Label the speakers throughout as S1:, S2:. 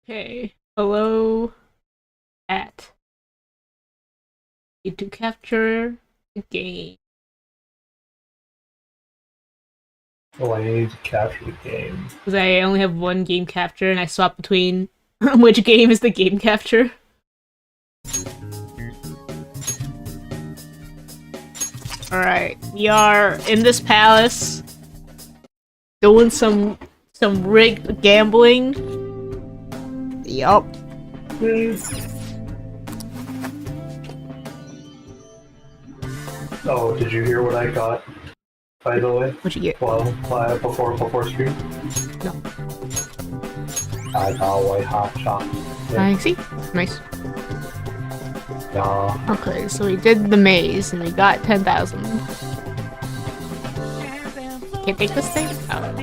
S1: Okay. Hello, at need to capture the game.
S2: Oh, I need to capture the game.
S1: Because I only have one game capture and I swap between which game is the game capture. Alright, we are in this palace doing some rigged gambling. Yup.
S2: Oh, did you hear what I got? By the way,
S1: What'd you get?
S2: well, before stream,
S1: No.
S2: I got a white hot chocolate.
S1: I see. Nice.
S2: Yeah.
S1: Okay, so we did the maze and we got 10,000. Can't take this thing? Oh.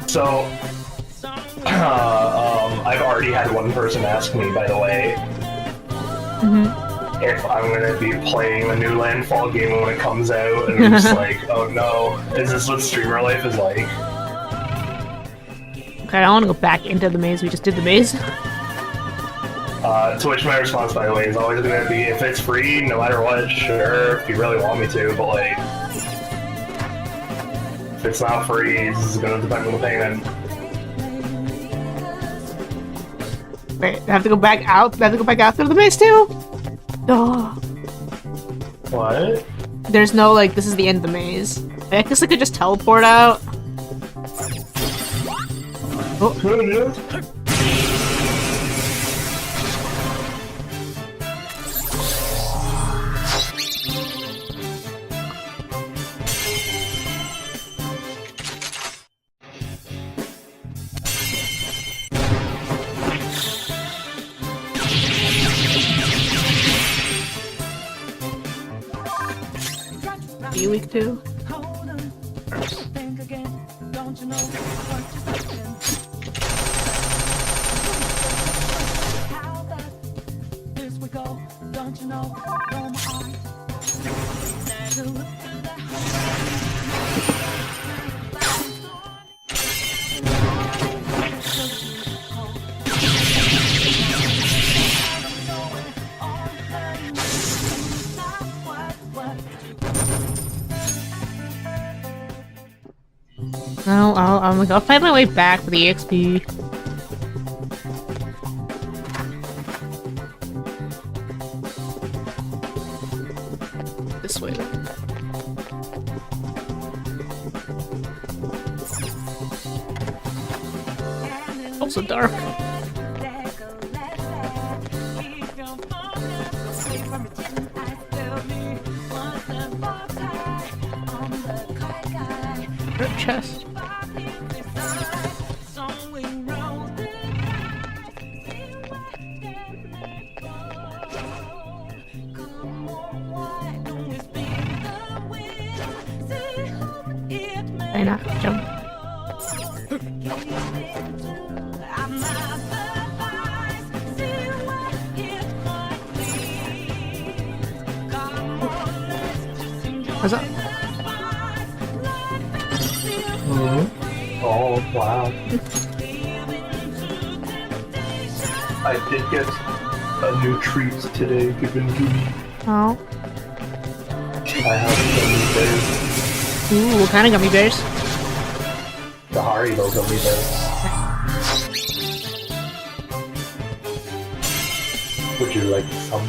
S2: So, I've already had one person ask me, by the way, if I'm gonna be playing the new Landfall game when it comes out, and I'm just like, oh no, is this what streamer life is like?
S1: Okay, I don't want to go back into the maze. We just did the maze.
S2: To which my response, by the way, is always gonna be, if it's free, no matter what, sure, if you really want me to, but like, if it's not free, it's gonna depend on the payment.
S1: Wait, I have to go back out? I have to go back out through the maze too? Oh.
S2: What?
S1: There's no, like, this is the end of the maze. I guess I could just teleport out. Oh. Are you weak too? No, I'll find my way back for the EXP. This way. Also dark. Red chest. Why not jump? What's up?
S2: Oh, wow. I did get a new treat today given to me.
S1: Oh.
S2: I have gummy bears.
S1: Ooh, what kind of gummy bears?
S2: The Haribo gummy bears. Would you like some?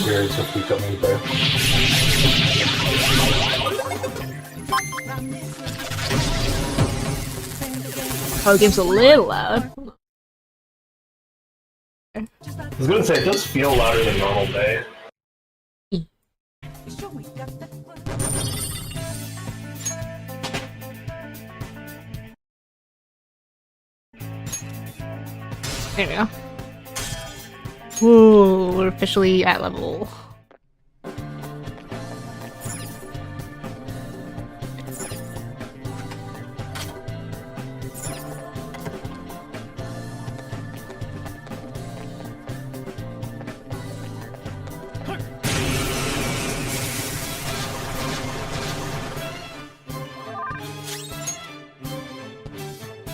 S2: Here's a free gummy bear.
S1: Oh, the game's a little loud.
S2: I was gonna say, it does feel louder than normal day.
S1: There we go. Ooh, we're officially at level.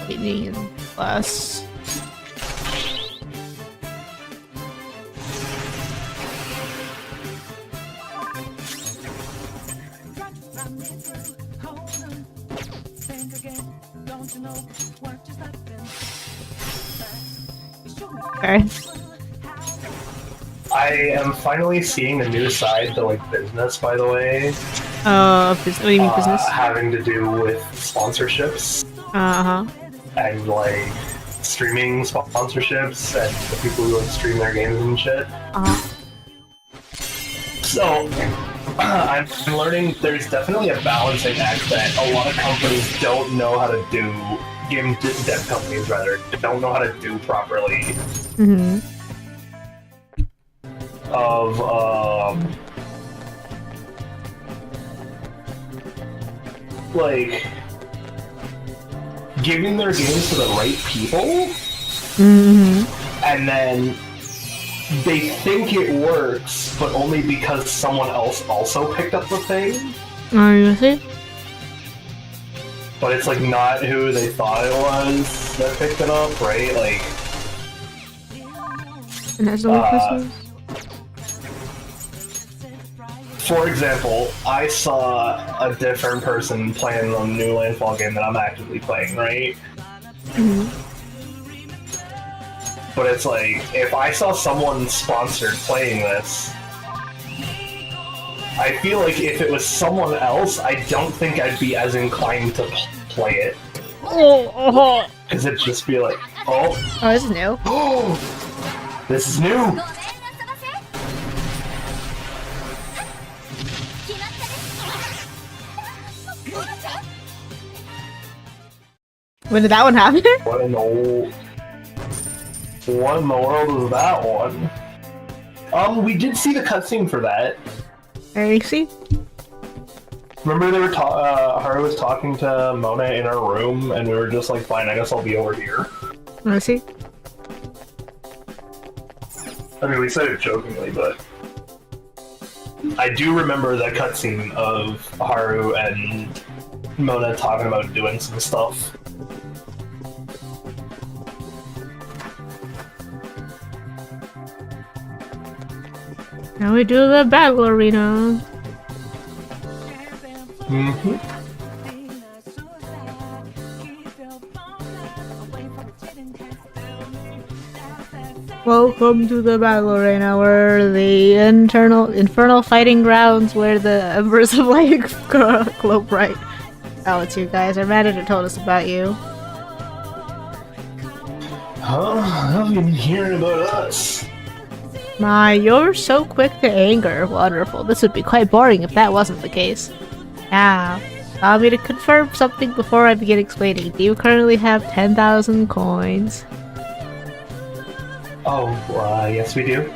S1: entertaining and less. Okay.
S2: I am finally seeing a new side to like business, by the way.
S1: What do you mean business?
S2: Having to do with sponsorships
S1: Uh-huh.
S2: and like streaming sponsorships and the people who like, stream their games and shit.
S1: Uh-huh.
S2: So I'm learning there's definitely a balancing act that a lot of companies don't know how to do. Game dev companies rather don't know how to do properly.
S1: Mm-hmm.
S2: Of like giving their games to the right people,
S1: Mm-hmm.
S2: and then they think it works, but only because someone else also picked up the thing.
S1: Oh, you see?
S2: But it's like not who they thought it was that picked it up, right? Like,
S1: And has no weaknesses?
S2: for example, I saw a different person playing the new Landfall game that I'm actively playing, right?
S1: Mm-hmm.
S2: But it's like, if I saw someone sponsored playing this, I feel like if it was someone else, I don't think I'd be as inclined to play it.
S1: Oh,
S2: Because it'd just be like, oh,
S1: this is new.
S2: oh, this is new.
S1: When did that one happen?
S2: What in the world is that one? We did see the cutscene for that.
S1: I see.
S2: Remember they were Haru was talking to Mona in her room, and we were just like, fine, I guess I'll be over here.
S1: I see.
S2: I mean, we said it jokingly, but I do remember that cutscene of Haru and Mona talking about doing some stuff.
S1: Now we do the battle arena.
S2: Mm-hmm.
S1: Welcome to the battle arena, where the infernal fighting grounds where the Embers of Light glow bright. Oh, it's you guys. Our manager told us about you.
S2: Huh? How have you been hearing about us?
S1: My, you're so quick to anger. Wonderful. This would be quite boring if that wasn't the case. Now, allow me to confirm something before I begin explaining. Do you currently have 10,000 coins?
S2: Oh, yes we do.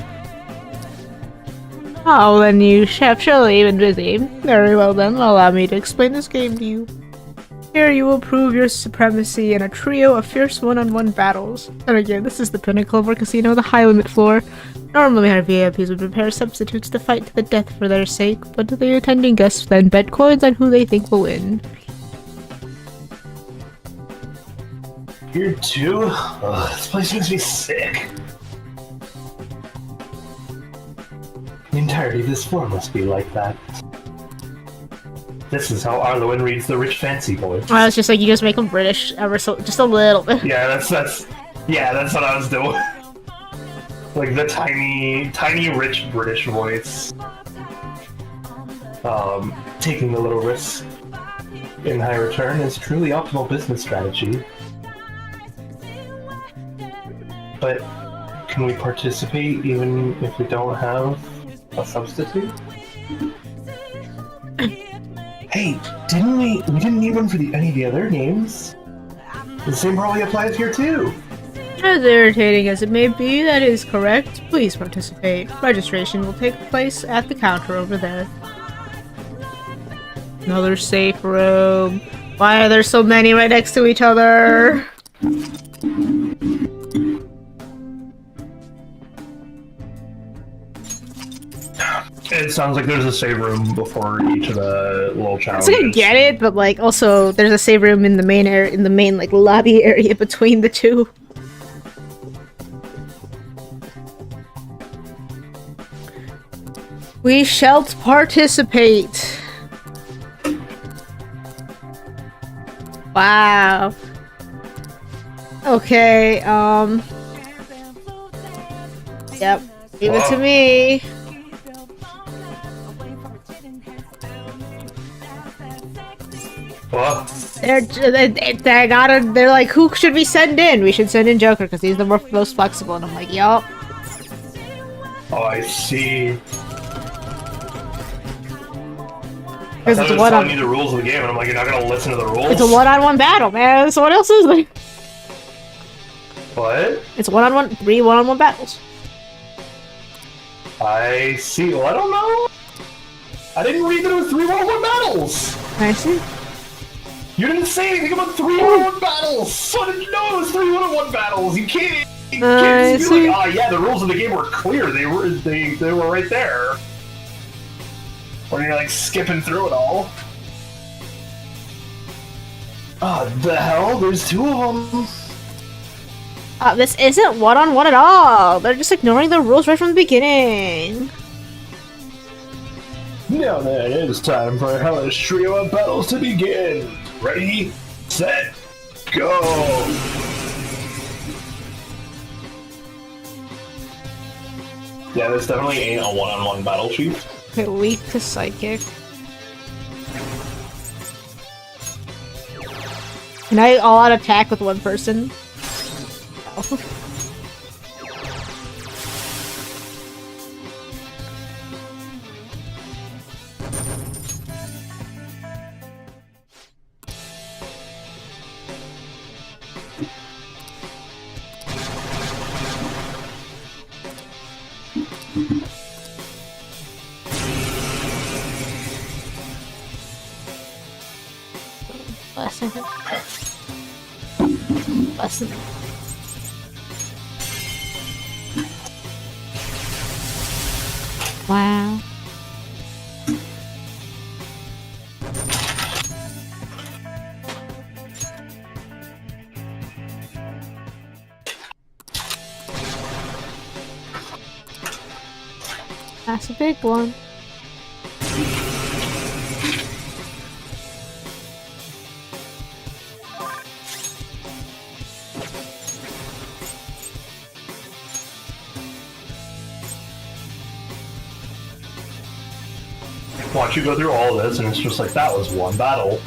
S1: Oh, then you have surely been busy. Very well then, allow me to explain this game to you. Here you will prove your supremacy in a trio of fierce one-on-one battles. And again, this is the pinnacle of our casino, the high limit floor. Normally our VIPs would prepare substitutes to fight to the death for their sake, but the attending guests then bet coins on who they think will win.
S2: Here too? Ugh, this place makes me sick. The entirety of this floor must be like that. This is how Arlowen reads the rich fancy voice.
S1: I was just like, you just make them British ever so, just a little bit.
S2: Yeah, that's what I was doing. Like the tiny rich British voice. Taking a little risk in high return is truly optimal business strategy. But can we participate even if we don't have a substitute? Hey, we didn't need one for any of the other games. The same probably applies here too.
S1: As irritating as it may be, that is correct. Please participate. Registration will take place at the counter over there. Another safe room. Why are there so many right next to each other?
S2: It sounds like there's a save room before each of the little
S1: It's
S2: challenges.
S1: like I get it, but like also there's a save room in the main area, in the main like lobby area between the two. We shall participate. Wow. Okay, Yep. Leave it to me.
S2: What?
S1: They're like, who should we send in? We should send in Joker because he's the most flexible. And I'm like, yup.
S2: Oh, I see. I
S1: Because
S2: thought
S1: it's
S2: it was
S1: one
S2: telling
S1: on.
S2: you the rules of the game, and I'm like, you're not gonna listen to the rules?
S1: It's a one-on-one battle, man. So what else is there?
S2: What?
S1: It's one-on-one, 3 one-on-one battles.
S2: I see. Well, I don't know. I didn't read that it was 3 one-on-one battles!
S1: I see.
S2: You didn't say anything about 3 one-on-one battles! So I didn't know it was 3 one-on-one battles! You can't just be like, oh yeah, the rules of the game were clear. They were right there. When you're like skipping through it all. Oh, the hell? There's 2 of them.
S1: This isn't one-on-one at all. They're just ignoring the rules right from the beginning.
S2: Now then, it is time for Hellish Trio of Battles to begin. Ready, set, go! Yeah, this definitely ain't a one-on-one battle, Chief.
S1: Okay, weak to psychic. Can I all-out attack with one person? No. Blessing. Blessing. Wow. That's a big one.
S2: Watch you go through all of this, and it's just like, that was one battle.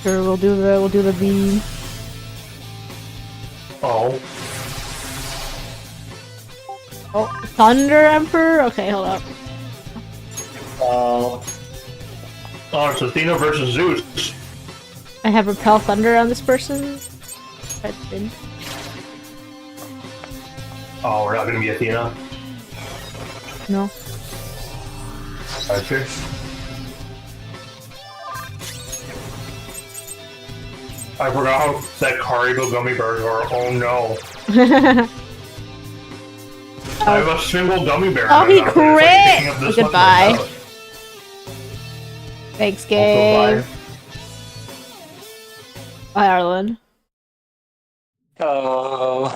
S1: Sure, we'll do the beam.
S2: Oh.
S1: Oh, Thunder Emperor? Okay, hold up.
S2: Oh, it's Athena versus Zeus.
S1: I have Repel Thunder on this person. That's good.
S2: Oh, we're not gonna be Athena?
S1: No.
S2: Archer? I forgot how that Karibo gummy bears are. Oh no. I have a single gummy bear.
S1: Oh, he
S2: It's like picking up
S1: crit!
S2: this
S1: Goodbye.
S2: one.
S1: Thanks,
S2: Also,
S1: game. Bye, Arlen.
S3: Oh.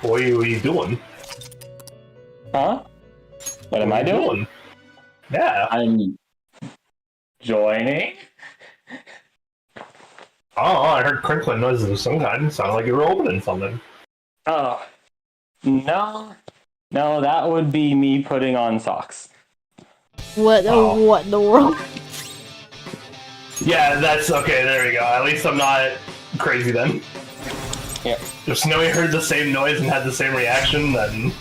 S2: what are you doing?
S3: Huh? What am I doing?
S2: Yeah.
S3: I'm joining.
S2: Oh, I heard crinkling noises of some kind. It sounded like you were opening something.
S3: Oh. No. No, that would be me putting on socks.
S1: What in the world?
S2: Yeah, that's okay. There we go. At least I'm not crazy then.
S3: Yep.
S2: If Snowy heard the same noise and had the same reaction, then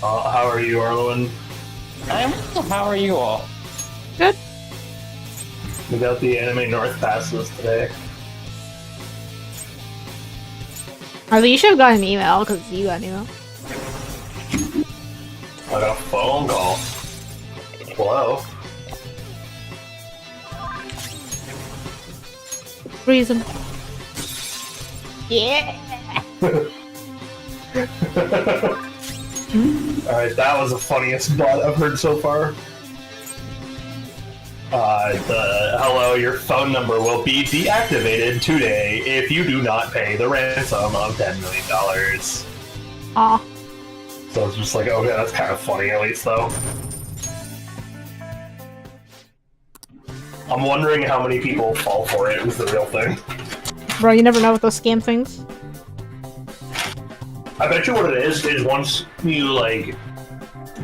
S2: how are you, Arlen?
S3: I'm well. How are you all?
S1: Good.
S2: We got the Anime North passes today.
S1: Arlen, you should have gotten an email, because you got an email.
S2: I got a phone call. Hello.
S1: Reason. Yeah.
S2: Alright, that was the funniest bot I've heard so far. Hello, your phone number will be deactivated today if you do not pay the ransom of $10 million.
S1: Aw.
S2: So it's just like, okay, that's kind of funny at least, though. I'm wondering how many people fall for it is the real thing.
S1: Bro, you never know with those scam things.
S2: I bet you what it is once you, like,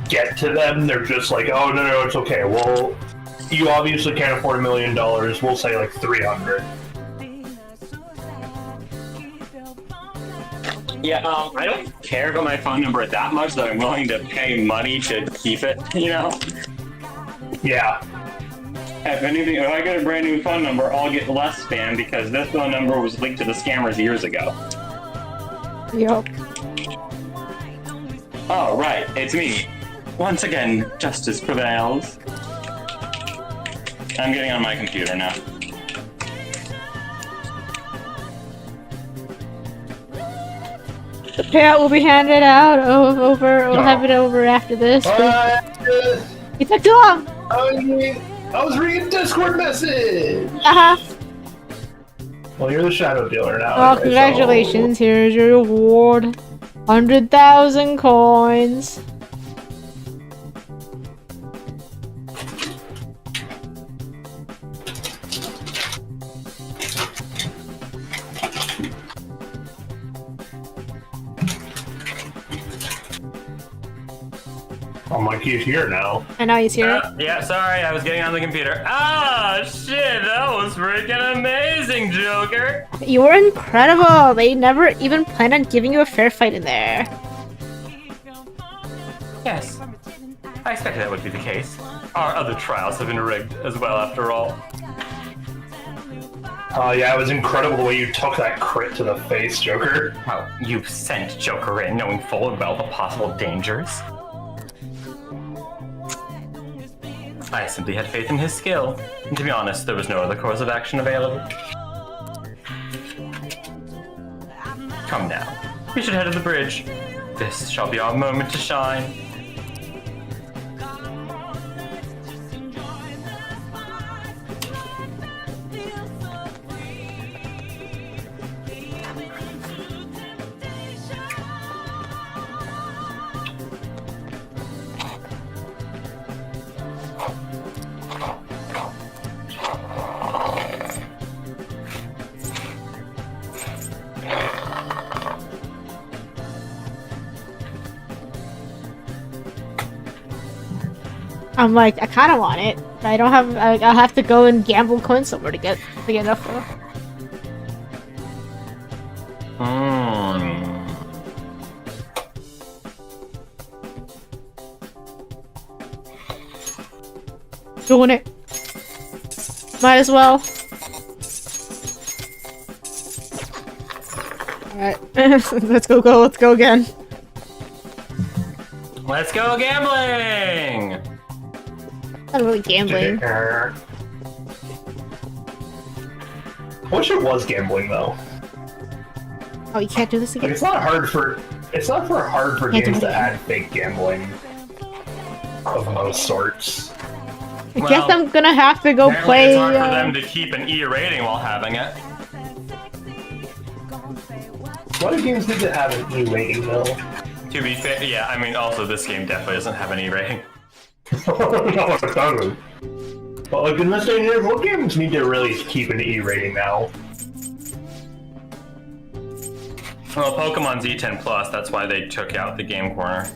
S2: get to them, they're just like, oh, no, it's okay. Well, you obviously can't afford $1 million. We'll say, like, 300.
S3: Yeah, I don't care about my phone number that much that I'm willing to pay money to keep it, you know?
S2: Yeah.
S3: If anything, if I get a brand new phone number, I'll get less spam because this phone number was linked to the scammers years ago.
S1: Yup.
S3: Oh, right, it's me. Once again, justice prevails. I'm getting on my computer now.
S1: The payout will be handed out we'll have it over after this. It took too long!
S2: I was reading a Discord message!
S1: Uh-huh.
S2: Well, you're the shadow dealer now.
S1: Well,
S2: anyway,
S1: congratulations. Here's your reward. 100,000 coins.
S2: Oh, Mikey's here now.
S1: I know he's here.
S3: Yeah, sorry, I was getting on the computer. Ah, shit, that was freaking amazing, Joker!
S1: You were incredible. They never even planned on giving you a fair fight in there.
S3: Yes, I expected that would be the case. Our other trials have been rigged as well, after all.
S2: Oh, yeah, it was incredible the way you took that crit to the face, Joker.
S3: Well, you sent Joker in knowing full well the possible dangers. I simply had faith in his skill, and to be honest, there was no other course of action available. Come now, we should head to the bridge. This shall be our moment to shine.
S1: I'm like, I kind of want it. But I don't have. I'll have to go and gamble coins somewhere to get enough for. Doing it. Might as well. Alright. Let's go, let's go again.
S3: Let's go gambling!
S1: Not really gambling.
S2: I wish it was gambling though.
S1: Oh, you can't do this again?
S2: Like it's not hard for games to add fake gambling of most sorts.
S1: I guess I'm gonna have to go
S3: Apparently
S1: play.
S3: It's hard for them to keep an E rating while having it.
S2: A lot of games need to have an E rating though.
S3: To be fair, yeah, I mean, also this game definitely doesn't have an E rating.
S2: No, it doesn't. But like in this day and age, what games need to really keep an E rating now?
S3: Well, Pokemon's E10 Plus, that's why they took out the Game Corner.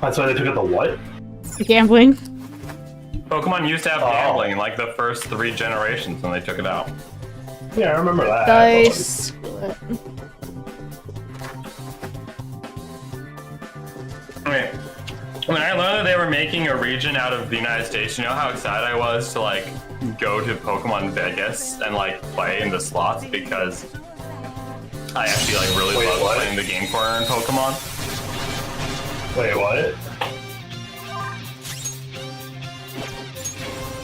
S2: That's why they took out the what?
S1: Gambling.
S3: Pokemon used to have gambling in like the first 3 generations when they took it out.
S2: Yeah, I remember that.
S1: Dice.
S3: Wait, when I learned that they were making a region out of the United States, you know how excited I was to like go to Pokemon Vegas and like play in the slots because I actually like really love playing the Game Corner in Pokemon.
S2: Wait, what?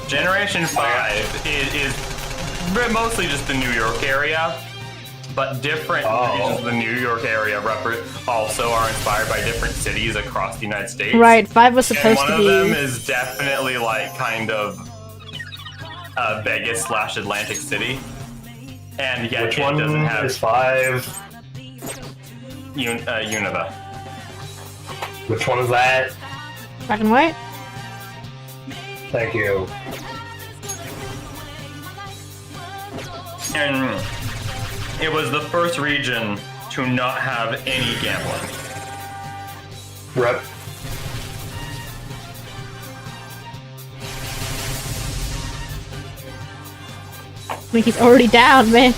S3: Generation 5 is mostly just the New York area, but different regions of the New York area also are inspired by different cities across the United States.
S1: Right, 5 was supposed
S3: and
S1: to
S3: one
S1: be.
S3: of them is definitely like kind of Vegas/Atlantic City, and yet
S2: Which
S3: it
S2: one
S3: doesn't have
S2: is 5?
S3: Unova.
S2: Which one is that?
S1: Black and white?
S2: Thank you.
S3: And it was the first region to not have any gambling.
S2: Rep.
S1: I mean, he's already down, man.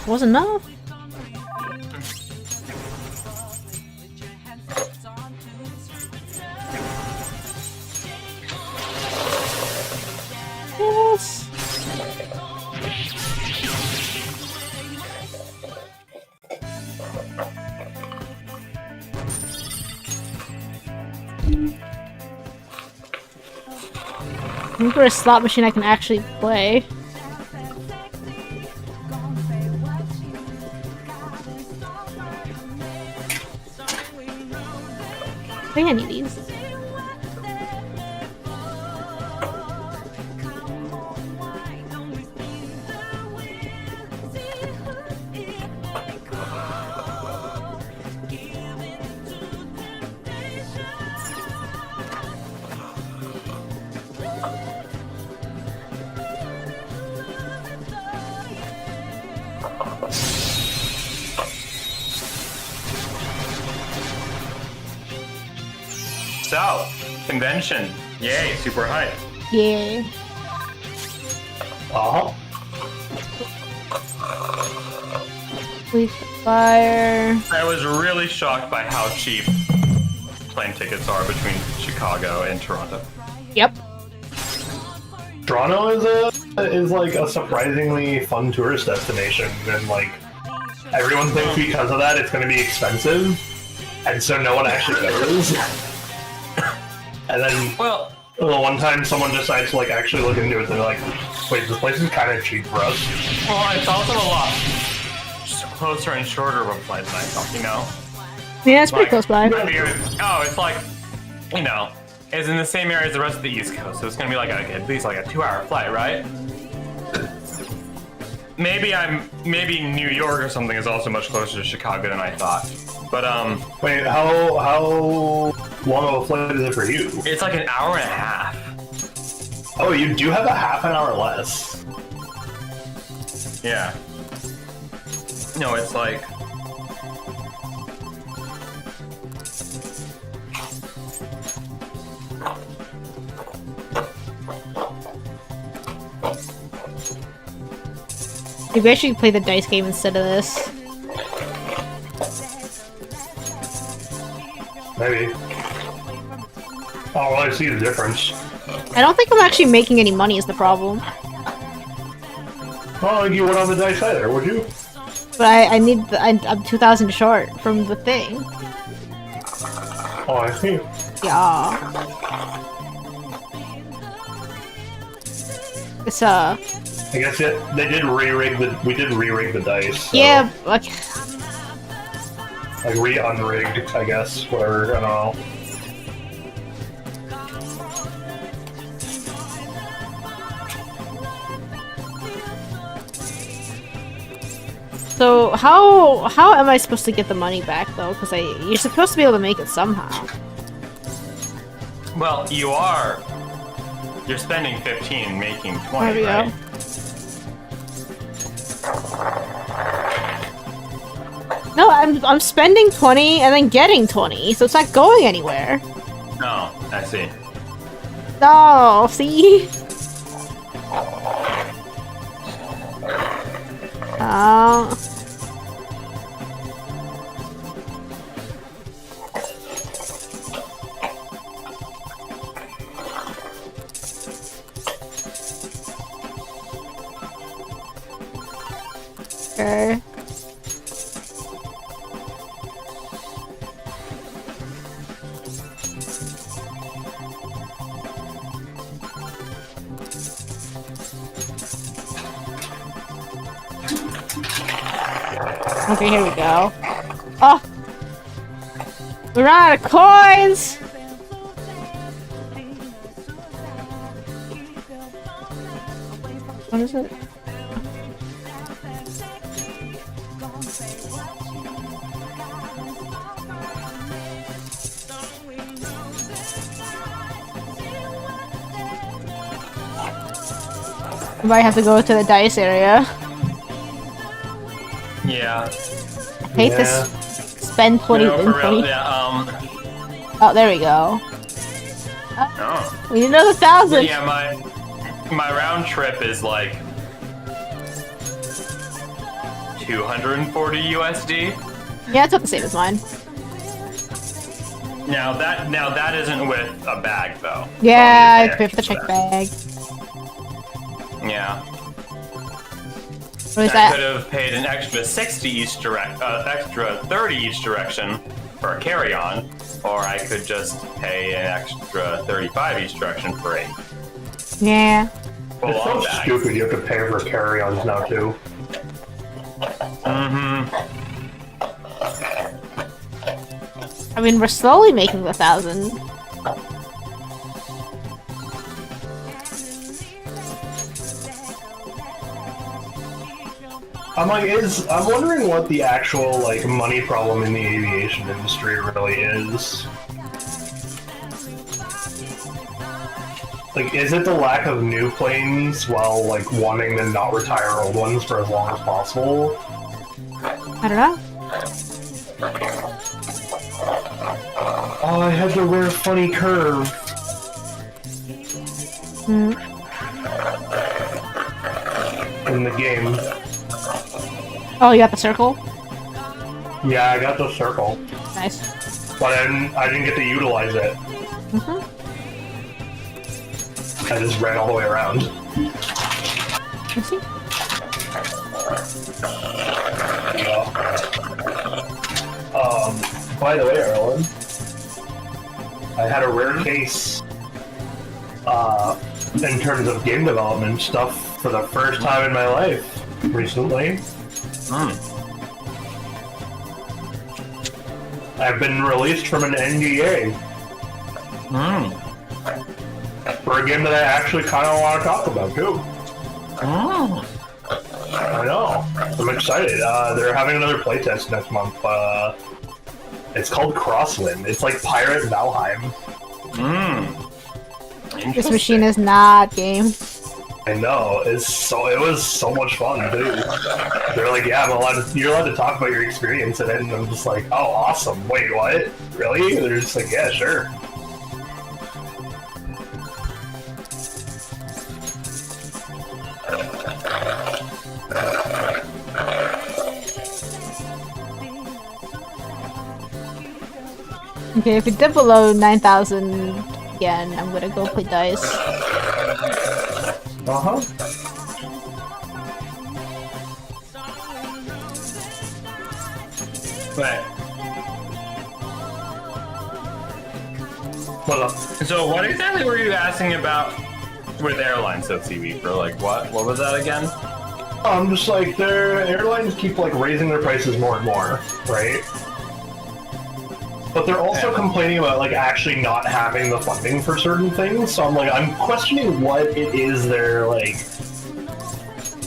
S1: Wasn't enough. Yes. Looking for a slot machine I can actually play. I think I need these.
S3: So, convention. Yay, super hype.
S1: Yeah.
S2: Uh-huh.
S1: Please fire.
S3: I was really shocked by how cheap plane tickets are between Chicago and Toronto.
S1: Yep.
S2: Toronto is like a surprisingly fun tourist destination, and like everyone thinks because of that it's going to be expensive, and so no one actually goes. And then,
S3: Well,
S2: one time someone decides to like actually look into it, they're like, "Wait, this place is kind of cheap for us."
S3: well, it's also a lot closer and shorter of a flight than I thought, you know?
S1: Yeah, it's pretty
S3: Like,
S1: close by.
S3: I figured, oh, it's like, you know, it's in the same area as the rest of the East Coast, so it's gonna be like at least like a 2-hour flight, right? Maybe New York or something is also much closer to Chicago than I thought. But
S2: Wait, how long of a flight is it for you?
S3: it's like an hour and a half.
S2: Oh, you do have a half an hour less.
S3: Yeah. No, it's like
S1: Maybe I should play the dice game instead of this.
S2: Maybe. I don't really see the difference.
S1: I don't think I'm actually making any money is the problem.
S2: I don't think you went on the dice either, would you?
S1: But I need the, I'm 2,000 short from the thing.
S2: Oh, I see.
S1: Yeah. It's
S2: I guess they did we did re-rig the dice. So,
S1: yeah, like
S2: like re-unrigged, I guess, whatever, I don't know.
S1: so how am I supposed to get the money back though? Because you're supposed to be able to make it somehow.
S3: well, you're spending 15, making 20,
S1: There we
S3: right?
S1: go. No, I'm spending 20 and then getting 20, so it's not going anywhere.
S3: No, I see.
S1: No, see? Oh. Okay. Okay, here we go. Oh! We're out of coins! What is it? I might have to go to the dice area.
S3: Yeah.
S1: I hate to spend 20
S3: No, for real,
S1: 20.
S3: yeah,
S1: Oh, there we go.
S3: oh.
S1: We need another 1,000!
S3: Yeah, my round trip is like 240 USD.
S1: Yeah, it's about the same as mine.
S3: Now that isn't with a bag though.
S1: Yeah,
S3: So
S1: I pay for the check bag.
S3: Yeah.
S1: What is
S3: I
S1: that?
S3: could have paid an extra 60 each extra 30 each direction for a carry-on, or I could just pay an extra 35 each direction for a
S1: Yeah.
S3: full-on
S2: It's so
S3: bag.
S2: stupid you have to pay for carry-ons now, too.
S3: Mm-hmm.
S1: I mean, we're slowly making the 1,000.
S2: I'm wondering what the actual, like, money problem in the aviation industry really is. Like, is it the lack of new planes while, like, wanting to not retire old ones for as long as possible?
S1: I don't know.
S2: Oh, I had to wear a funny curve.
S1: Hmm.
S2: In the game.
S1: Oh, you got the circle?
S2: Yeah, I got the circle.
S1: Nice.
S2: But I didn't get to utilize it.
S1: Mm-hmm.
S2: I just ran all the way around.
S1: I see.
S2: By the way, Erlen, I had a rare case in terms of game development stuff for the first time in my life recently. I've been released from an NDA for a game that I actually kind of want to talk about too. I know. I'm excited. They're having another playtest next month. It's called Crosswind. It's like Pirate Valheim.
S1: This machine is not game.
S2: I know. It was so much fun too. They're like, yeah, you're allowed to talk about your experience in it, and I'm just like, oh, awesome. Wait, what? Really? And they're just like, yeah, sure.
S1: Okay, if we dip below 9,000 again, I'm gonna go play dice.
S2: Uh-huh.
S3: Right.
S2: What up?
S3: So what exactly were you asking about with airlines, so TV? For like what? What was that again?
S2: I'm just like, their airlines keep like raising their prices more and more, right? But they're also complaining about like actually not having the funding for certain things. So I'm questioning what it is they're like.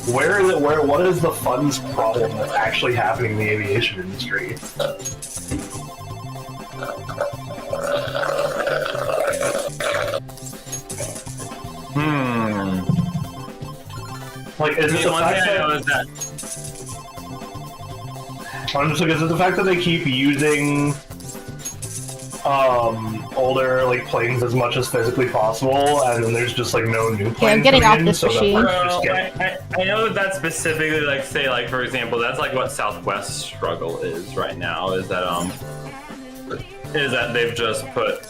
S2: What is the funds problem that's actually happening in the aviation industry? Like, is it the
S3: One
S2: fact
S3: thing I know
S2: that
S3: is that
S2: I'm just like, is it the fact that they keep using older like planes as much as physically possible, and then there's just like no new planes?
S1: Okay, I'm getting
S2: coming
S1: off
S2: in,
S1: this
S2: so that
S1: machine.
S2: we're
S3: well,
S2: just getting-
S3: I know that that's specifically like say like for example that's like what Southwest's struggle is right now is that they've just put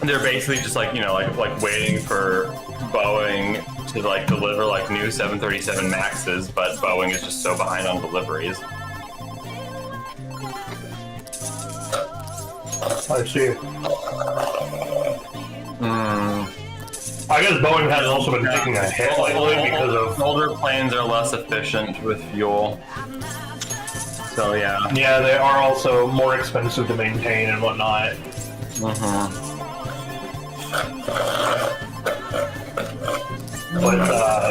S3: they're basically just like, you know, like waiting for Boeing to like deliver like new 737 Maxes, but Boeing is just so behind on deliveries.
S2: I see. I guess Boeing has also been taking a hit lately because of...
S3: Older planes are less efficient with fuel. So yeah.
S2: Yeah, they are also more expensive to maintain and whatnot. But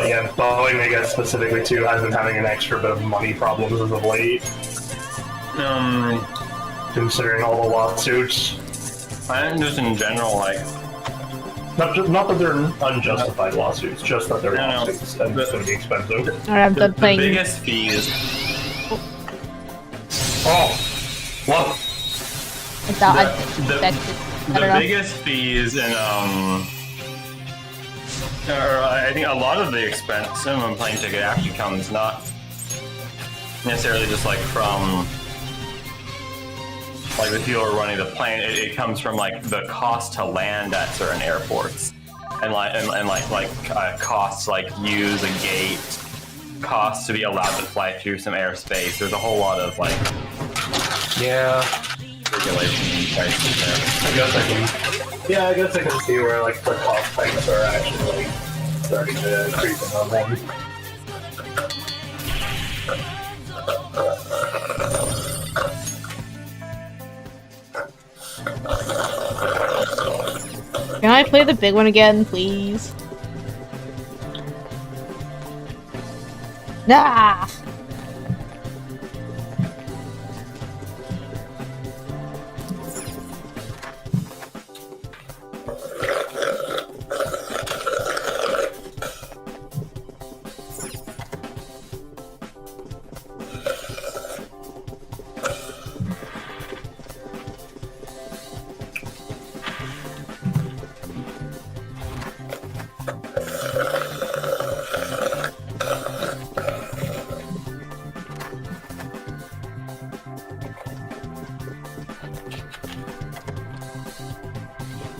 S2: yeah, Boeing, I guess specifically too, has been having an extra bit of money problems as of late. Considering all the lawsuits.
S3: I think just in general, like...
S2: Not that they're unjustified lawsuits, just that they're lawsuits, and it's going to be expensive.
S1: Alright, I'm done playing.
S3: The biggest fees...
S2: Oh! What?
S3: The biggest fees in, or I think a lot of the expense in a plane ticket actually comes not necessarily just like from like the people who are running the plane. It comes from like the cost to land at certain airports, and costs like use a gate, costs to be allowed to fly through some airspace. There's a whole lot of like regulation and prices there.
S2: I guess I can see where like the cost hikes are actually like starting to increase on them.
S1: Can I play the big one again, please? Nah!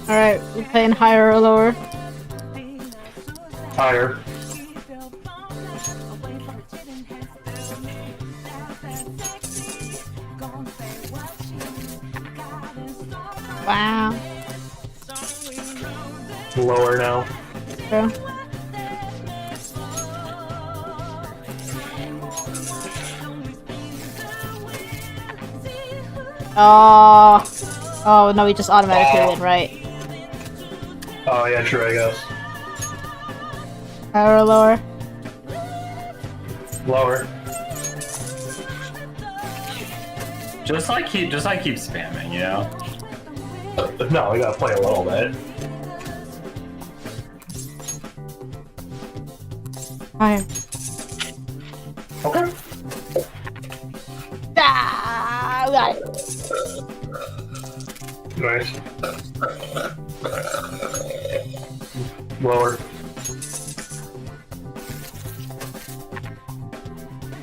S1: Alright, we're playing higher or lower?
S2: Higher.
S1: Wow.
S2: Lower now.
S1: Yeah. Oh no, we just automatically win, right?
S2: Oh yeah, true, I guess.
S1: Higher or lower?
S2: Lower.
S3: Just like keep spamming, you know?
S2: No, we gotta play a little bit.
S1: Higher.
S2: Okay.
S1: Ah, we got it.
S2: Nice. Lower.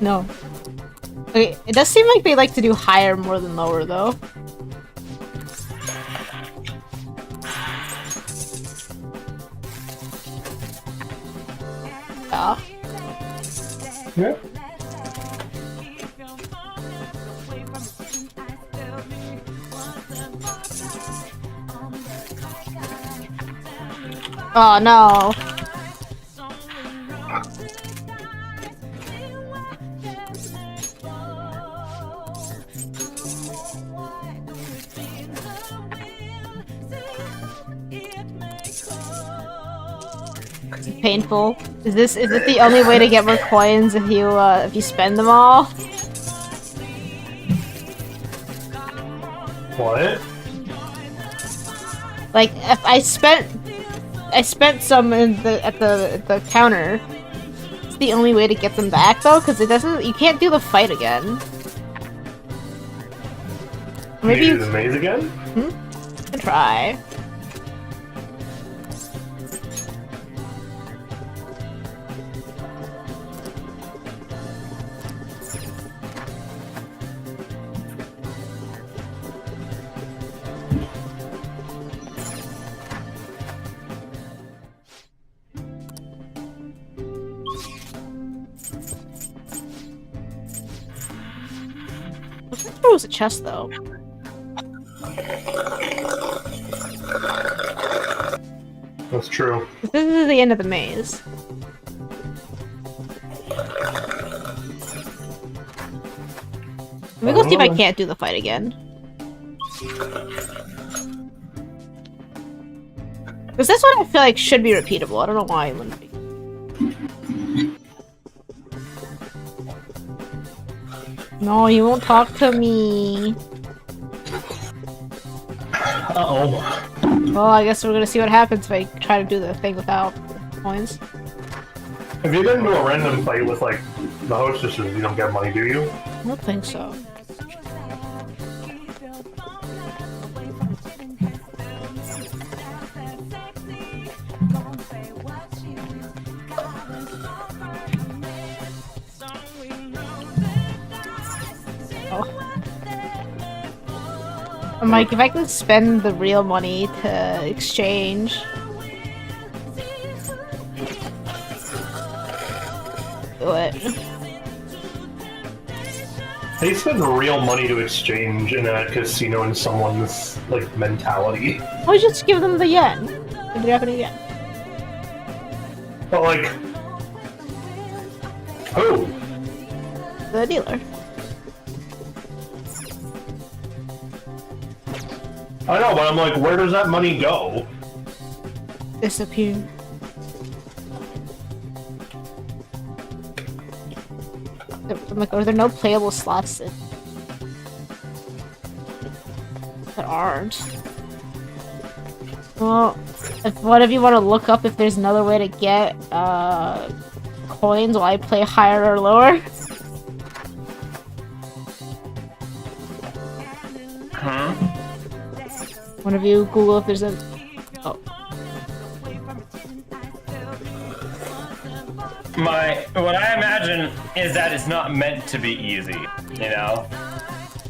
S1: No. Okay, it does seem like they like to do higher more than lower, though. Yeah.
S2: Yeah.
S1: Oh no. Is it painful? Is it the only way to get more coins if you spend them all?
S2: What?
S1: Like if I spent some in at the counter. It's the only way to get them back though, because you can't do the fight again. Maybe
S2: you do the maze again?
S1: I can try. There was a chest though.
S2: That's true.
S1: This is the end of the maze. Let me go see if I can't do the fight again. Because this one I feel like should be repeatable. I don't know why it wouldn't be. No, you won't talk to me.
S2: Uh-oh.
S1: Well, I guess we're gonna see what happens if I try to do the thing without coins.
S2: If you get into a random fight with, like, the hostesses, you don't get money, do you?
S1: I don't think so. I'm like, if I can spend the real money to exchange. Do it.
S2: They spend real money to exchange in a casino in someone's, like, mentality.
S1: Or just give them the yen. And drop it again.
S2: But, like... Oh!
S1: The dealer.
S2: I know, but I'm like, where does that money go?
S1: Disappear. I'm like, are there no playable slots that aren't? Well, if one of you want to look up if there's another way to get coins while I play higher or lower.
S3: Huh?
S1: One of you Google if there's a... Oh.
S3: What I imagine is that it's not meant to be easy, you know?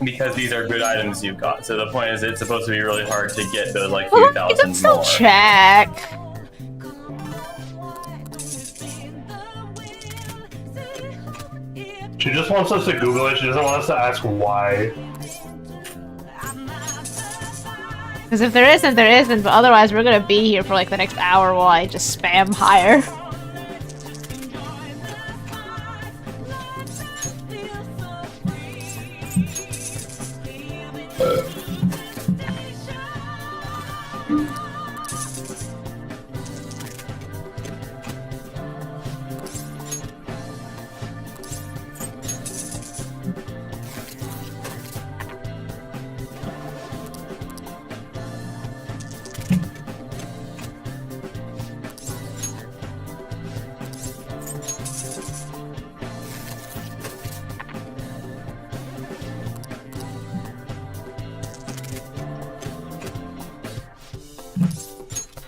S3: Because these are good items you've got. So the point is it's supposed to be really hard to get those, like, few
S1: Well, you
S3: thousand
S1: can still
S3: more.
S1: check.
S2: She just wants us to Google it, she doesn't want us to ask why.
S1: Because if there isn't, there isn't, but otherwise we're gonna be here for like the next hour while I just spam higher.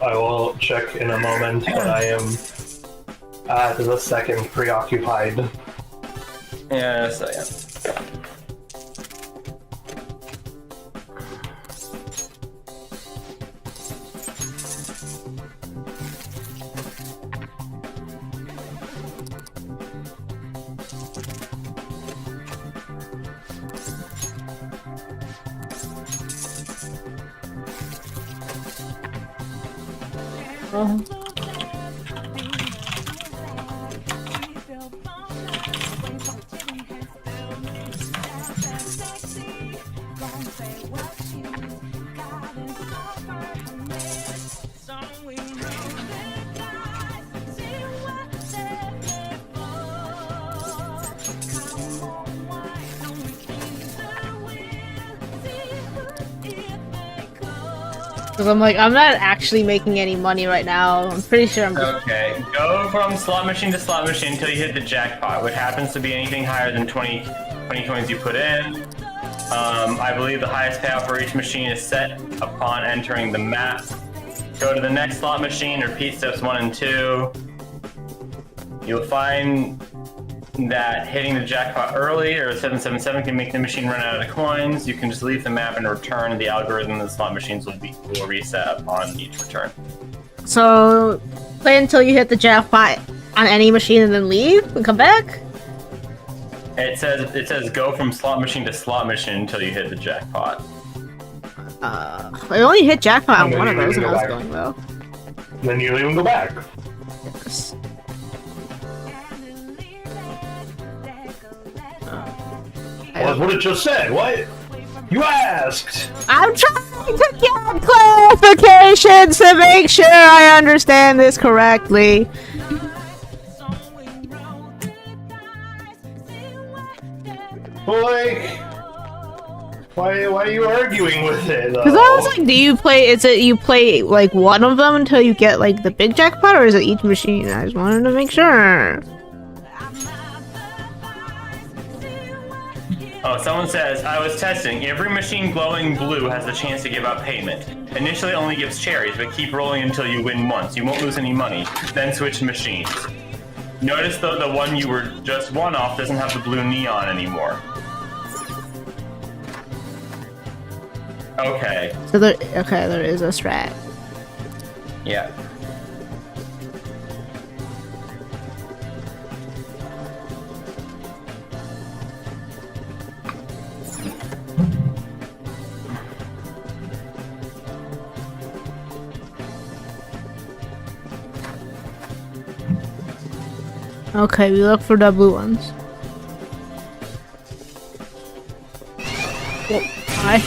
S2: I will check in a moment, but I am at the second preoccupied.
S3: Yeah, so yeah.
S1: Because I'm like, I'm not actually making any money right now. I'm pretty sure I'm just...
S3: Okay, go from slot machine to slot machine until you hit the jackpot, which happens to be anything higher than 20 coins you put in. I believe the highest payout for each machine is set upon entering the map. Go to the next slot machine, repeat steps 1 and 2. You'll find that hitting the jackpot early or 777 can make the machine run out of coins. You can just leave the map and return. The algorithm of the slot machines will reset upon each return.
S1: So, play until you hit the jackpot on any machine and then leave and come back?
S3: It says go from slot machine to slot machine until you hit the jackpot.
S1: I only hit jackpot on one of those and I was going well.
S2: Then you even go back.
S1: Yes.
S2: Well, that's what it just said. What? You asked!
S1: I'm trying to get clarifications to make sure I understand this correctly.
S2: Well, like, why are you arguing with it?
S1: Because I was like, do you play, is it you play like one of them until you get like the big jackpot, or is it each machine? I just wanted to make sure.
S3: Oh, someone says, I was testing. Every machine glowing blue has the chance to give out payment. Initially it only gives cherries, but keep rolling until you win once. You won't lose any money. Then switch machines. Notice though the one you were just one off doesn't have the blue neon anymore. Okay.
S1: So there is a strat.
S3: Yeah.
S1: Okay, we look for the blue ones. Oh, hi.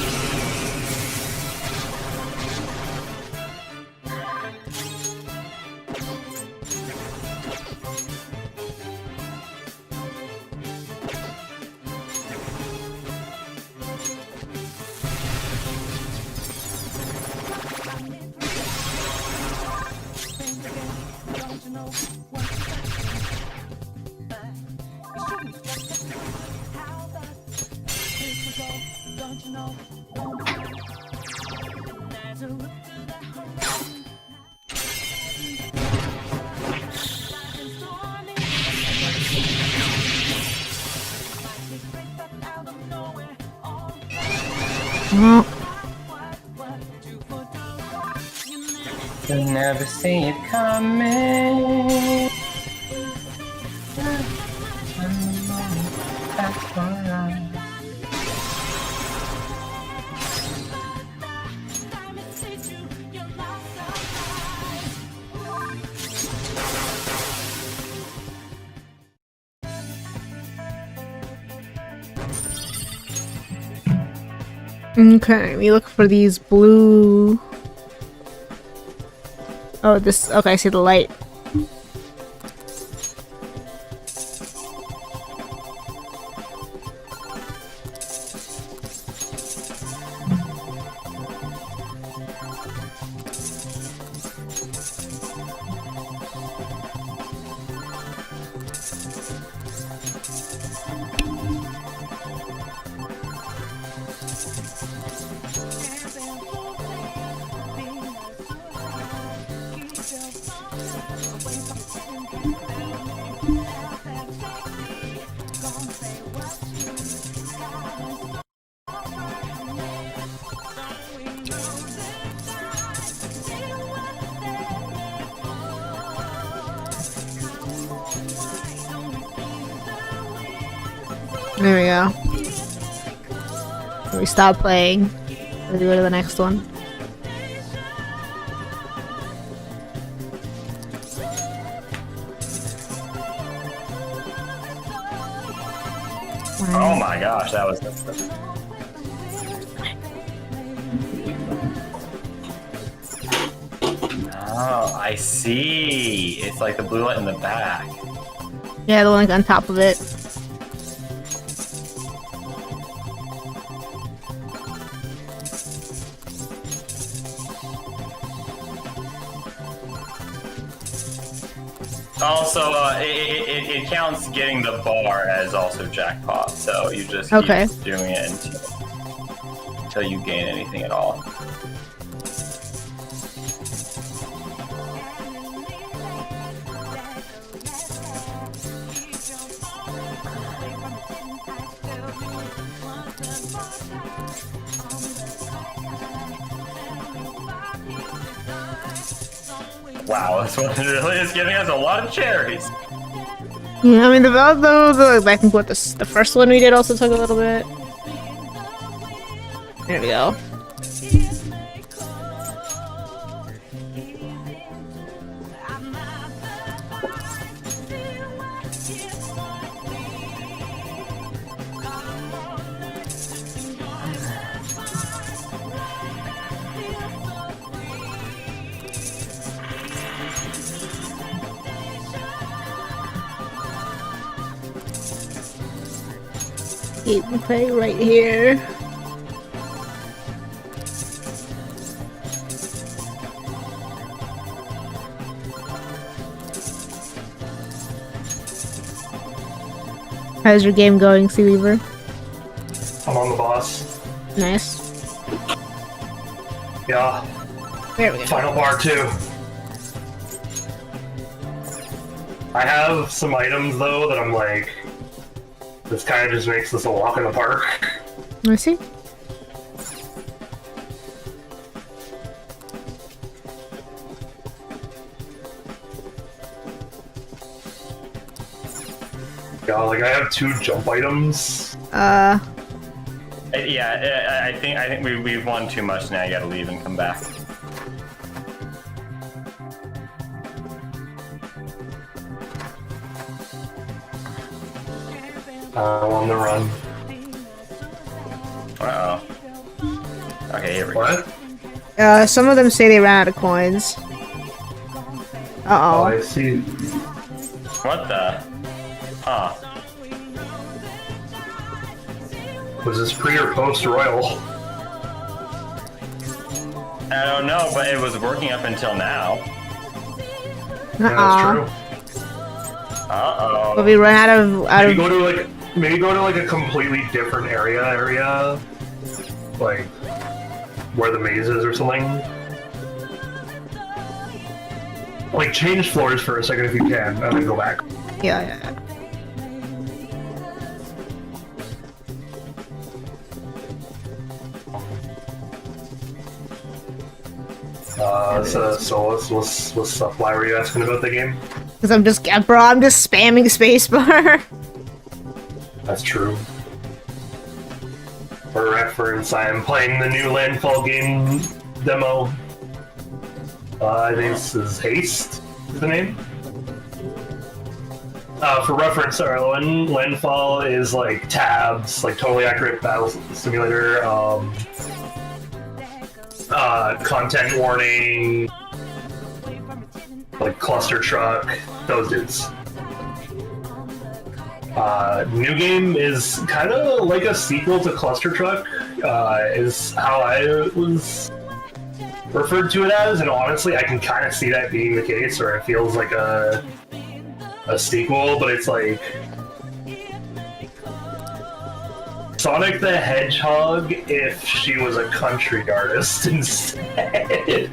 S1: Oh.
S3: You'll never see it coming.
S1: Okay, we look for these blue. Oh, this. Okay, I see the light. There we go. We stop playing. We go to the next one.
S3: Oh my gosh, that was... Oh, I see. It's like the blue light in the back.
S1: Yeah, the one on top of it.
S3: Also, it counts getting the bar as also jackpot, so you just
S1: Okay.
S3: keep doing it until you gain anything at all. Wow, this one really is giving us a lot of cherries.
S1: Yeah, I mean, I think what the first one we did also took a little bit. There we go. Gameplay right here. How's your game going, Sea Weaver?
S2: I'm on the boss.
S1: Nice.
S2: Yeah.
S1: There we go.
S2: Final bar 2. I have some items though that I'm like, this kind of just makes this a walk in the park.
S1: Let's see.
S2: Yeah, like I have 2 jump items.
S3: Yeah, I think we've won too much now. You gotta leave and come back.
S2: On the run.
S3: Uh-oh. Okay, here we go.
S2: What?
S1: Some of them say they ran out of coins.
S2: Oh,
S1: Uh-oh.
S2: I see.
S3: What the? Huh.
S2: Was this pre or post Royal?
S3: I don't know, but it was working up until now.
S2: Yeah,
S1: Uh-oh.
S2: that's true.
S3: Uh-oh.
S1: But we run out of
S2: Maybe go to like a completely different area, like where the maze is or something. Like change floors for a second if you can, and then go back.
S1: Yeah.
S2: What's up? Why were you asking about the game?
S1: Because I'm just spamming spacebar.
S2: That's true. For reference, I am playing the new Landfall game demo. I think this is Haste, is the name? For reference, Landfall is like tabs, like totally accurate battle simulator, content warning, like cluster truck, those dudes. New game is kind of like a sequel to Cluster Truck, is how I was referred to it as, and honestly, I can kind of see that being the case, or it feels like a sequel, but it's like Sonic the Hedgehog if she was a country artist instead.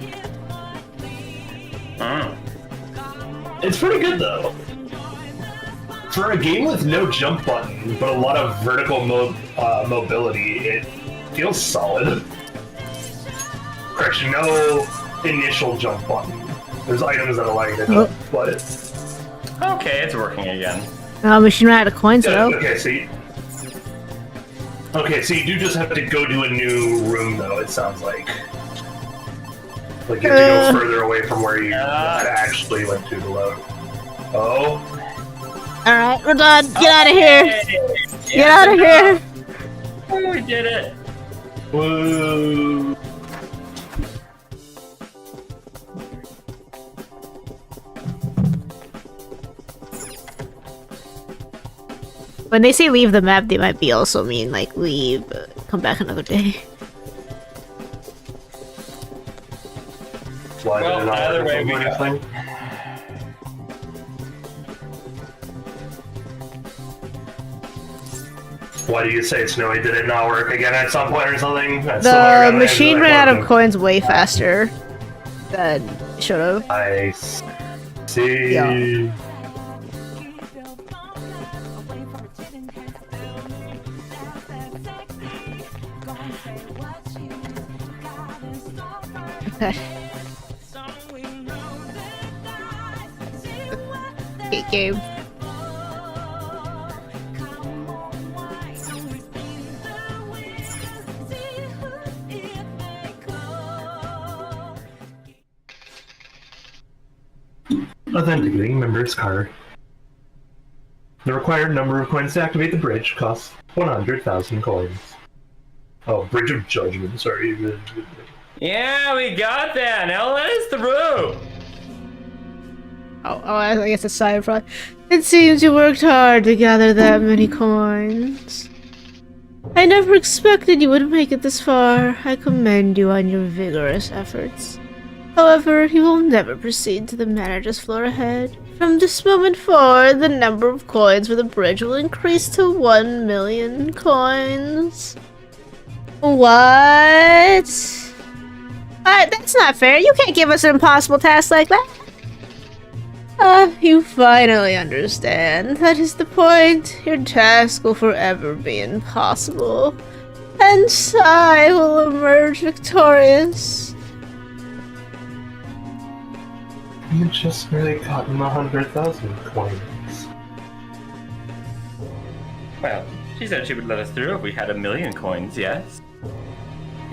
S2: It's pretty good though. For a game with no jump button, but a lot of vertical mobility, it feels solid. Correction, no initial jump button. There's items that allow you to jump, but...
S3: Okay, it's working again.
S1: Machine ran out of coins though.
S2: Okay, so you do just have to go to a new room, though, it sounds like. Like, you have to go further away from where you actually went to load. Oh?
S1: Alright, we're done. Get out of here. Get out of here.
S3: Oh, we did it.
S2: Woo!
S1: When they say leave the map, they might be also mean like leave, come back another day.
S3: Well, either way we go.
S2: Why do you say Snowy? Did it not work again at some point or something?
S1: The machine ran out of coins way faster than it should have.
S2: I see.
S1: Yeah. Okay. Hate game.
S2: Authenticating member's card. The required number of coins to activate the bridge costs 100,000 coins. Oh, Bridge of Judgment, sorry.
S3: Yeah, we got that. Now let us through.
S1: I guess it's side fraud. It seems you worked hard to gather that many coins. I never expected you would make it this far. I commend you on your vigorous efforts. However, you will never proceed to the manager's floor ahead. From this moment forward, the number of coins for the bridge will increase to 1 million coins. What? That's not fair. You can't give us an impossible task like that. You finally understand. That is the point. Your task will forever be impossible. Hence, I will emerge victorious.
S2: You just really gotten 100,000 coins.
S3: Well, she said she would let us through if we had 1 million coins, yes?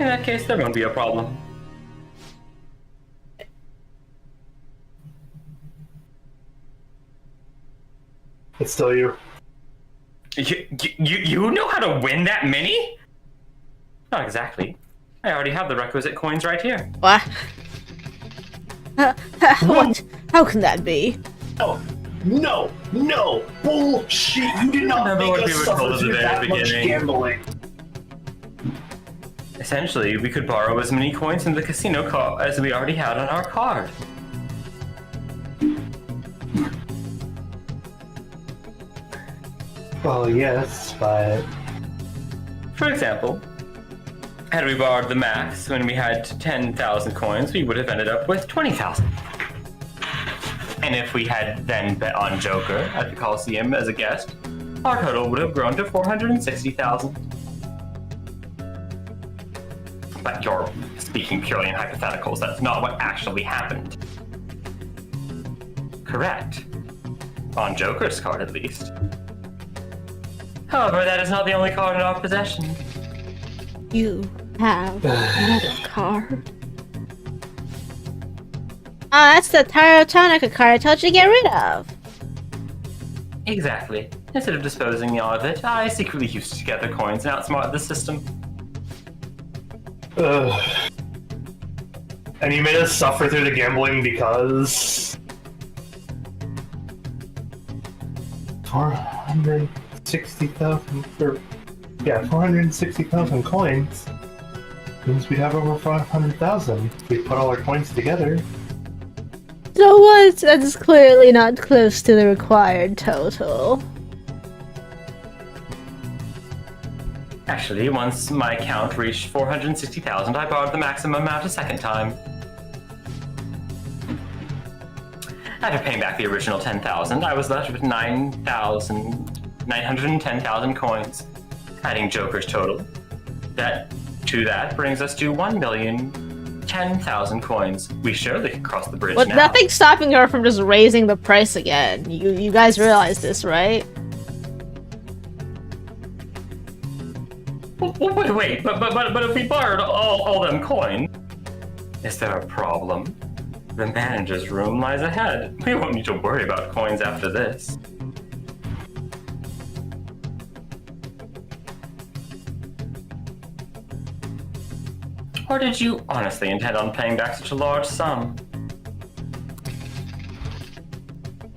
S3: In that case, there won't be a problem.
S2: It's still you.
S3: You know how to win that many? Not exactly. I already have the requisite coins right here.
S1: What? What? How can that be?
S2: Oh, no, bullshit! You did not
S3: Remember
S2: make
S3: what
S2: us
S3: we were
S2: suffer
S3: told at the
S2: through
S3: very
S2: that much
S3: beginning?
S2: gambling.
S3: Essentially, we could borrow as many coins from the casino as we already had on our card.
S2: Well, yes, but...
S3: For example, had we borrowed the max when we had 10,000 coins, we would have ended up with 20,000. And if we had then bet on Joker at the Coliseum as a guest, our total would have grown to 460,000. But you're speaking purely in hypotheticals. That's not what actually happened. Correct. On Joker's card, at least. However, that is not the only card in our possession.
S1: You have another card. Ah, that's the Tyrotonica card I told you to get rid of.
S3: Exactly. Instead of disposing of it, I secretly used to gather coins and outsmart the system.
S2: And you made us suffer through the gambling because... 460,000 coins means we'd have over 500,000 if we put all our coins together.
S1: So what? That is clearly not close to the required total.
S3: Actually, once my account reached 460,000, I borrowed the maximum amount a second time. After paying back the original 10,000, I was left with 910,000 coins, adding Joker's total. That brings us to 1,010,000 coins. We surely can cross the bridge
S1: But
S3: now.
S1: nothing's stopping her from just raising the price again. You guys realize this, right?
S3: Wait, but if we borrowed all them coins, is there a problem? The manager's room lies ahead. We won't need to worry about coins after this. Or did you honestly intend on paying back such a large sum?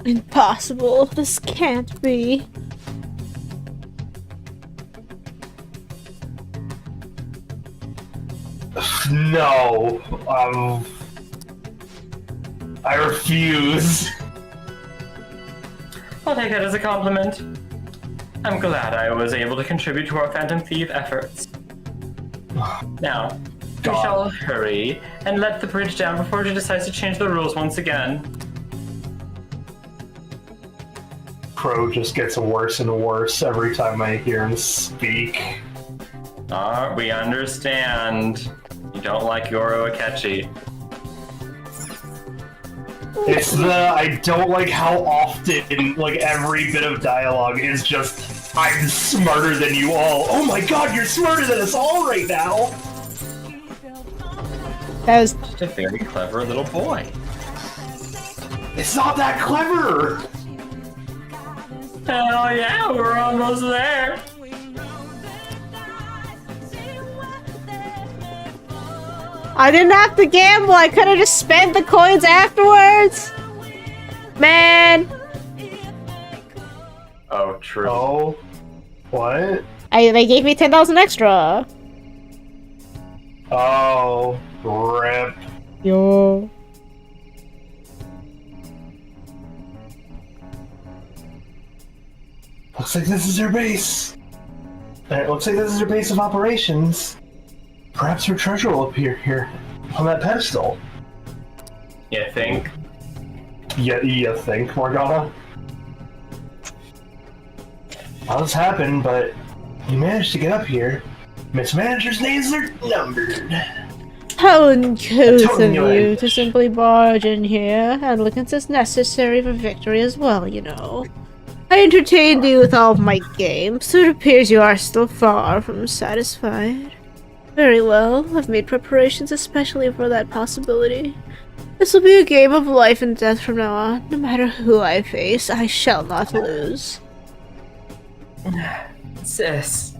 S1: Impossible. This can't be.
S2: No, I refuse.
S3: I'll take that as a compliment. I'm glad I was able to contribute to our Phantom Thief efforts. Now, we shall hurry and let the bridge down before she decides to change the rules once again.
S2: Crow just gets worse and worse every time I hear him speak.
S3: We understand. You don't like Yoro Akechi.
S2: It's I don't like how often, like, every bit of dialogue is just, I'm smarter than you all. Oh my god, you're smarter than us all right now!
S1: That was
S3: Just a very clever little boy.
S2: It's not that clever!
S3: Hell yeah, we're almost there.
S1: I didn't have to gamble. I could have just spent the coins afterwards. Man.
S3: Oh, true.
S2: Oh. What?
S1: They gave me 10,000 extra.
S2: Oh. Rip.
S1: Yo.
S2: Looks like this is her base. And it looks like this is her base of operations. Perhaps her treasure will appear here on that pedestal.
S3: You think?
S2: Yeah, you think, Morgana? All this happened, but you managed to get up here. Miss Manager's names are numbered.
S1: How uncouth of you
S2: language.
S1: to simply barge in here. Negligence is necessary for victory as well, you know. I entertained you with all of my games, so it appears you are still far from satisfied. Very well, I've made preparations especially for that possibility. This will be a game of life and death from now on. No matter who I face, I shall not lose.
S3: Sis.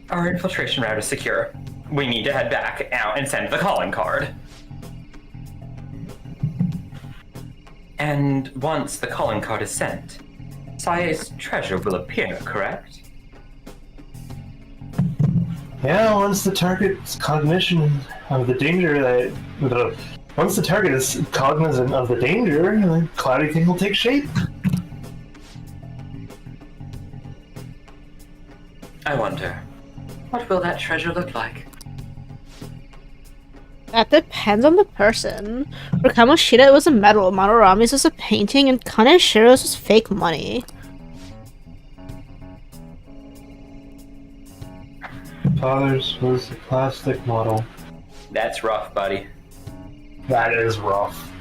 S3: Our infiltration route is secure. We need to head back out and send the calling card. And once the calling card is sent, Saya's treasure will appear, correct?
S2: Yeah, once the target's cognition of the danger that... Once the target is cognizant of the danger, the cloudy thing will take shape.
S3: I wonder, what will that treasure look like?
S1: That depends on the person. For Kamoshida, it was a medal, Manorami's was a painting, and Kaneshiro's was fake money.
S2: Father's was a plastic model.
S3: That's rough, buddy.
S2: That is rough.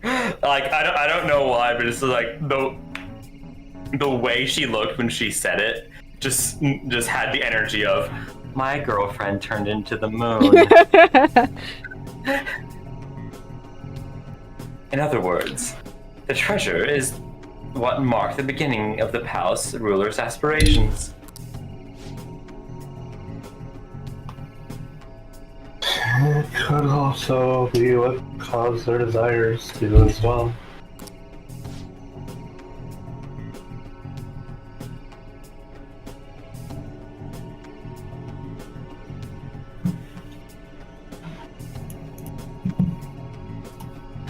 S3: Like, I don't know why, but it's like the way she looked when she said it just had the energy of my girlfriend turned into the moon. In other words, the treasure is what marked the beginning of the palace ruler's aspirations.
S2: It could also be what caused their desires to as well.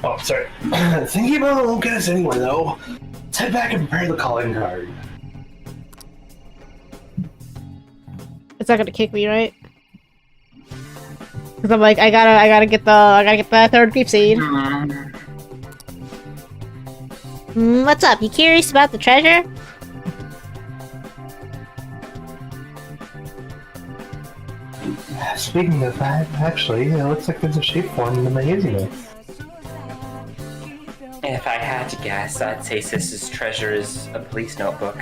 S2: Oh, sorry. Thinking about it won't get us anywhere, though. Let's head back and prepare the calling card.
S1: It's not gonna kick me, right? Cause I'm like, I gotta get the third creep seed. What's up? You curious about the treasure?
S2: Speaking of that, actually, it looks like there's a shape form in my haziness.
S3: If I had to guess, I'd say Sis's treasure is a police notebook.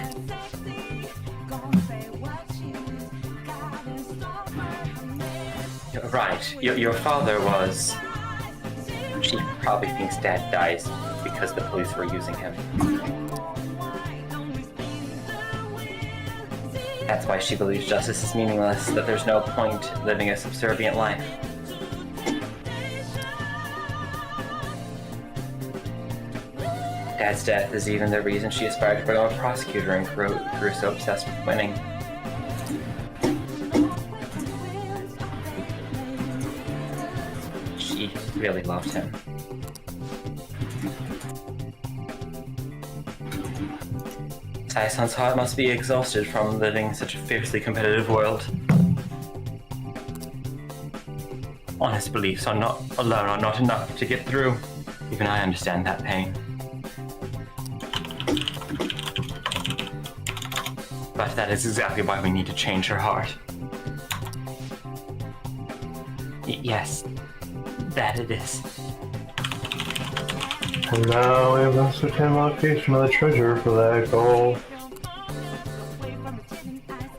S3: You're right. Your father was... She probably thinks Dad dies because the police were using him. That's why she believes justice is meaningless, that there's no point living a subservient life. Dad's death is even the reason she aspired to become a prosecutor and grew so obsessed with winning. She really loved him. Sai-san's heart must be exhausted from living in such a fiercely competitive world. Honest beliefs are not alone are not enough to get through. Even I understand that pain. But that is exactly why we need to change her heart. Yes, that it is.
S2: And now we have a certain location of the treasure for that goal.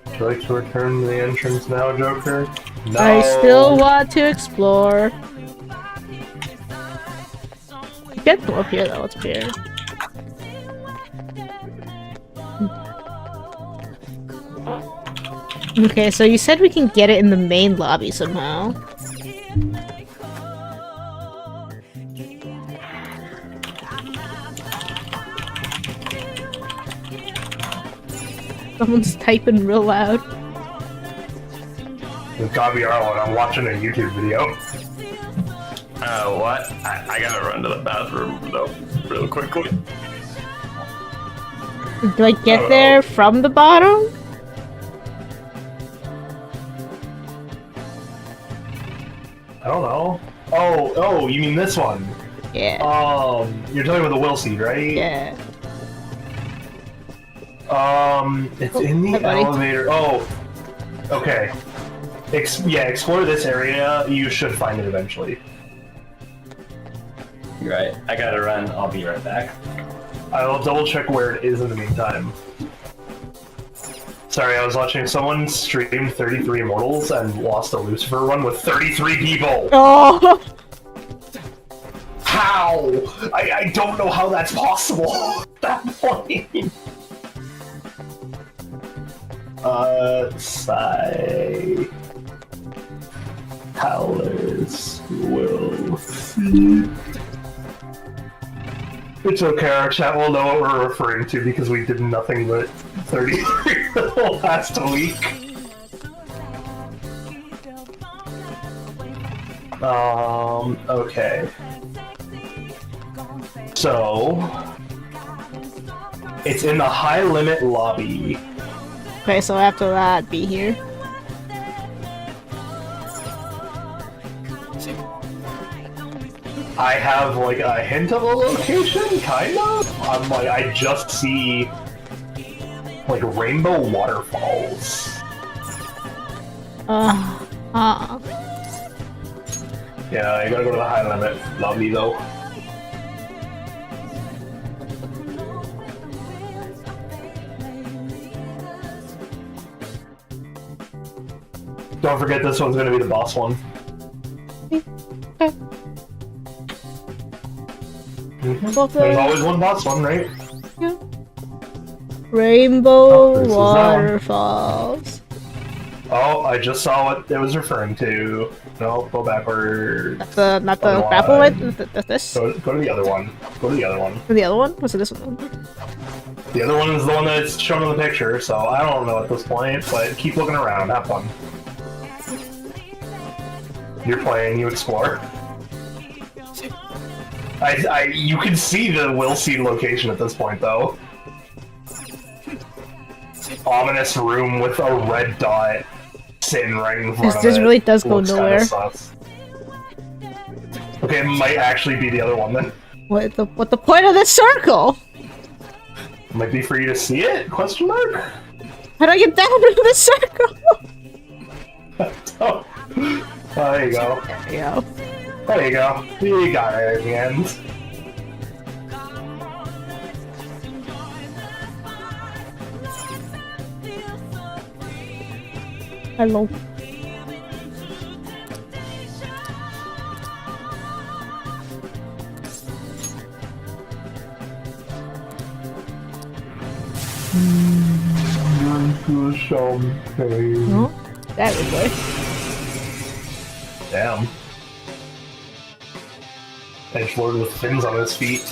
S2: Would you like to return to the entrance now, Joker? No.
S1: I still want to explore. Get them up here though, it's here. Okay, so you said we can get it in the main lobby somehow. Someone's typing real loud.
S2: It's gotta be Arlen. I'm watching a YouTube video.
S3: What? I gotta run to the bathroom though, real quickly.
S1: Do I get there from the bottom?
S2: I don't know. Oh, you mean this one?
S1: Yeah.
S2: You're talking about the will seed, right?
S1: Yeah.
S2: It's in the
S1: Hi, buddy.
S2: elevator. Oh, okay. Explore this area. You should find it eventually.
S3: Right. I gotta run. I'll be right back.
S2: I will double check where it is in the meantime. Sorry, I was watching someone stream 33 Immortals and lost a Lucifer run with 33 people!
S1: Oh!
S2: How? I don't know how that's possible at that point. Sigh. Palace will see. It's okay, our chat will know what we're referring to because we did nothing but 33 the last week. Okay. So, it's in the high limit lobby.
S1: Okay, so after that, be here.
S2: I have like a hint of a location, kind of. I'm like, I just see like rainbow waterfalls. Yeah, you gotta go to the high limit lobby though. Don't forget this one's gonna be the boss one.
S1: Okay.
S2: There's always one boss one, right?
S1: Yeah. Rainbow
S2: this is that one.
S1: waterfalls.
S2: Oh, I just saw what it was referring to. No, go backwards.
S1: Not the
S2: Other
S1: grapple
S2: one.
S1: one? This?
S2: Go to the other one. Go to the other one.
S1: The other one? What's it, this one?
S2: The other one is the one that's shown in the picture, so I don't know at this point, but keep looking around, have fun. You're playing, you explore. You can see the will seed location at this point, though. Ominous room with a red dot sitting right in front of it.
S1: This really does go
S2: Looks kinda
S1: nowhere.
S2: sus. Okay, it might actually be the other one then.
S1: What the point of this circle?
S2: Might be for you to see it? Question mark?
S1: How do I get down into the circle?
S2: Oh, there you go.
S1: There we go.
S2: There you go. You got it at the end.
S1: Hello.
S2: Champagne.
S1: No? That was good.
S2: Damn. Edgelord with fins on his feet.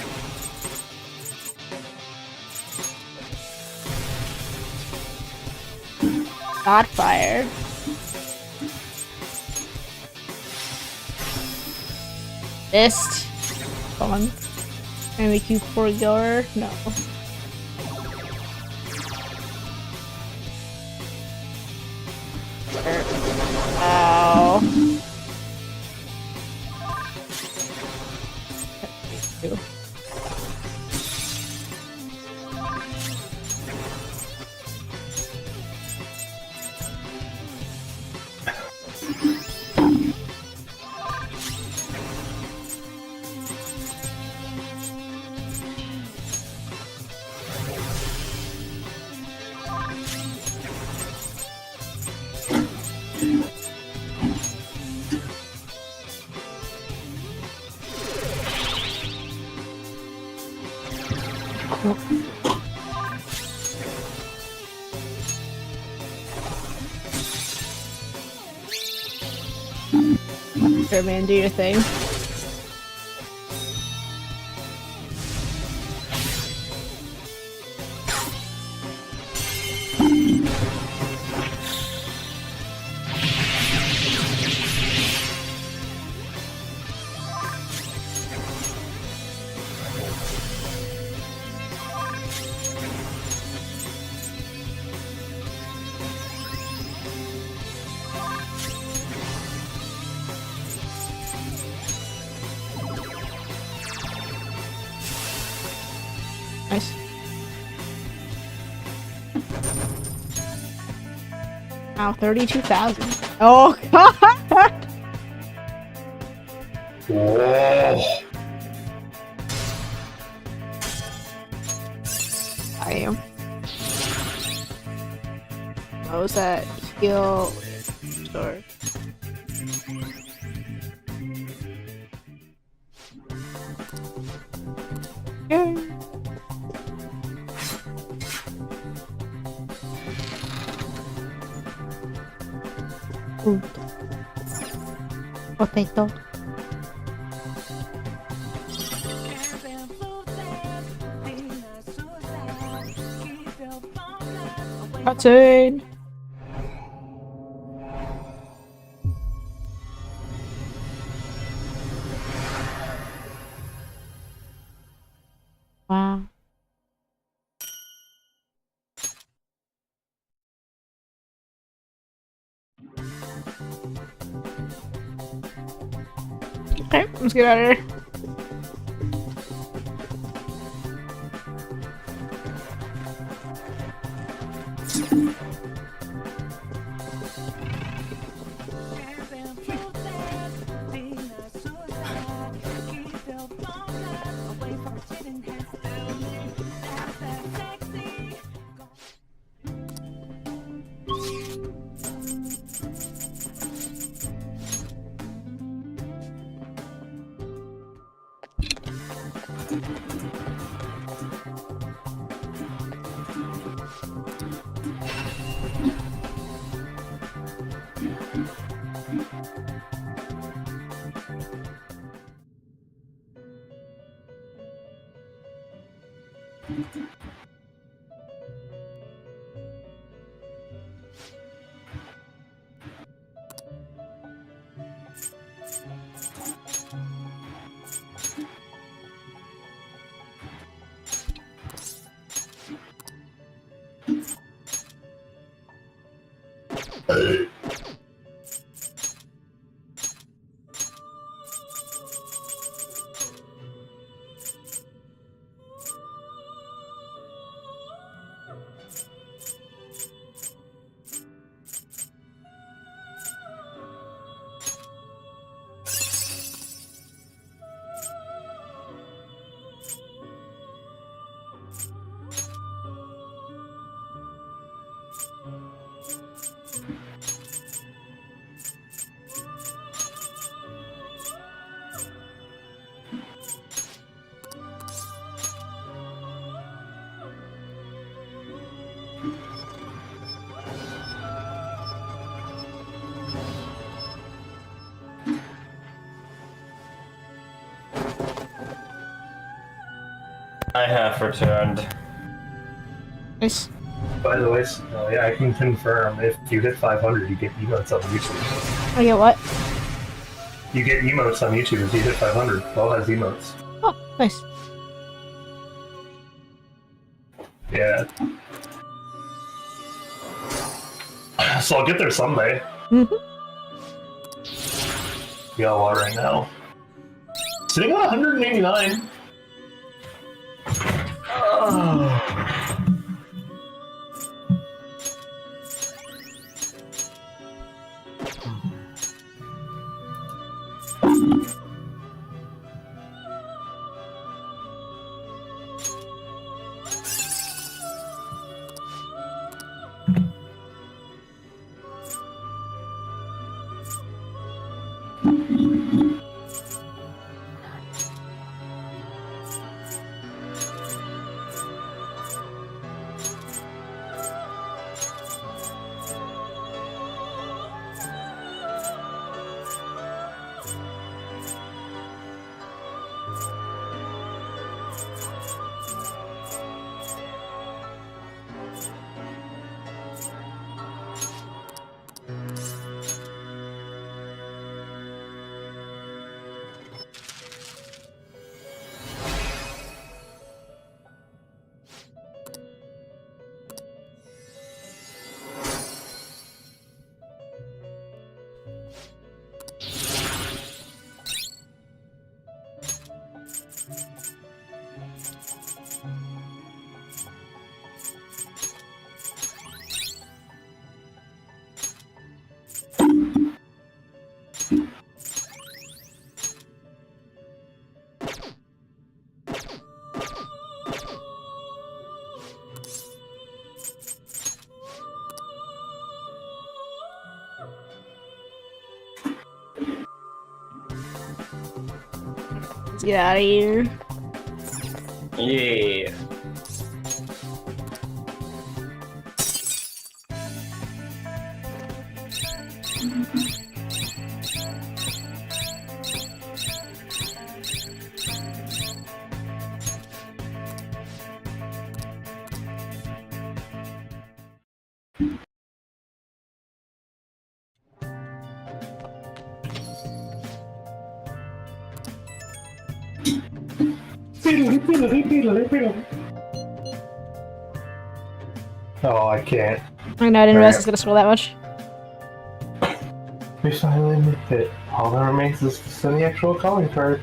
S1: Godfire. Mist. Fun. Can I make you foregoer? No. Ow. Sure, man, do your thing. Nice. Wow, 32,000. Oh god!
S2: Whoa.
S1: I am. What was that? Skill store. Yeah. Potato. Cutscene. Wow. Okay, let's get out of here.
S3: I have returned.
S1: Nice.
S2: By the way, yeah, I can confirm if you hit 500, you get emotes on YouTube.
S1: I get what?
S2: You get emotes on YouTube if you hit 500. All has emotes.
S1: Oh, nice.
S2: Yeah. So I'll get there someday.
S1: Mm-hmm.
S2: We got a lot right now. Sitting on 189.
S1: Let's get out of here.
S3: Yeah.
S2: Oh, I can't.
S1: I know, I didn't realize it was gonna scroll that much.
S2: We finally made it. All that remains is to send the actual calling card.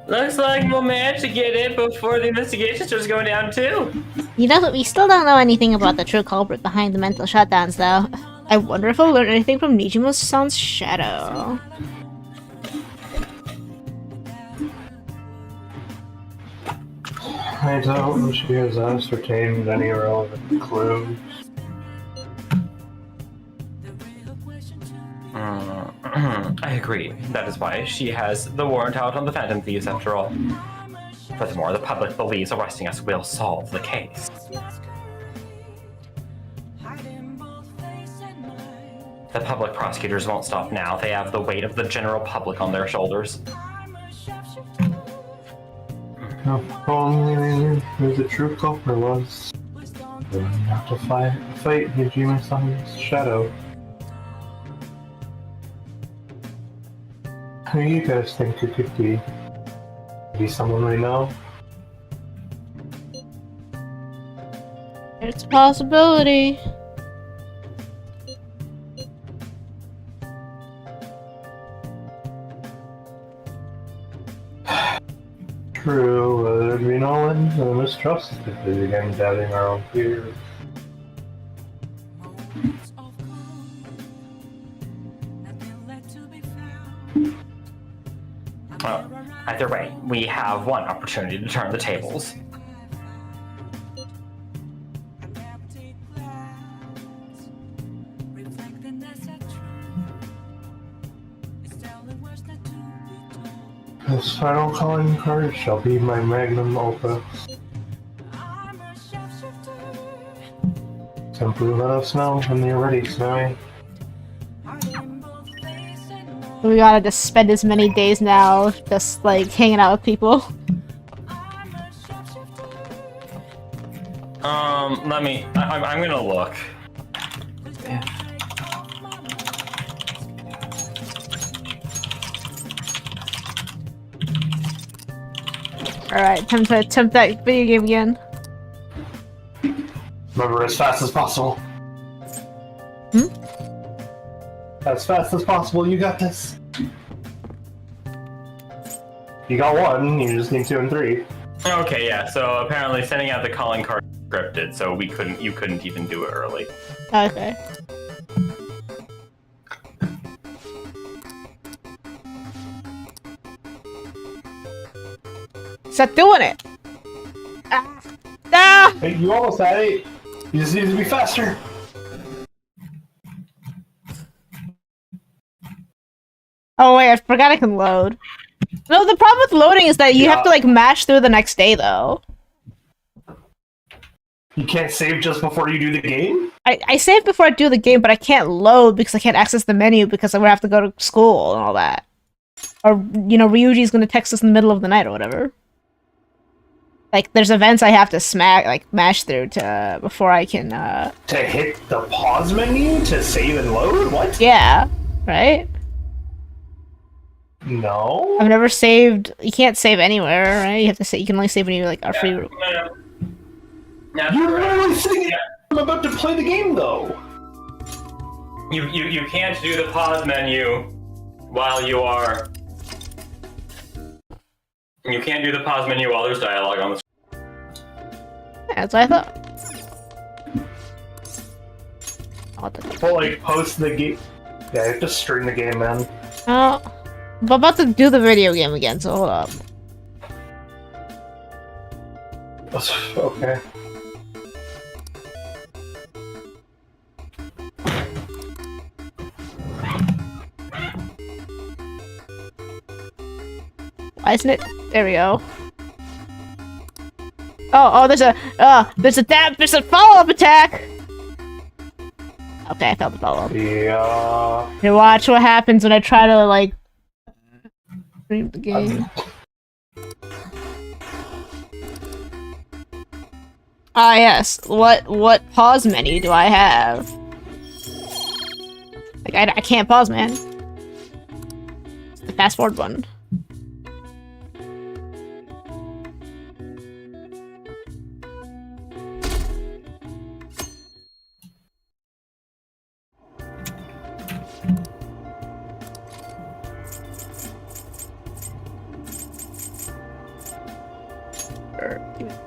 S3: Looks like we'll manage to get it before the investigation starts going down too.
S1: You know what? We still don't know anything about the true culprit behind the mental shutdowns, though. I wonder if we'll learn anything from Nijimo-san's shadow.
S2: I doubt she has ascertained any relevant clues.
S3: I agree. That is why she has the warrant out on the Phantom Thieves after all. Furthermore, the public believes arresting us will solve the case. The public prosecutors won't stop now. They have the weight of the general public on their shoulders.
S2: If only they knew who the true culprit was. They wouldn't have to fight Nijimo-san's shadow. Who do you guys think it could be? Maybe someone we know?
S1: It's a possibility.
S2: True, whether it be knowledge or mistrust, if we begin doubting our own fears.
S3: Either way, we have one opportunity to turn the tables.
S2: This final calling card shall be my magnum opus. Simply let us know when you're ready, Snowy.
S1: We gotta just spend as many days now just like hanging out with people.
S3: I'm gonna look.
S1: Alright, time to attempt that video game again.
S2: Remember, as fast as possible. As fast as possible, you got this. You got one, you just need 2 and 3.
S3: Okay, yeah, so apparently sending out the calling card is scripted, so you couldn't even do it early.
S1: Okay. Stop doing it! Ah! Ah!
S2: Hey, you almost had it. You just need to be faster.
S1: Oh wait, I forgot I can load. No, the problem with loading is that you have to like mash through the next day though.
S2: You can't save just before you do the game?
S1: I save before I do the game, but I can't load because I can't access the menu because I would have to go to school and all that. Or, you know, Ryuji's gonna text us in the middle of the night or whatever. Like, there's events I have to mash through to before I can,
S2: To hit the pause menu to save and load? What?
S1: Yeah, right?
S2: No.
S1: I've never saved. You can't save anywhere, right? You have to say you can only save when you like are free.
S2: You're literally sitting there. I'm about to play the game, though.
S3: You can't do the pause menu while you are. You can't do the pause menu while there's dialogue on the screen.
S1: Yeah, that's what I thought.
S2: Well, like, post the game. Yeah, you have to stream the game, man.
S1: Oh, I'm about to do the video game again, so hold up.
S2: Okay.
S1: Why isn't it? There we go. Oh, there's a follow-up attack! Okay, I felt the follow-up.
S2: Yeah.
S1: Here, watch what happens when I try to, like, stream the game. Ah, yes. What pause menu do I have? Like, I can't pause, man. It's the fast forward button.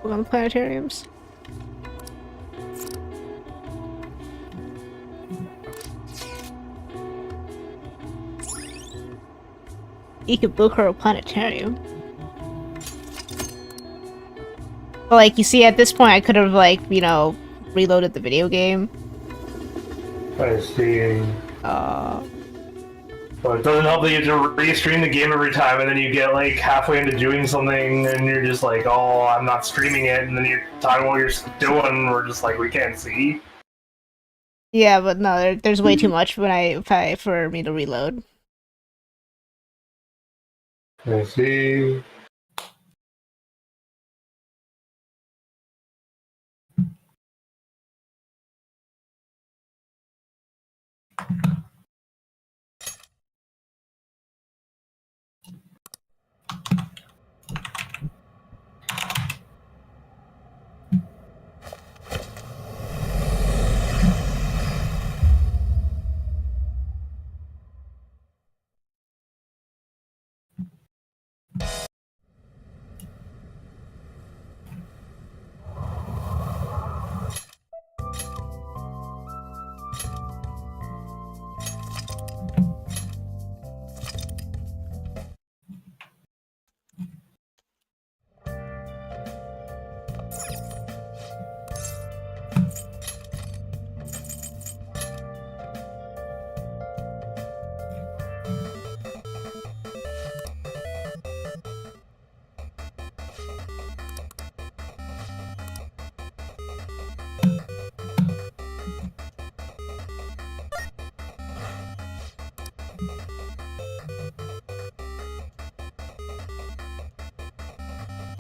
S1: Look on the planetariums. Ikebukuro Planetarium. But like, you see, at this point, I could have, like, you know, reloaded the video game.
S2: I see. But it doesn't help that you have to restream the game every time, and then you get like halfway into doing something, and you're just like, "Oh, I'm not streaming it," and then you're talking what you're doing, and we're just like, "We can't see."
S1: Yeah, but no, there's way too much for me to reload.
S2: I see.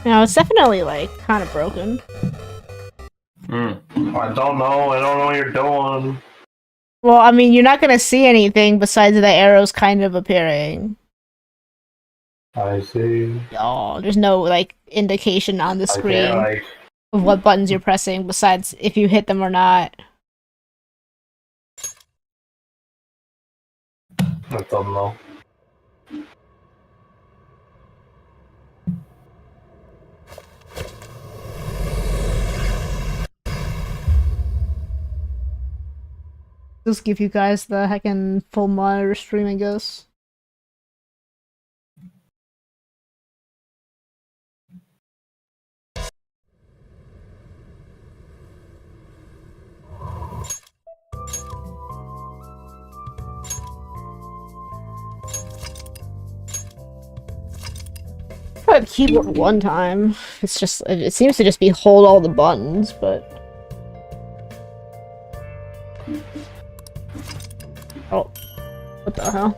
S1: No, it's definitely, like, kind of broken.
S2: I don't know. I don't know what you're doing.
S1: Well, I mean, you're not gonna see anything besides the arrows kind of appearing.
S2: I see.
S1: Oh, there's no, like, indication on the screen
S2: I can't,
S1: of what buttons you're pressing besides if you hit them or not.
S2: I don't know.
S1: Just give you guys the heckin' full monitor stream, I guess. Tried keyboard one time. It's just, it seems to just be hold all the buttons, but... Oh. What the hell?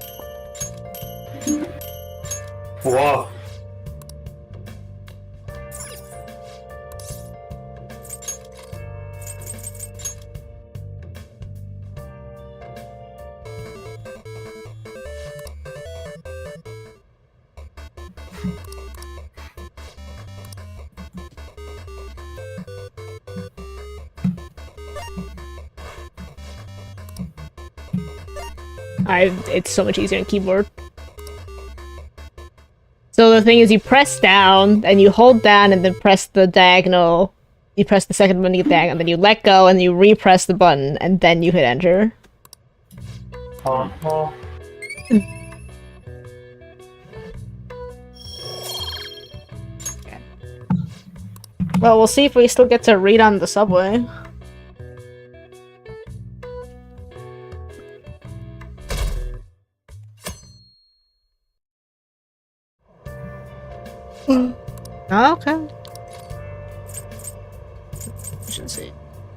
S2: Whoa.
S1: It's so much easier on keyboard. So the thing is, you press down, and you hold down, and then press the diagonal. You press the second button to get diagonal, and then you let go, and you repress the button, and then you hit enter.
S2: Oh.
S1: Well, we'll see if we still get to read on the subway. Okay. Efficiency.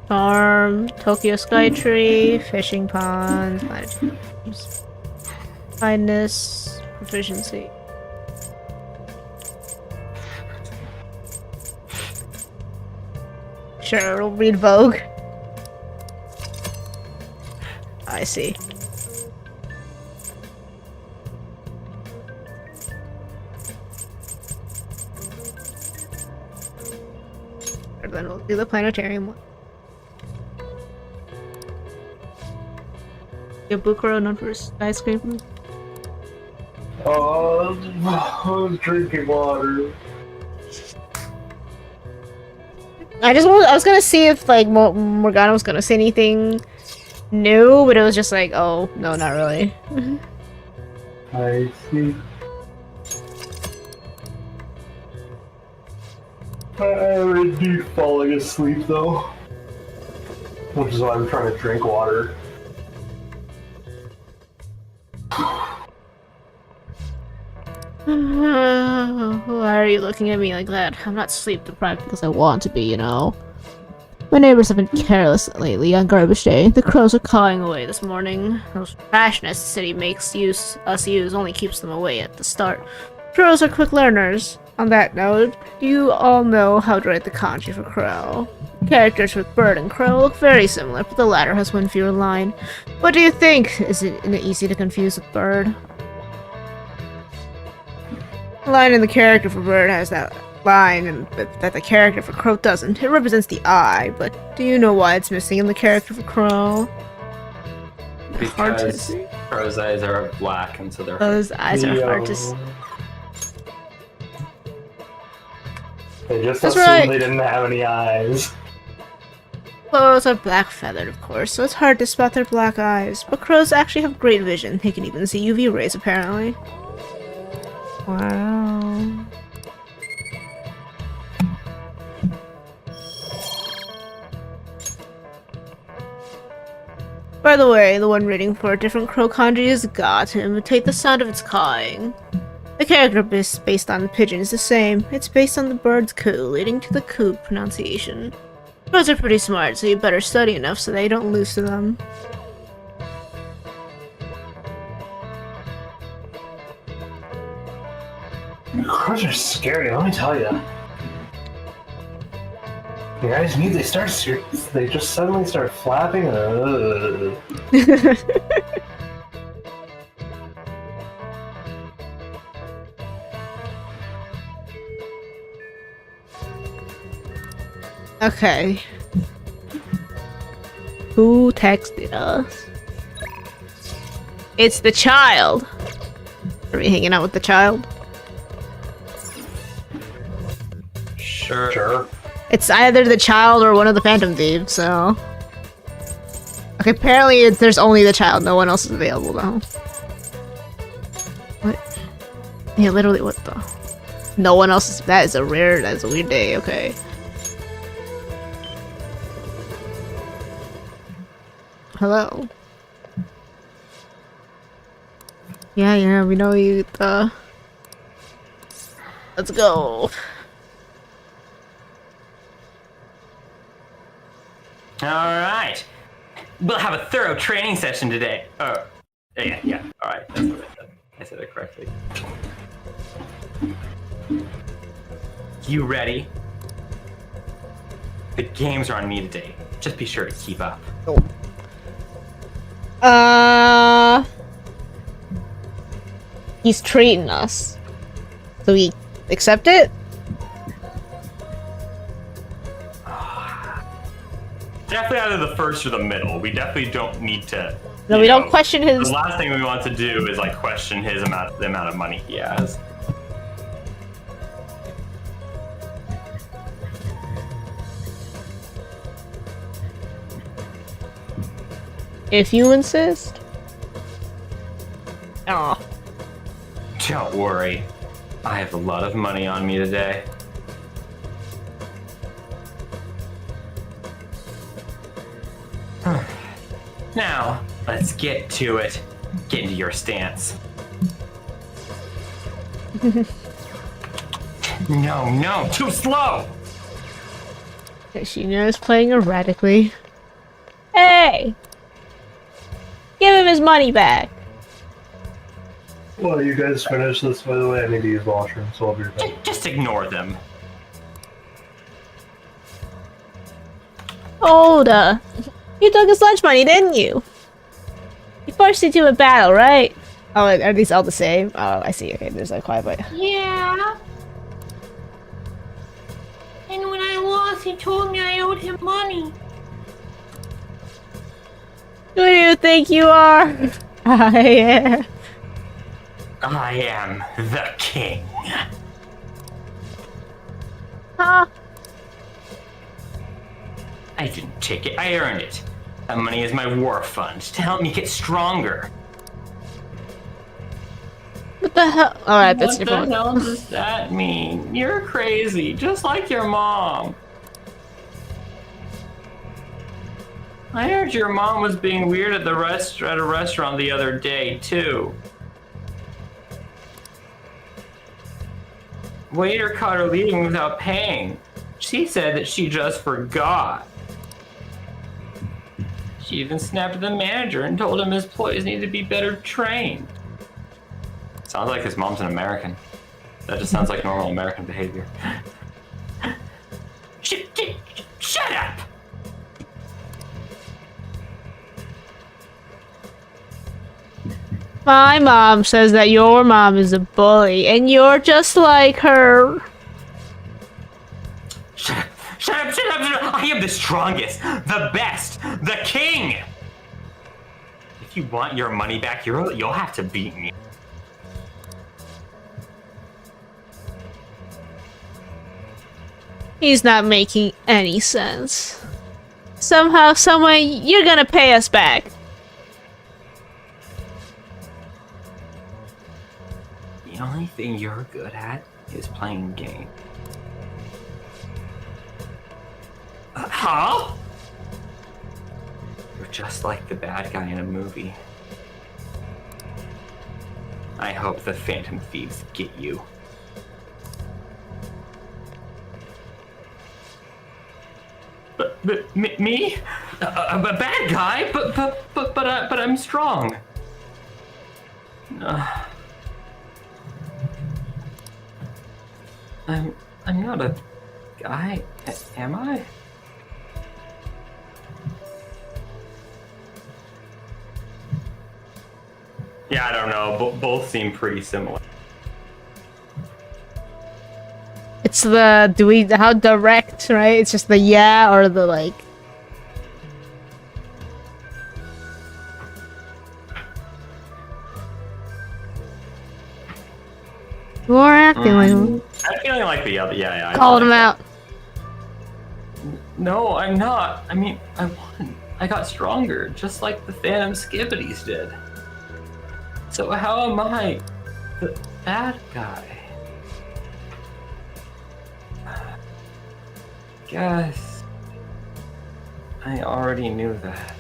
S1: Farm, Tokyo Skytree, fishing pond, kindness, proficiency. Sure, it'll read Vogue. I see. Or then we'll do the planetarium one. Yabukuro known for his ice cream.
S2: Oh, I was drinking water.
S1: I was gonna see if like Morgana was gonna say anything new, but it was just like, oh no, not really.
S2: I see. I'm indeed falling asleep though, which is why I'm trying to drink water.
S1: Why are you looking at me like that? I'm not sleep deprived because I want to be, you know. My neighbors have been careless lately on garbage day. The crows are cawing away this morning. Those rashness the city makes us use only keeps them away at the start. Crows are quick learners. On that note, you all know how to write the kanji for crow. Characters with bird and crow look very similar, but the latter has one fewer line. What do you think? Is it easy to confuse with bird? The line in the character for bird has that line, and that the character for crow doesn't. It represents the eye, but do you know why it's missing in the character for crow? Hard to
S3: Because
S1: see.
S3: crow's eyes are black, and so they're
S1: Those eyes are hard to
S2: Yo.
S1: see.
S2: They just
S1: That's
S2: assumed
S1: right.
S2: they didn't have any eyes.
S1: Crows are black feathered, of course, so it's hard to spot their black eyes. But crows actually have great vision. They can even see UV rays, apparently. Wow. By the way, the one reading for a different crow kanji is ga to imitate the sound of its cawing. The character based on the pigeon is the same. It's based on the bird's coo, leading to the coo pronunciation. Crows are pretty smart, so you better study enough so that you don't lose to them.
S2: Crows are scary, let me tell you. You guys need they just suddenly start flapping.
S1: Okay. Who texted us? It's the child. Are we hanging out with the child?
S3: sure.
S2: Sure.
S1: It's either the child or one of the Phantom Thieves, so... Okay, apparently there's only the child, no one else is available though. What? Yeah, literally, what the... No one else is... That is a weird day, okay. Hello? Yeah, we know you, Let's go.
S3: Alright. We'll have a thorough training session today. Oh, yeah. Alright, that's what I said. I said it correctly. You ready? The games are on me today. Just be sure to keep up.
S1: He's treating us. So we accept it?
S3: Definitely either the first or the middle. We definitely don't need to.
S1: No,
S3: you
S1: we don't
S3: know,
S1: question his...
S3: The last thing we want to do is like question the amount of money he has.
S1: If you insist. Oh.
S3: Don't worry. I have a lot of money on me today. Now, let's get to it. Get into your stance. No, too slow!
S1: Yoshino's playing erratically. Hey! Give him his money back!
S2: Well, you guys finish this, by the way. I need to use the washroom, so I'll be right back.
S3: Just ignore them.
S1: Oda! You took his lunch money, didn't you? You forced you to a battle, right? Oh, are these all the same? Oh, I see. Okay, there's a quiet bite.
S4: Yeah. And when I lost, he told me I owed him money.
S1: Who do you think you are? Yeah.
S3: I am the king.
S1: Huh?
S3: I didn't take it, I earned it. That money is my war fund to help me get stronger.
S1: What the hell? Alright, that's
S3: What
S1: your
S3: the
S1: phone.
S3: hell does that mean? You're crazy, just like your mom. I heard your mom was being weird at a restaurant the other day, too. Waiter caught her leaving without paying. She said that she just forgot. She even snapped at the manager and told him his employees need to be better trained. Sounds like his mom's an American. That just sounds like normal American behavior. Shut up!
S1: My mom says that your mom is a bully, and you're just like her.
S3: Shut up! I am the strongest, the best, the king! If you want your money back, you'll have to beat me.
S1: He's not making any sense. Somehow, someway, you're gonna pay us back.
S3: The only thing you're good at is playing games. Huh? You're just like the bad guy in a movie. I hope the Phantom Thieves get you. But me? A bad guy? But I'm strong. I'm not a guy, am I? Yeah, I don't know. Both seem pretty similar.
S1: It's the how direct, right? It's just the yeah or the like. You are acting like him.
S3: I'm feeling like the other. Yeah.
S1: Called him out.
S3: No, I'm not. I mean, I won. I got stronger, just like the Phantom Skibbities did. So how am I the bad guy? Guess I already knew that.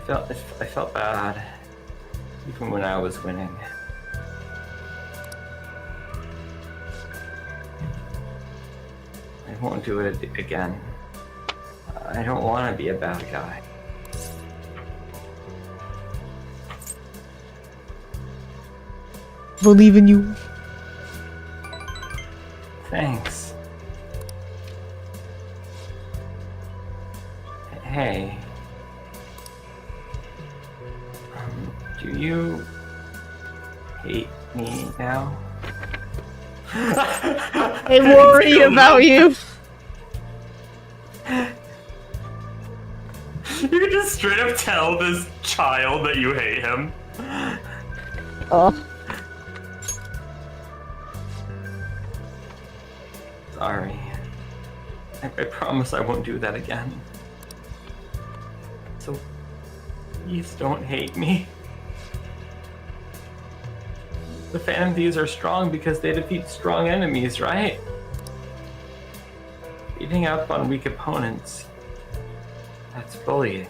S3: I felt bad, even when I was winning. I won't do it again. I don't want to be a bad guy.
S1: Believe in you.
S3: Thanks. Hey. Do you hate me now?
S1: I worry about you.
S3: You can just straight up tell this child that you hate him.
S1: Oh.
S3: Sorry. I promise I won't do that again. So, please don't hate me. The Phantom Thieves are strong because they defeat strong enemies, right? Beating up on weak opponents. That's bullying.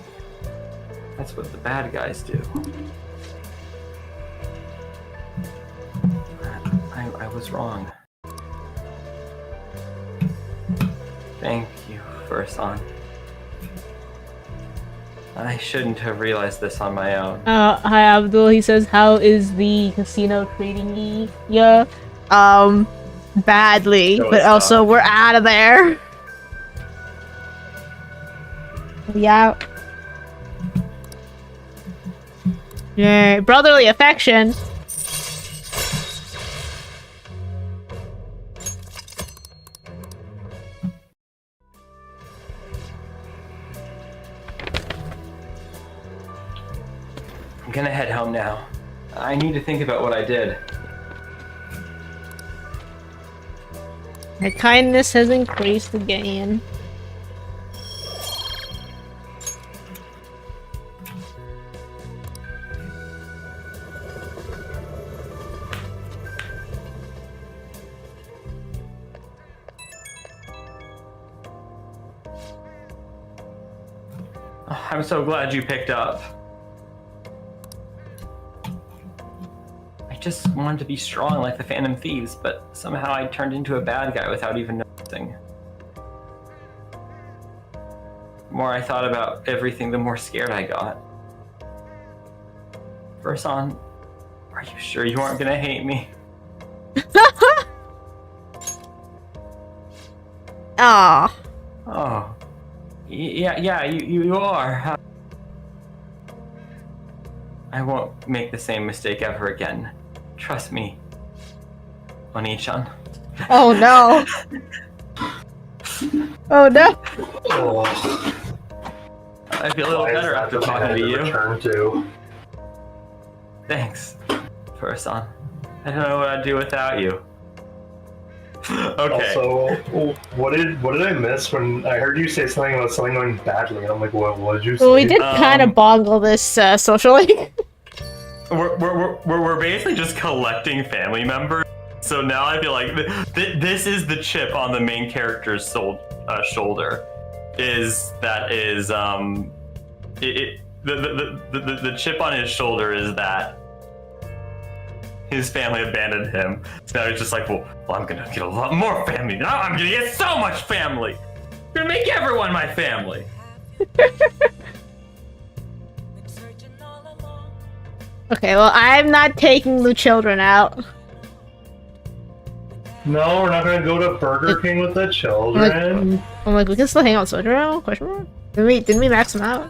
S3: That's what the bad guys do. I was wrong. Thank you, Furson. I shouldn't have realized this on my own.
S1: Hi Abdul, he says, how is the casino treating you? Yeah. Badly,
S3: No,
S1: but
S3: it's
S1: also
S3: not.
S1: we're out of there. Yeah. Yay, brotherly affection.
S3: I'm gonna head home now. I need to think about what I did.
S1: My kindness has increased again.
S3: I'm so glad you picked up. I just wanted to be strong like the Phantom Thieves, but somehow I turned into a bad guy without even noticing. The more I thought about everything, the more scared I got. Furson, are you sure you aren't gonna hate me?
S1: Aw.
S3: Oh. Yeah, you are. I won't make the same mistake ever again. Trust me, Oni-chan.
S1: Oh no. Oh no.
S2: Oh,
S3: I feel a little
S2: why is
S3: better
S2: that
S3: after
S2: the
S3: talking to
S2: thing I
S3: you.
S2: return to?
S3: Thanks, Furson. I don't know what I'd do without you. Okay.
S2: Also, what did I miss when I heard you say something about something going badly? I'm like, what did you say?
S1: Well, we did kind of boggle this socially.
S3: We're basically just collecting family members. So now I feel like this is the chip on the main character's shoulder. The chip on his shoulder is that his family abandoned him. So now he's just like, well, I'm gonna get a lot more family. Now I'm gonna get so much family. I'm gonna make everyone my family.
S1: Okay, well, I'm not taking the children out.
S2: No, we're not gonna go to Burger King with the children.
S1: I'm like, we can still hang out with Sojiro? Question mark? Didn't we max them out?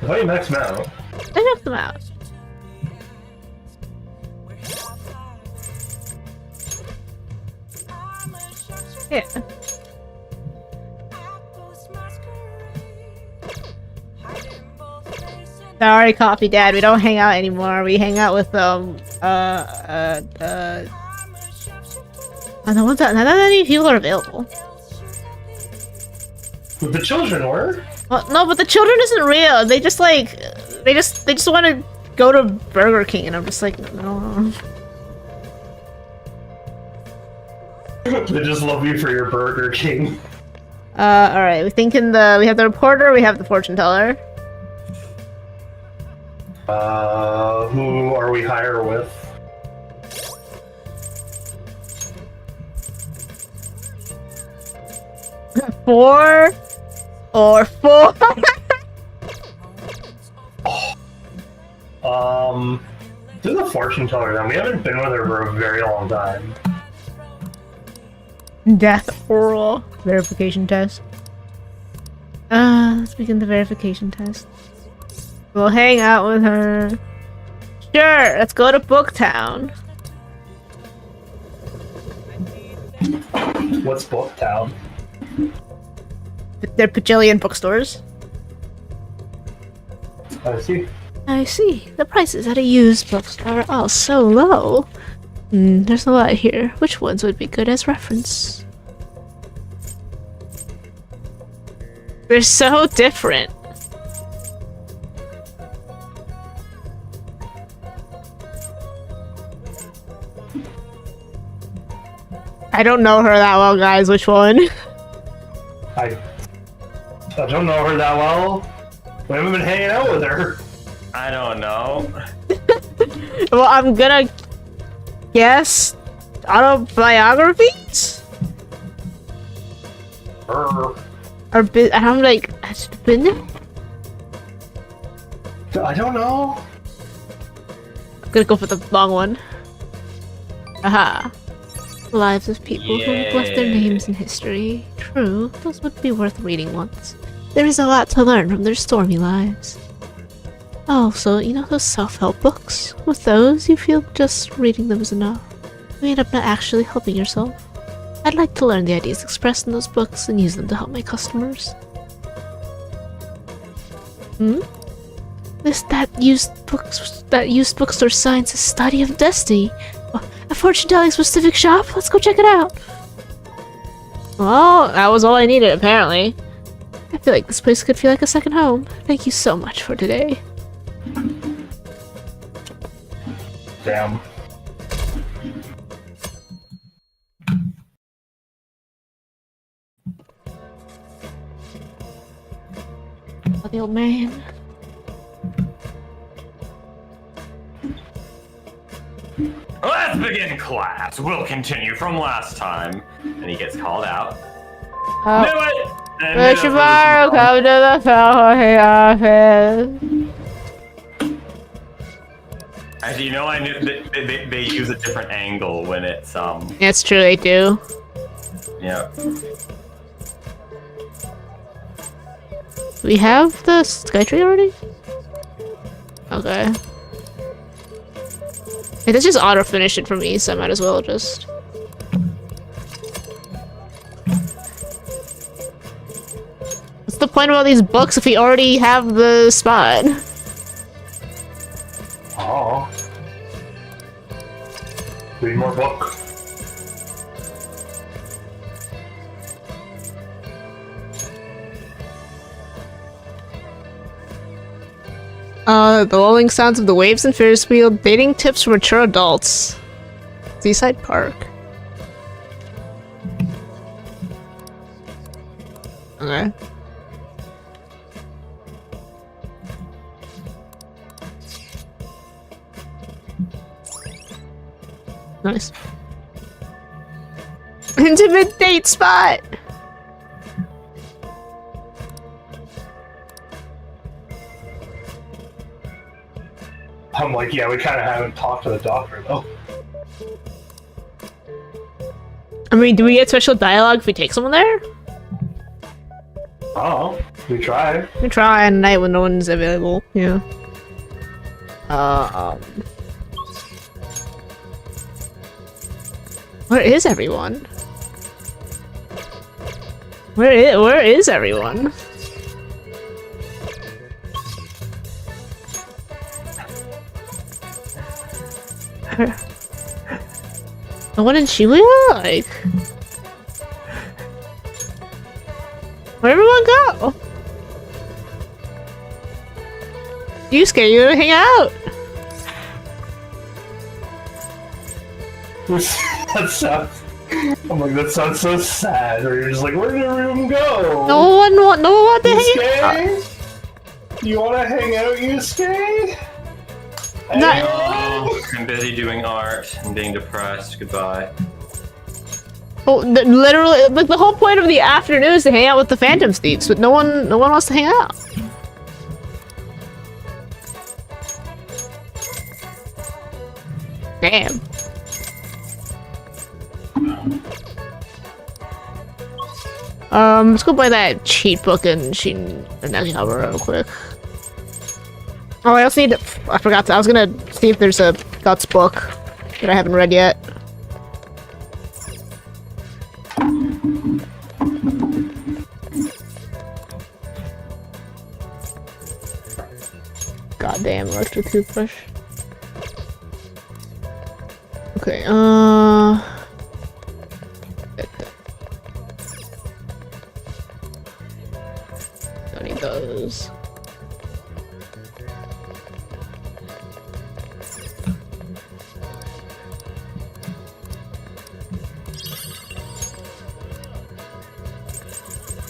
S2: I thought you maxed them out.
S1: I maxed them out. Yeah. Sorry, Coffee Dad, we don't hang out anymore. We hang out with, oh, no, none that many people are available.
S2: The children were?
S1: Well, no, but the children isn't real. They just like, they just want to go to Burger King, and I'm just like, no.
S2: They just love you for your Burger King.
S1: Alright, we have the reporter, we have the fortune teller.
S2: Who are we higher with?
S1: Four?
S2: Do the fortune teller then. We haven't been with her for a very long time.
S1: Death oral verification test. Let's begin the verification test. We'll hang out with her. Sure, let's go to Booktown.
S2: What's Booktown?
S1: They're bajillion bookstores.
S2: I see.
S1: I see. The prices at a used bookstore are all so low. There's a lot here. Which ones would be good as reference? They're so different. I don't know her that well, guys. Which one?
S2: I don't know her that well. We haven't been hanging out with her.
S3: I don't know.
S1: Well, I'm gonna guess autobiographies?
S2: Her.
S1: Or I'm like, has it been there?
S2: I don't know.
S1: I'm gonna go for the long one. Aha. Lives of people who have left their names in history. True, those would be worth reading once. There is a lot to learn from their stormy lives. Oh, so you know those self-help books? With those, you feel just reading them is enough. You end up not actually helping yourself. I'd like to learn the ideas expressed in those books and use them to help my customers. Hmm? That used bookstore sign says Study of Destiny. A fortune-telling specific shop? Let's go check it out. Well, that was all I needed, apparently. I feel like this place could feel like a second home. Thank you so much for today.
S2: Damn.
S1: Oh, the old man.
S3: Let's begin class. We'll continue from last time. And he gets called out.
S1: Oh.
S3: Knew it! I knew that's
S1: Tomorrow,
S3: where
S1: come to the faculty office.
S3: Actually, you know, I knew they use a different angle when it's
S1: It's true, they do.
S3: Yeah.
S1: We have the Skytree already? Okay. It does just auto-finish it for me, so I might as well just... What's the point of all these books if we already have the spot?
S2: Oh. Read more book.
S1: The lulling sounds of the waves and Ferris wheel, dating tips for mature adults. Seaside Park. Okay. Nice. Intimate date spot!
S2: I'm like, yeah, we kind of haven't talked to the doctor, though.
S1: I mean, do we get special dialogue if we take someone there?
S2: Oh, we tried.
S1: We try at night when no one's available. Yeah. Where is everyone? Where is everyone? The one in Shibuya? Like... Where'd everyone go? Yusuke, you wanna hang out?
S2: That sounds... I'm like, that sounds so sad. Or you're just like, where did everyone go?
S1: No one want to hang out.
S2: Yusuke? You wanna hang out, Yusuke?
S1: No.
S3: Oh, I'm busy doing art and being depressed. Goodbye.
S1: Oh, literally, like the whole point of the afternoon is to hang out with the Phantom Thieves, but no one wants to hang out. Damn. Let's go buy that cheat book in Nagihabara real quick. Oh, I also need to, I forgot to, I was gonna see if there's a Guts book that I haven't read yet. Goddamn electric toothbrush. Okay, don't need those.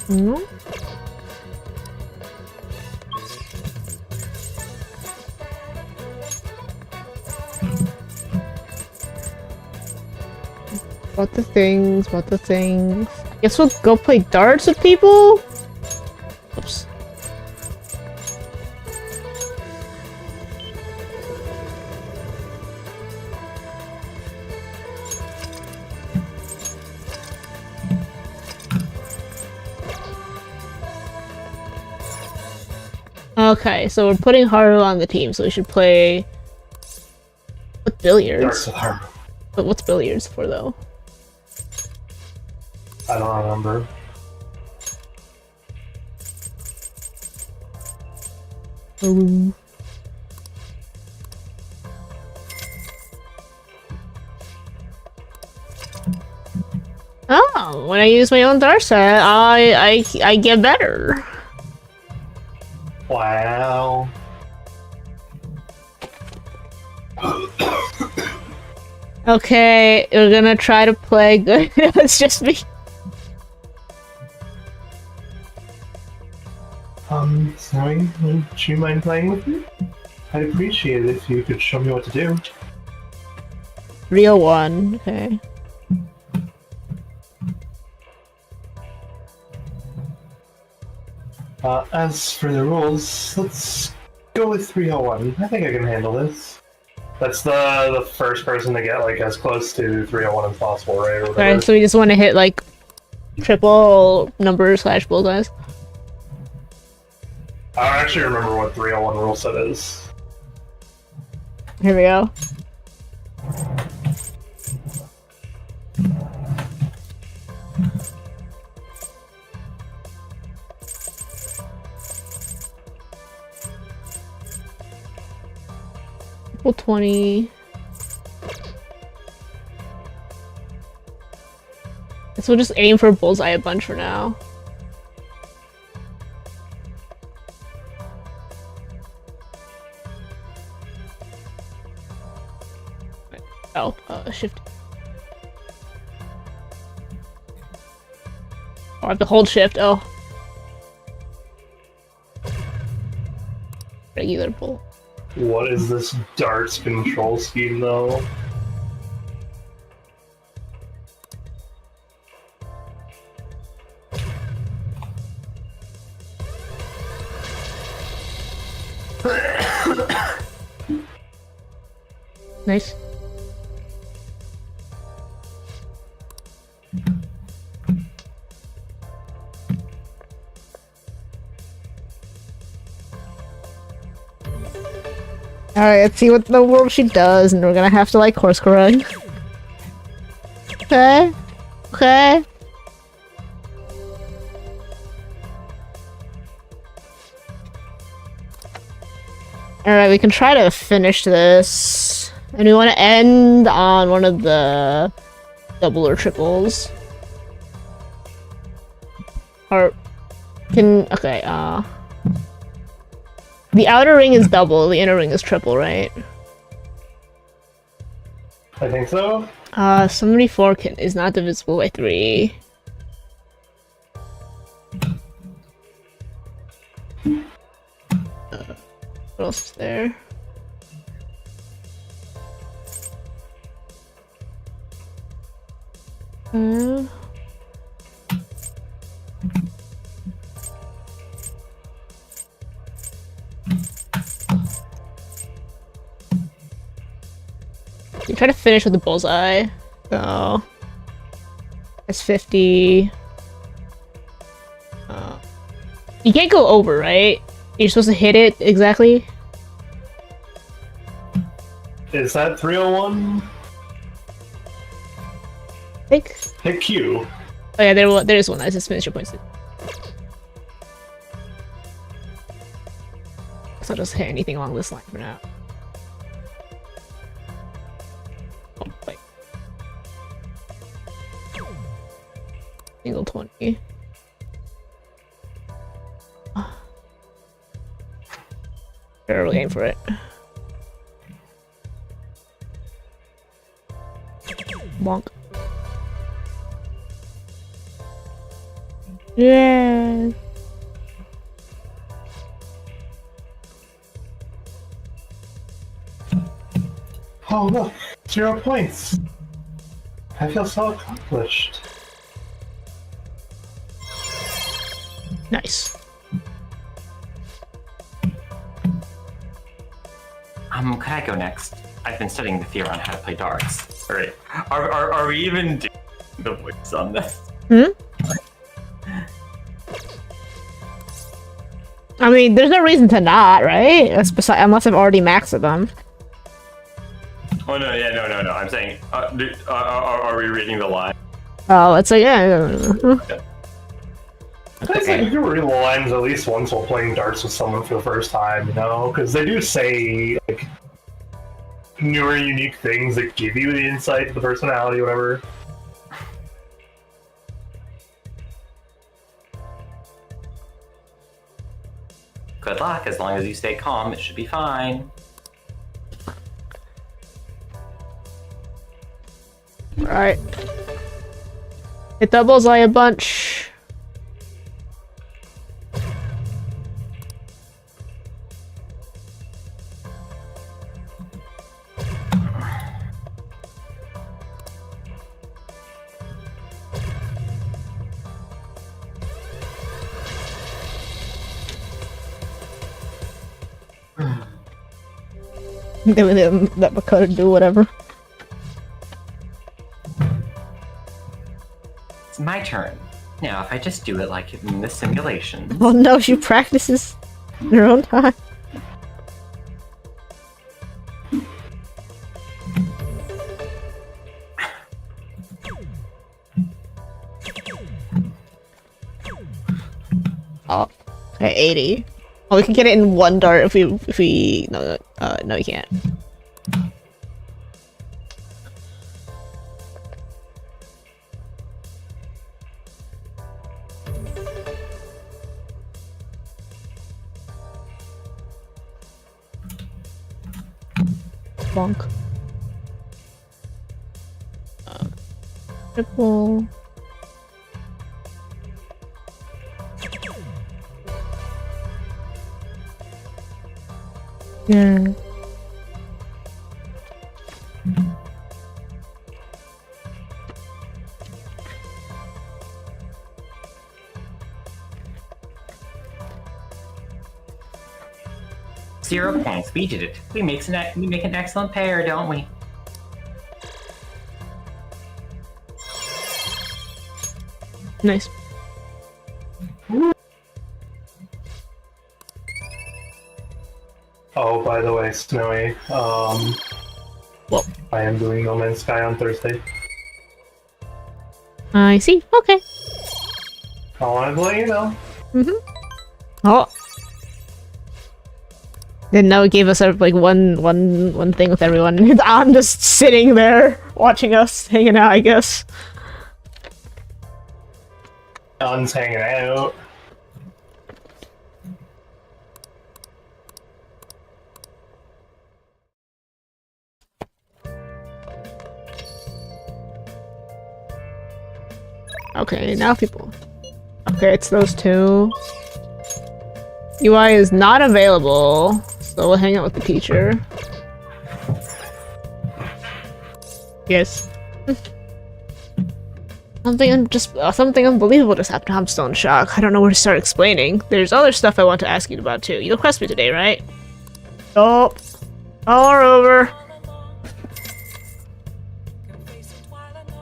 S1: Hmm? What the things, what the things. Guess we'll go play darts with people? Oops. Okay, so we're putting Haru on the team, so we should play with billiards.
S2: Darts with Haru.
S1: But what's billiards for, though?
S2: I don't remember.
S1: Oh, when I use my own dart set, I get better.
S2: Wow.
S1: Okay, we're gonna try to play good. It's just me.
S2: Sorry, would you mind playing with me? I'd appreciate it if you could show me what to do.
S1: 301, okay.
S2: As for the rules, let's go with 301. I think I can handle this. That's the first person to get like as close to 301 as possible, right? Or whatever.
S1: Alright, so we just want to hit like triple numbers / bullseyes.
S2: I don't actually remember what 301 rule set is.
S1: Here we go. Triple 20. So we'll just aim for bullseye a bunch for now. Oh, shift. Oh, I have to hold shift. Oh. Regular bull.
S2: What is this darts control scheme, though?
S1: Nice. Alright, let's see what the world she does, and we're gonna have to like course correct. Okay. Okay. Alright, we can try to finish this. And we want to end on one of the double or triples. Or can okay, the outer ring is double, the inner ring is triple, right?
S2: I think so.
S1: 74 is not divisible by 3. What else is there? You try to finish with the bullseye. So that's 50. You can't go over, right? You're supposed to hit it exactly.
S2: Is that 301?
S1: I think.
S2: Hit Q.
S1: Oh yeah, there is one. That's just finish your points. So I'll just hit anything along this line for now. Oh, wait. Single 20. Sure, we'll aim for it. Bonk. Yeah.
S2: Oh look, 0 points. I feel so accomplished.
S1: Nice.
S3: Could I go next? I've been studying the theory on how to play darts. Alright. Are we even doing the voice on this?
S1: I mean, there's no reason to not, right? Unless I've already maxed them.
S3: Oh no, yeah, no. I'm saying, are we reading the line?
S1: Oh, it's like, yeah.
S2: I think you can read the lines at least once while playing darts with someone for the first time, you know? Because they do say, like, newer, unique things that give you the insight to the personality, whatever.
S3: Good luck, as long as you stay calm, it should be fine.
S1: Alright. Hit that bullseye a bunch. Let Makoto do whatever.
S3: It's my turn. Now, if I just do it like in the simulation.
S1: Oh no, she practices in her own time. Oh, okay, 80. Oh, we can get it in one dart if we no, you can't. Bonk. Triple. Yeah.
S3: Zero points. We did it. We make an excellent pair, don't we?
S1: Nice.
S2: Oh, by the way, Snowy,
S1: Well,
S2: I am doing No Man's Sky on Thursday.
S1: I see. Okay.
S2: I wanted to let you know.
S1: Oh. Didn't know it gave us like one thing with everyone. I'm just sitting there watching us hanging out, I guess.
S2: John's hanging out.
S1: Okay, now people. Okay, it's those two. UI is not available, so we'll hang out with the teacher. Yes. Something unbelievable just happened. I'm still in shock. I don't know where to start explaining. There's other stuff I want to ask you about too. You'll request me today, right? Oh, all over.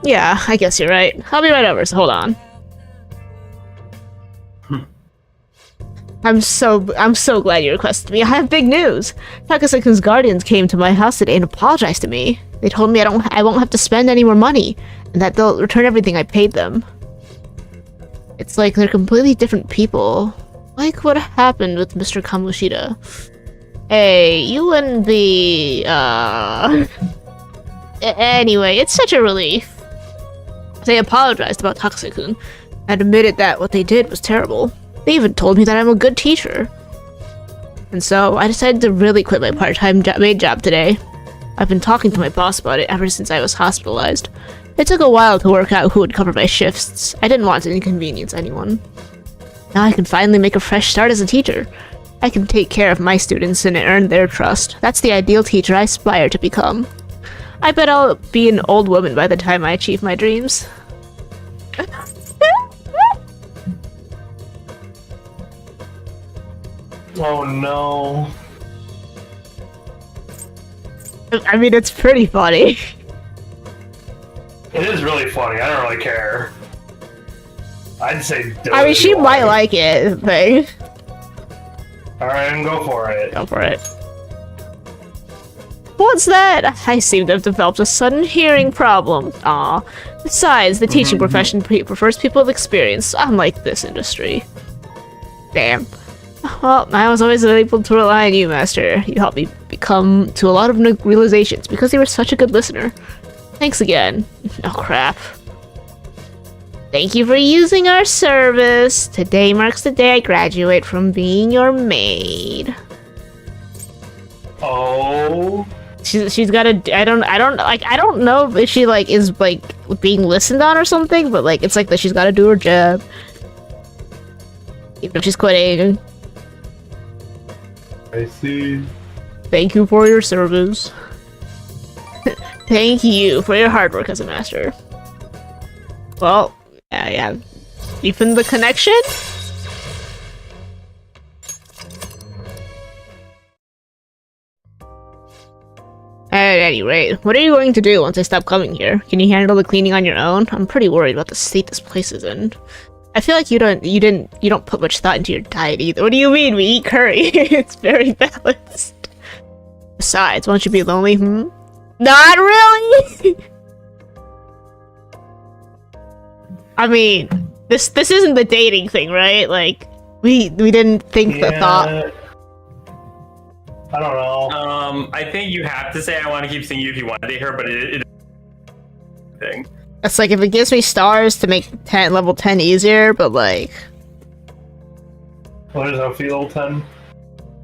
S1: Yeah, I guess you're right. I'll be right over, so hold on. I'm so glad you requested me. I have big news. Takase-kun's guardians came to my house today and apologized to me. They told me I won't have to spend any more money, and that they'll return everything I paid them. It's like they're completely different people. Like what happened with Mr. Kamoshida. Hey, you wouldn't be, Anyway, it's such a relief. They apologized about Takase-kun and admitted that what they did was terrible. They even told me that I'm a good teacher. And so, I decided to really quit my part-time maid job today. I've been talking to my boss about it ever since I was hospitalized. It took a while to work out who would cover my shifts. I didn't want to inconvenience anyone. Now I can finally make a fresh start as a teacher. I can take care of my students and earn their trust. That's the ideal teacher I aspire to become. I bet I'll be an old woman by the time I achieve my dreams.
S2: Oh no.
S1: I mean, it's pretty funny.
S2: It is really funny. I don't really care. I'd say.
S1: I mean, she might like it. Thing.
S2: All right, go for it.
S1: Go for it. What's that? I seem to have developed a sudden hearing problem. Aw. Besides, the teaching profession prefers people with experience, unlike this industry. Damn. Well, I was always able to rely on you, Master. You helped me come to a lot of realizations because you were such a good listener. Thanks again. Oh, crap. Thank you for using our service. Today marks the day I graduate from being your maid.
S2: Oh.
S1: She's got a I don't know if she like is like being listened on or something, but like it's like that she's got to do her job. Even if she's quitting.
S2: I see.
S1: Thank you for your service. Thank you for your hard work as a master. Well, yeah. Deepen the connection? At any rate, what are you going to do once I stop coming here? Can you handle the cleaning on your own? I'm pretty worried about the state this place is in. I feel like you don't put much thought into your diet either. What do you mean? We eat curry. It's very balanced. Besides, won't you be lonely? Not really. I mean, this isn't the dating thing, right? Like, we didn't think the thought.
S2: I don't know.
S3: I think you have to say I want to keep seeing you if you want to date her, but it thing.
S1: It's like if it gives me stars to make level 10 easier, but like.
S2: Well, there's no feet level 10.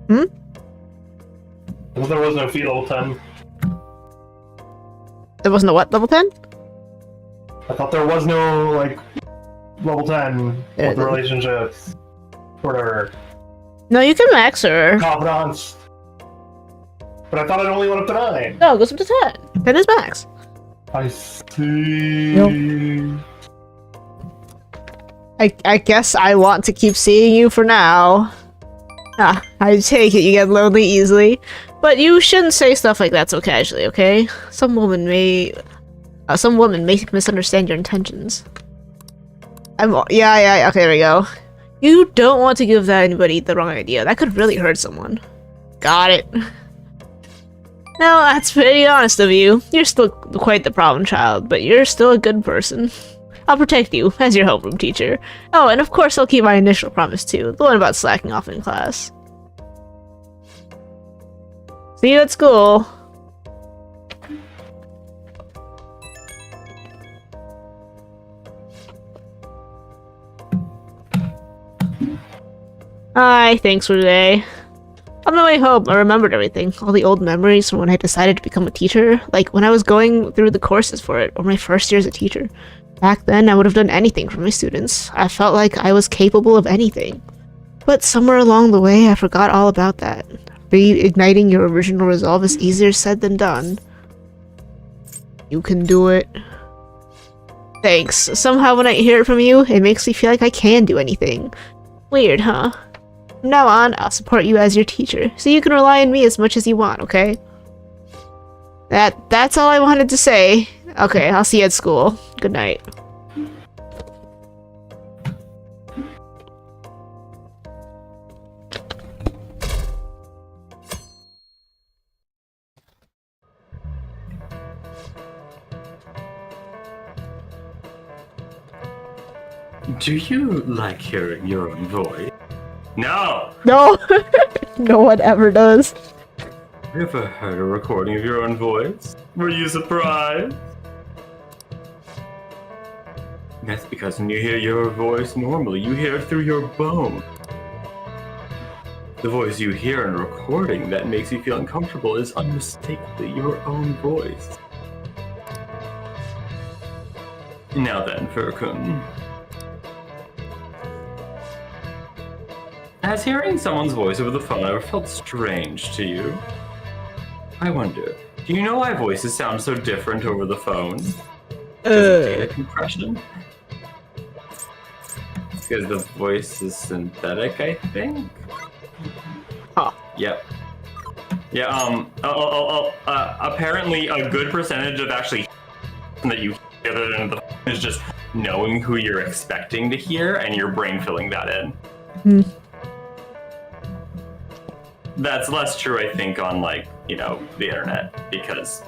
S2: There was no feet level 10.
S1: There wasn't a what level 10?
S2: I thought there was no like level 10 with the relationships. Whatever.
S1: No, you can max her.
S2: Confidants. But I thought it only went up to 9.
S1: No, it goes up to 10. 10 is max.
S2: I see.
S1: I guess I want to keep seeing you for now. I take it you get lonely easily. But you shouldn't say stuff like that so casually, okay? Some woman may misunderstand your intentions. Yeah, okay, there we go. You don't want to give anybody the wrong idea. That could really hurt someone. Got it. No, that's pretty honest of you. You're still quite the problem child, but you're still a good person. I'll protect you as your homeroom teacher. Oh, and of course I'll keep my initial promise too, the one about slacking off in class. See you at school. Hi, thanks for today. On my way home, I remembered everything. All the old memories from when I decided to become a teacher. Like when I was going through the courses for it, or my first year as a teacher. Back then, I would have done anything for my students. I felt like I was capable of anything. But somewhere along the way, I forgot all about that. Reigniting your original resolve is easier said than done. You can do it. Thanks. Somehow when I hear it from you, it makes me feel like I can do anything. Weird, huh? From now on, I'll support you as your teacher, so you can rely on me as much as you want, okay? That's all I wanted to say. Okay, I'll see you at school. Good night.
S3: Do you like hearing your own voice? No!
S1: No! No one ever does.
S3: Have you ever heard a recording of your own voice? Were you surprised? That's because when you hear your voice normally, you hear it through your bone. The voice you hear in a recording that makes you feel uncomfortable is unmistakably your own voice. Now then, Furkun. Has hearing someone's voice over the phone ever felt strange to you? I wonder, do you know why voices sound so different over the phone? Data compression? Because the voice is synthetic, I think?
S1: Huh.
S3: Yep. Yeah, apparently a good percentage of actually that you hear other than the phone is just knowing who you're expecting to hear and your brain filling that in. That's less true, I think, on, like, you know, the internet, because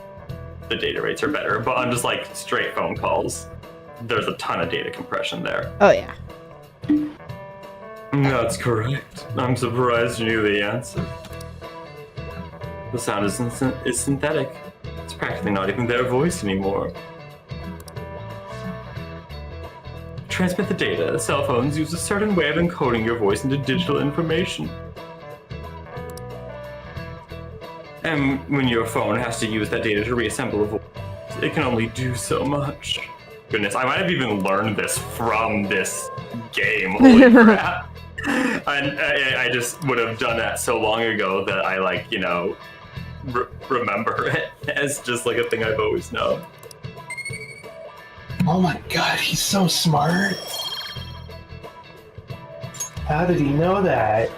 S3: the data rates are better. But on just, like, straight phone calls, there's a ton of data compression there.
S1: Oh, yeah.
S3: That's correct. I'm surprised you knew the answer. The sound is synthetic. It's practically not even their voice anymore. To transmit the data, cell phones use a certain way of encoding your voice into digital information. And when your phone has to use that data to reassemble a voice, it can only do so much. Goodness, I might have even learned this from this game. Holy crap. And I just would have done that so long ago that I, like, you know, remember it as just like a thing I've always known.
S2: Oh my god, he's so smart. How did he know that?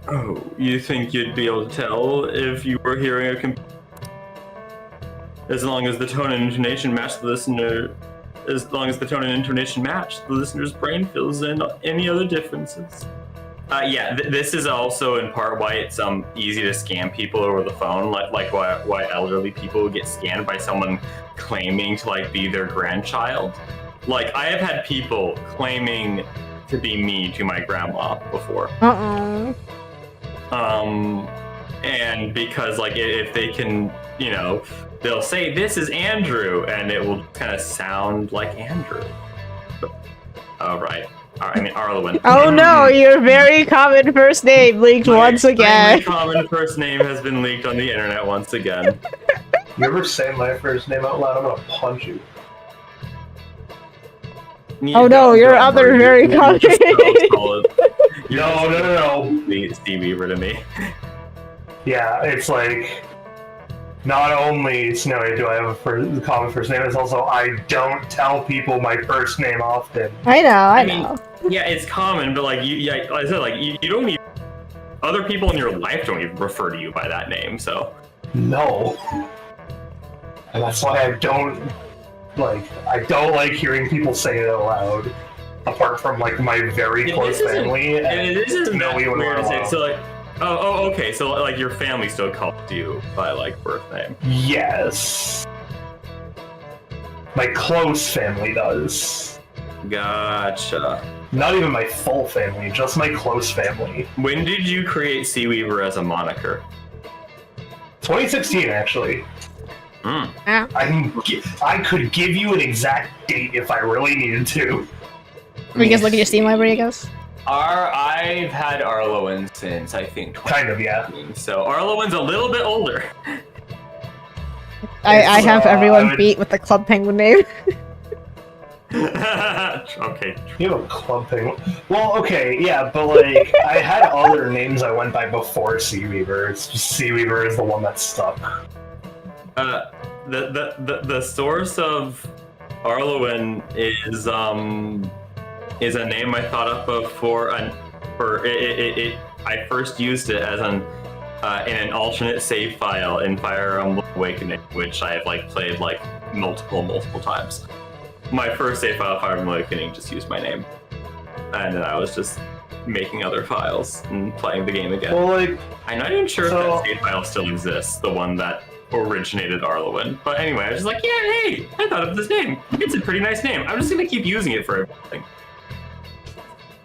S3: Oh, you think you'd be able to tell if you were hearing a as long as the tone and intonation match the listener, as long as the tone and intonation match, the listener's brain fills in any other differences. Yeah, this is also in part why it's easy to scam people over the phone, like why elderly people get scanned by someone claiming to, like, be their grandchild. Like, I have had people claiming to be me to my grandma before. And because, like, if they can, you know, they'll say, this is Andrew, and it will kind of sound like Andrew. Oh, right. I mean, Arlowin.
S1: Oh no, your very common first name leaked once again.
S3: My common first name has been leaked on the internet once again.
S2: You ever say my first name out loud, I'm gonna punch you.
S1: Oh no, your other very common
S2: No.
S3: Steve Weaver to me.
S2: Yeah, it's like, not only Snowy do I have a common first name, it's also I don't tell people my first name often.
S1: I know.
S3: I mean, yeah, it's common, but, like, like I said, like, you don't even, other people in your life don't even refer to you by that name, so.
S2: No. And that's why I don't like hearing people say it out loud. Apart from, like, my very close family.
S3: This isn't
S2: no,
S3: that weird to say. So, like, okay. So, like, your family still calls you by, like, birth name.
S2: Yes. My close family does.
S3: Gotcha.
S2: Not even my full family, just my close family.
S3: When did you create Seaweaver as a moniker?
S2: 2016, actually. I could give you an exact date if I really needed to.
S1: We guys look at your Steam library, I guess?
S3: I've had Arlowin since, I think, 2015.
S2: Kind of, yeah.
S3: So Arlowin's a little bit older.
S1: I have everyone beat with the Club Penguin name.
S3: Okay.
S2: You have a Club Penguin. Well, okay, yeah, but, like, I had other names I went by before Seaweaver. It's just Seaweaver is the one that stuck.
S3: The source of Arlowin is a name I thought up of I first used it as in an alternate save file in Fire Emblem Awakening, which I have, like, played, like, multiple times. My first save file of Fire Emblem Awakening just used my name, and then I was just making other files and playing the game again.
S2: Well, like,
S3: I'm not even sure if that save file still exists, the one that originated Arlowin. But anyway, I was just like, yeah, hey, I thought of this name. It's a pretty nice name. I'm just gonna keep using it for everything.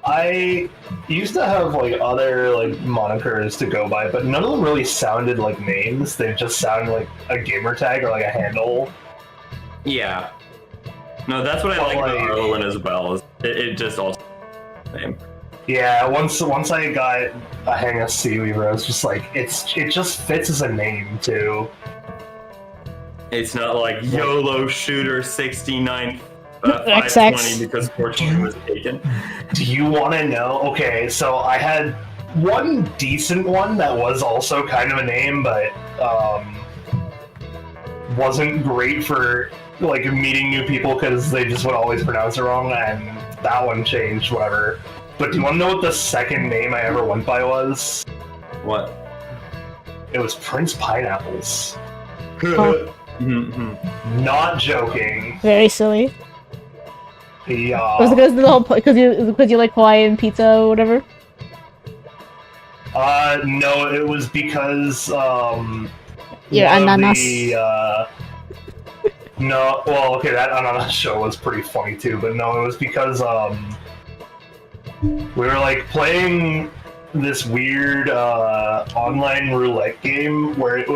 S2: I used to have, like, other, like, monikers to go by, but none of them really sounded like names. They just sounded like a gamer tag or, like, a handle.
S3: Yeah. No, that's what I like about Arlowin as well. Is it just also name.
S2: Yeah, once I got a hang of Seaweaver, I was just like, it just fits as a name too.
S3: It's not like YOLO shooter 69
S1: XX.
S3: 520 because 420 was taken.
S2: Do you want to know? Okay, so I had one decent one that was also kind of a name, but wasn't great for like meeting new people because they just would always pronounce it wrong, and that one changed, whatever. But do you want to know what the second name I ever went by was?
S3: What?
S2: It was Prince Pineapples.
S1: Huh.
S2: Not joking.
S1: Very silly.
S2: Yeah.
S1: Was it because of the whole because you like Hawaiian pizza or whatever?
S2: No, it was because
S1: Yeah,
S2: one of
S1: ananas.
S2: the, no, well, okay, that ananas show was pretty funny too, but no, it was because we were like playing this weird online roulette game where it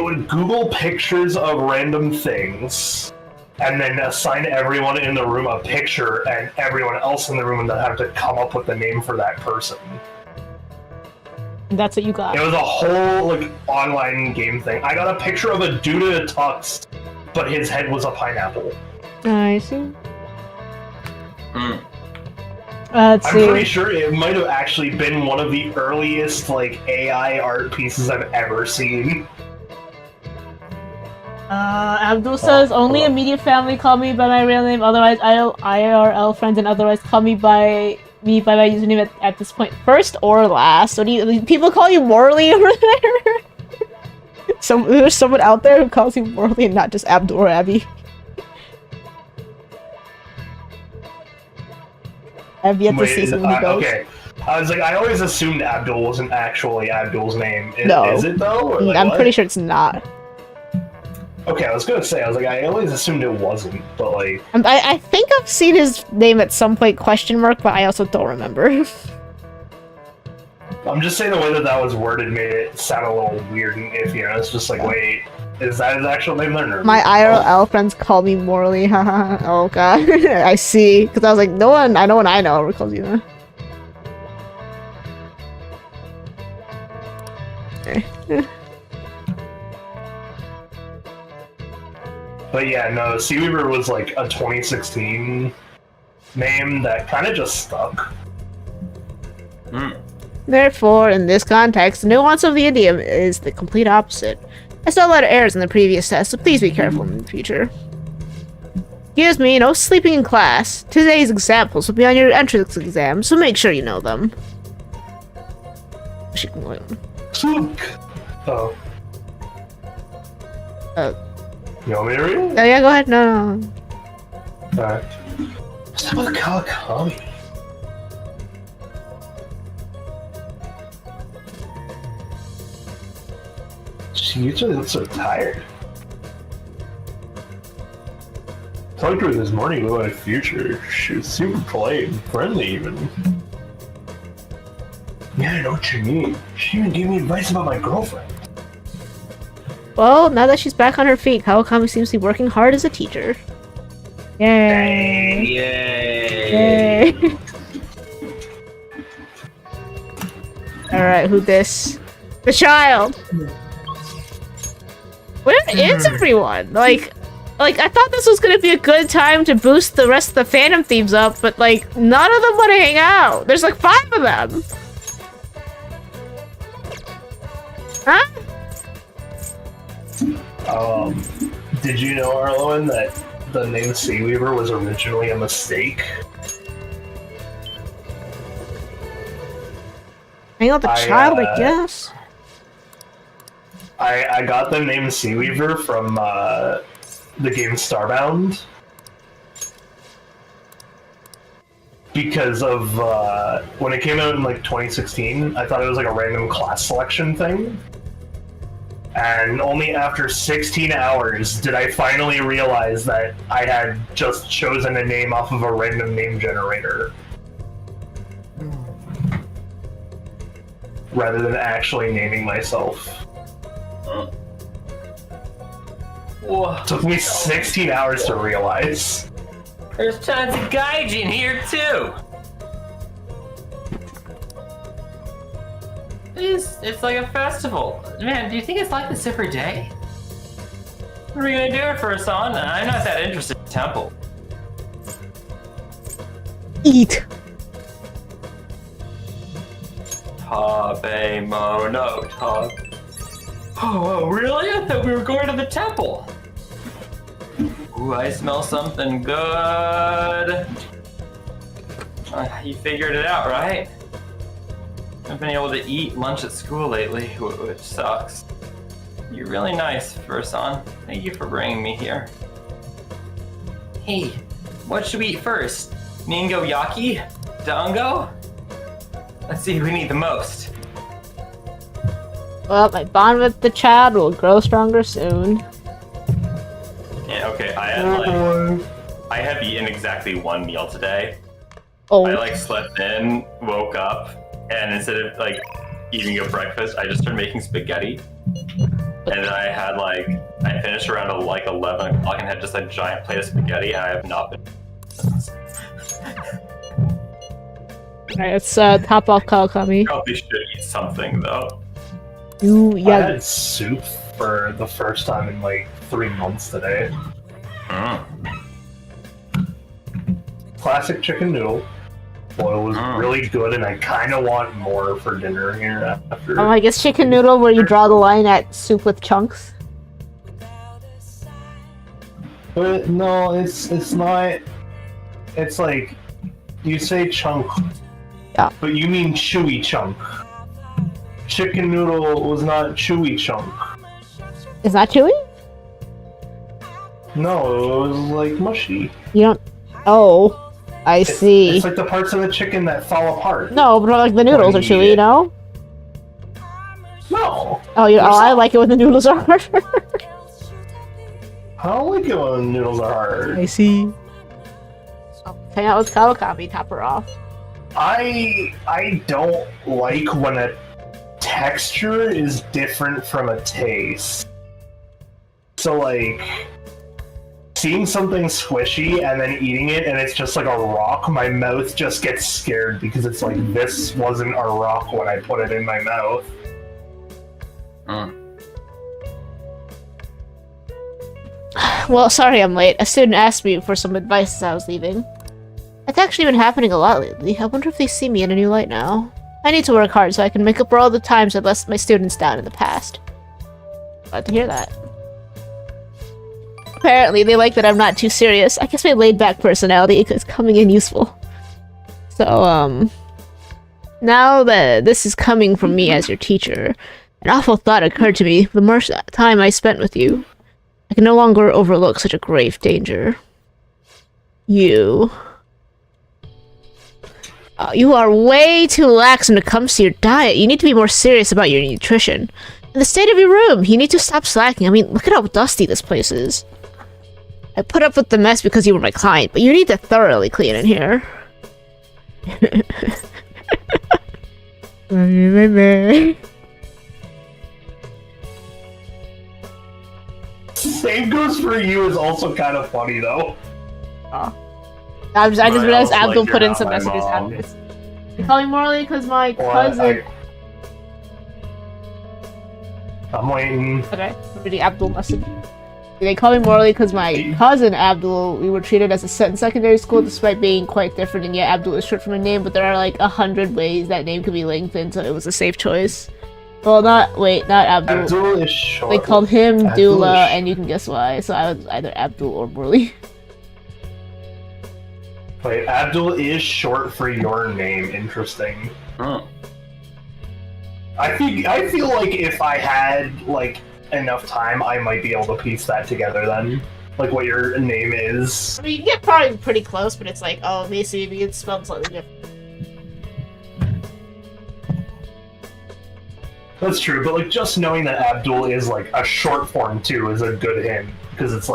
S2: would Google pictures of random things and then assign everyone in the room a picture, and everyone else in the room would have to come up with the name for that person.
S1: And that's what you got.
S2: It was a whole like online game thing. I got a picture of a dude in a tux, but his head was a pineapple.
S1: I see.
S3: Mm.
S1: Let's
S2: I'm
S1: see.
S2: pretty sure it might have actually been one of the earliest like AI art pieces I've ever seen.
S1: Abdul says only
S2: hello.
S1: immediate family call me by my real name. Otherwise, IRL friends and otherwise call me by my username at this point. First or last. What do you people call you Morley over there? There's someone out there who calls you Morley and not just Abdul or Abby. I've yet to see someone who goes.
S2: Okay. I was like, I always assumed Abdul wasn't actually Abdul's name.
S1: No.
S2: Is it though? Or, like,
S1: I'm
S2: what?
S1: pretty sure it's not.
S2: Okay, I was gonna say, I was like, I always assumed it wasn't, but like,
S1: I think I've seen his name at some point, question mark, but I also don't remember.
S2: I'm just saying the way that was worded made it sound a little weird and iffy. You know, it's just like, wait, is that his actual name then? Or...
S1: My IRL friends call me Morley, haha. Oh god, I see. Because I was like, no one I know ever calls you that. Okay.
S2: But yeah, no, Seaweaver was like a 2016 name that kind of just stuck.
S3: Mm.
S1: Therefore, in this context, the nuance of the idiom is the complete opposite. I saw a lot of errors in the previous test, so please be careful in the future. Excuse me, no sleeping in class. Today's examples will be on your entrance exam, so make sure you know them. She can wait.
S2: Oh. You want me to read it?
S1: Oh yeah, go ahead. No.
S2: Alright. What's up with Kawakami? She usually looks so tired. Talked to her this morning about my future. She was super polite and friendly even. Yeah, I know what you mean. She even gave me advice about my girlfriend.
S1: Well, now that she's back on her feet, Kawakami seems to be working hard as a teacher. Yay!
S3: Yay!
S1: Yay! Alright, who this? The child! Where is everyone? Like, I thought this was gonna be a good time to boost the rest of the Phantom themes up, but like, none of them want to hang out. There's like 5 of them! Huh?
S2: Did you know, Arlowen, that the name Seaweaver was originally a mistake?
S1: Hang out the child, I guess.
S2: I got the name Seaweaver from the game Starbound because of when it came out in like 2016. I thought it was like a random class selection thing. And only after 16 hours did I finally realize that I had just chosen a name off of a random name generator. Rather than actually naming myself. Took me 16 hours to realize.
S3: There's tons of gaijin here too. It's like a festival. Man, do you think it's like this every day? What are we gonna do it for, son? I'm not that interested in temple.
S1: Eat.
S3: Tabe mono tab. Oh, really? I thought we were going to the temple. Ooh, I smell something good. You figured it out, right? I've been able to eat lunch at school lately, which sucks. You're really nice, Furson. Thank you for bringing me here. Hey, what should we eat first? Ningo Yaki? Dango? Let's see who we need the most.
S1: Well, my bond with the child will grow stronger soon.
S3: Yeah, okay, I have eaten exactly one meal today.
S1: Oh.
S3: I slept in, woke up, and instead of eating a breakfast, I just started making spaghetti. And I had I finished around 11 o'clock and had just a giant plate of spaghetti, and I have not been since.
S1: Alright, let's top off Kawakami.
S3: Probably should eat something though.
S1: You
S2: I had soup for the first time in 3 months today. Classic chicken noodle. Boy, it was really good, and I kind of want more for dinner here after.
S1: Oh, I guess chicken noodle where you draw the line at soup with chunks.
S2: But no, it's not. It's like you say chunk,
S1: yeah,
S2: but you mean chewy chunk. Chicken noodle was not chewy chunk.
S1: Is that chewy?
S2: No, it was mushy.
S1: You don't. Oh. I see.
S2: It's like the parts of the chicken that fall apart.
S1: No, but the noodles are chewy, you know?
S2: No.
S1: Oh, I like it when the noodles are hard.
S2: I don't like it when the noodles are hard.
S1: I see. Hang out with Kawakami, top her off.
S2: I don't like when a texture is different from a taste. So seeing something squishy and then eating it and it's just like a rock, my mouth just gets scared because it's this wasn't a rock when I put it in my mouth.
S1: Well, sorry I'm late. A student asked me for some advice as I was leaving. It's actually been happening a lot lately. I wonder if they see me in a new light now. I need to work hard so I can make up for all the times I let my students down in the past. Glad to hear that. Apparently, they like that I'm not too serious. I guess my laid-back personality is coming in useful. So, now that this is coming from me as your teacher, an awful thought occurred to me the more time I spent with you. I can no longer overlook such a grave danger. You are way too lax when it comes to your diet. You need to be more serious about your nutrition. And the state of your room, you need to stop slacking. I mean, look at how dusty this place is. I put up with the mess because you were my client, but you need to thoroughly clean in here.
S2: Same goes for you is also kind of funny though.
S1: I just realized Abdul put in some messages after this. You call me Morley because my cousin...
S2: I'm waiting.
S1: Okay, I'm reading Abdul message. They call me Morley because my cousin Abdul, we were treated as a set in secondary school despite being quite different, and yet Abdul is short for my name, but there are 100 ways that name could be lengthened, so it was a safe choice. Well, not Abdul.
S2: Abdul is short.
S1: They called him Dula, and you can guess why, so I was either Abdul or Morley.
S2: Wait, Abdul is short for your name. Interesting.
S3: Huh.
S2: I feel like if I had enough time, I might be able to piece that together then. What your name is.
S1: I mean, you get probably pretty close, but it's oh, maybe it's spelled slightly different.
S2: That's true, but just knowing that Abdul is a short form too is a good hint, because it's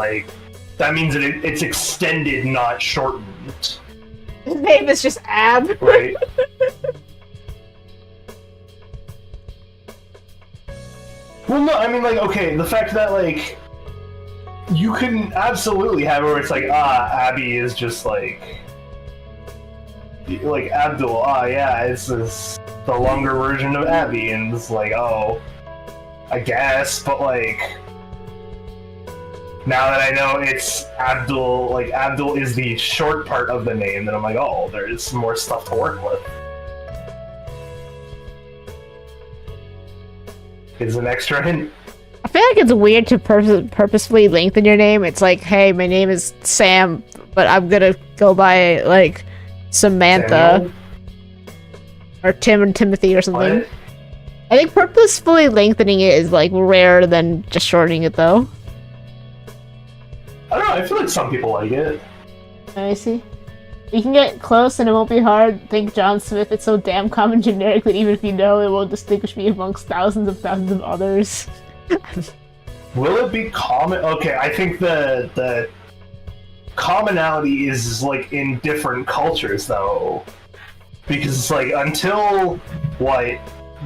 S2: that means that it's extended, not shortened.
S1: His name is just Ab.
S2: Right. Well, no, I mean, okay, the fact that, you can absolutely have it where it's Abby is just, Abdul, yeah, it's this, the longer version of Abby, and it's like, oh, I guess, but like, now that I know it's Abdul, like Abdul is the short part of the name, then I'm like, oh, there's more stuff to work with. It's an extra hint.
S1: I feel like it's weird to purposefully lengthen your name. It's like, hey, my name is Sam, but I'm gonna go by, like, Samantha.
S2: Samuel?
S1: Or Tim and Timothy or something.
S2: What?
S1: I think purposefully lengthening it is, like, rarer than just shortening it, though.
S2: I don't know, I feel like some people like it.
S1: I see. You can get close and it won't be hard. Think John Smith, it's so damn common generic that even if you know, it won't distinguish me amongst thousands of others.
S2: Will it be common? Okay, I think the commonality is like in different cultures though, because it's like until what,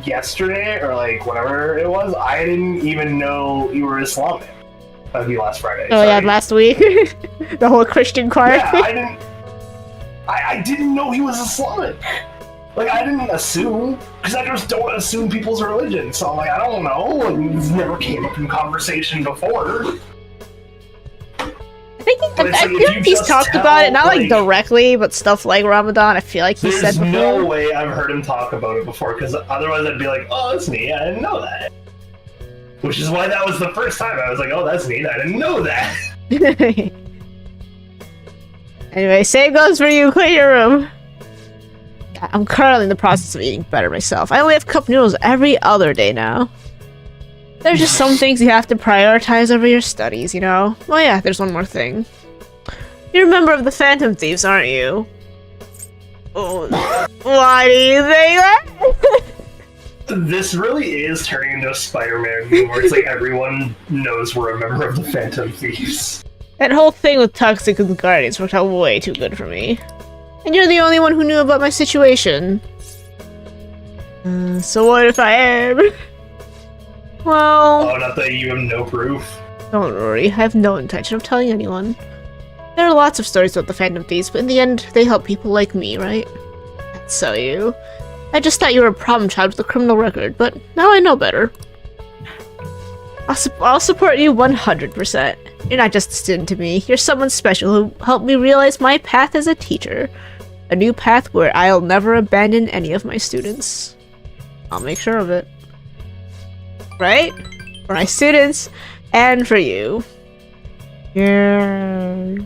S2: yesterday or like whatever it was, I didn't even know you were Islamic. That'd be last Friday.
S1: Oh yeah, last week. The whole Christian choir
S2: Yeah,
S1: thing.
S2: I didn't know he was Islamic. Like, I didn't assume, because I just don't assume people's religion. So I'm like, I don't know. Like, it never came up in conversation before.
S1: I think
S2: But it's
S1: I
S2: like,
S1: feel
S2: if
S1: like
S2: you
S1: he's
S2: just
S1: talked
S2: tell,
S1: about it, not like
S2: like-
S1: directly, but stuff like Ramadan. I feel like he said
S2: There's
S1: before.
S2: no way I've heard him talk about it before, because otherwise I'd be like, oh, that's neat, I didn't know that. Which is why that was the first time I was like, oh, that's neat, I didn't know that.
S1: Anyway, same goes for you. Clean your room. I'm currently in the process of eating better myself. I only have cup noodles every other day now. There's just some things you have to prioritize over your studies, you know? Oh yeah, there's one more thing. You're a member of the Phantom Thieves, aren't you? Oh, why do you think that?
S2: This really is turning into a Spider-Man game where it's like everyone knows we're a member of the Phantom Thieves.
S1: That whole thing with Toxic and the Guardians worked out way too good for me. And you're the only one who knew about my situation. So what if I am? Well...
S2: Oh, not that you have no proof.
S1: Don't worry, I have no intention of telling anyone. There are lots of stories about the Phantom Thieves, but in the end, they help people like me, right? So you. I just thought you were a problem child with a criminal record, but now I know better. I'll support you 100%. You're not just a student to me, you're someone special who helped me realize my path as a teacher. A new path where I'll never abandon any of my students. I'll make sure of it. Right? For my students, and for you. Yeah.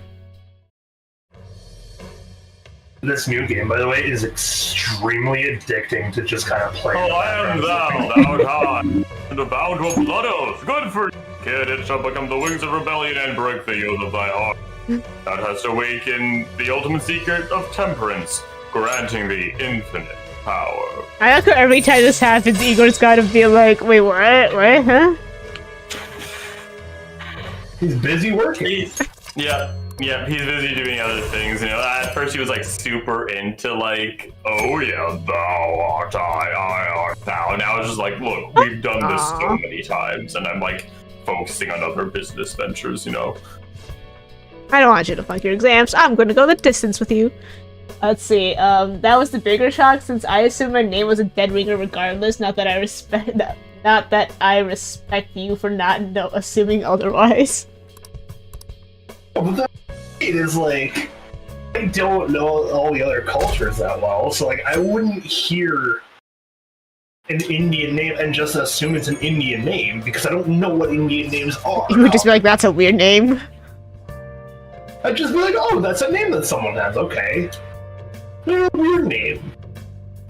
S2: This new game, by the way, is extremely addicting to just kind of play.
S3: Oh, I am thou high, and about to a blood oath. Good for you, kid. It shall become the wings of rebellion and break the oath of thy heart. Thou hast awakened the ultimate secret of temperance, granting thee infinite power.
S1: I like how every time this happens, Igor's gotta be like, wait, what? What? Huh?
S2: He's busy working.
S3: Yeah, he's busy doing other things, you know. At first he was like super into like, oh yeah, thou art I art thou. Now it's just like, look, we've done this so many times, and I'm like focusing on other business ventures, you know.
S1: I don't want you to flunk your exams. I'm gonna go the distance with you. Let's see. That was the bigger shock since I assumed my name was a dead ringer regardless. Not that I respect you for not assuming otherwise.
S2: But it is like, I don't know all the other cultures that well, so like I wouldn't hear an Indian name and just assume it's an Indian name because I don't know what Indian names are.
S1: You would just be like, that's a weird name.
S2: I'd just be like, oh, that's a name that someone has, okay. Weird name.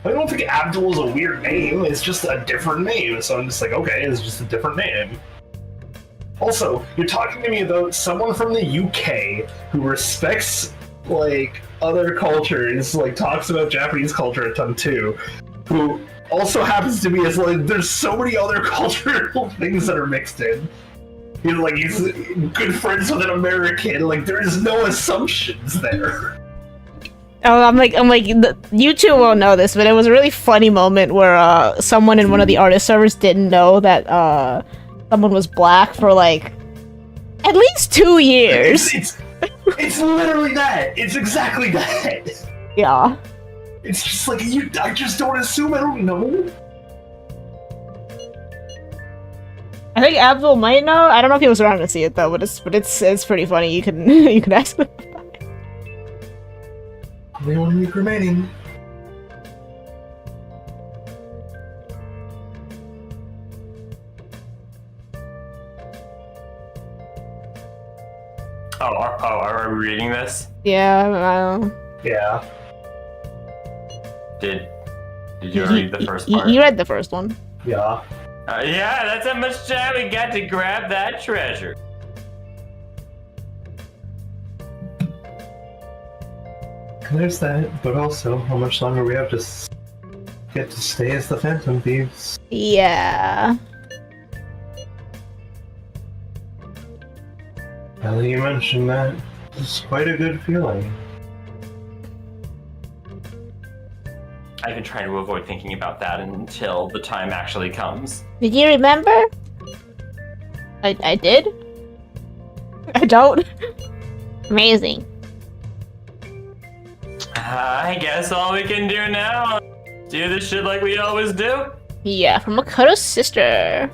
S2: I don't think Abdul is a weird name, it's just a different name, so I'm just like, okay, it's just a different name. Also, you're talking to me about someone from the UK who respects, like, other cultures, like, talks about Japanese culture a ton too, who also happens to be as, like, there's so many other cultural things that are mixed in. He's good friends with an American, like, there is no assumptions there.
S1: Oh, I'm like, you two won't know this, but it was a really funny moment where someone in one of the artist servers didn't know that someone was black for like at least 2 years.
S2: It's literally that. It's exactly that.
S1: Yeah.
S2: It's just like I just don't assume. I don't know.
S1: I think Abdul might know. I don't know if he was around to see it though, but it's pretty funny. You can you can ask him.
S2: Only 1 week remaining.
S3: Are we reading this?
S1: Yeah, I don't know.
S2: Yeah.
S3: Did you read the first part?
S1: You read the first one.
S2: Yeah.
S3: Yeah, that's how much time we got to grab that treasure.
S2: There's that, but also how much longer we have to get to stay as the Phantom Thieves.
S1: Yeah.
S2: Now that you mentioned that, it's quite a good feeling.
S3: I've been trying to avoid thinking about that until the time actually comes.
S1: Did you remember? I did? I don't? Amazing.
S3: I guess all we can do now is do this shit like we always do.
S1: Yeah, from Makoto's sister.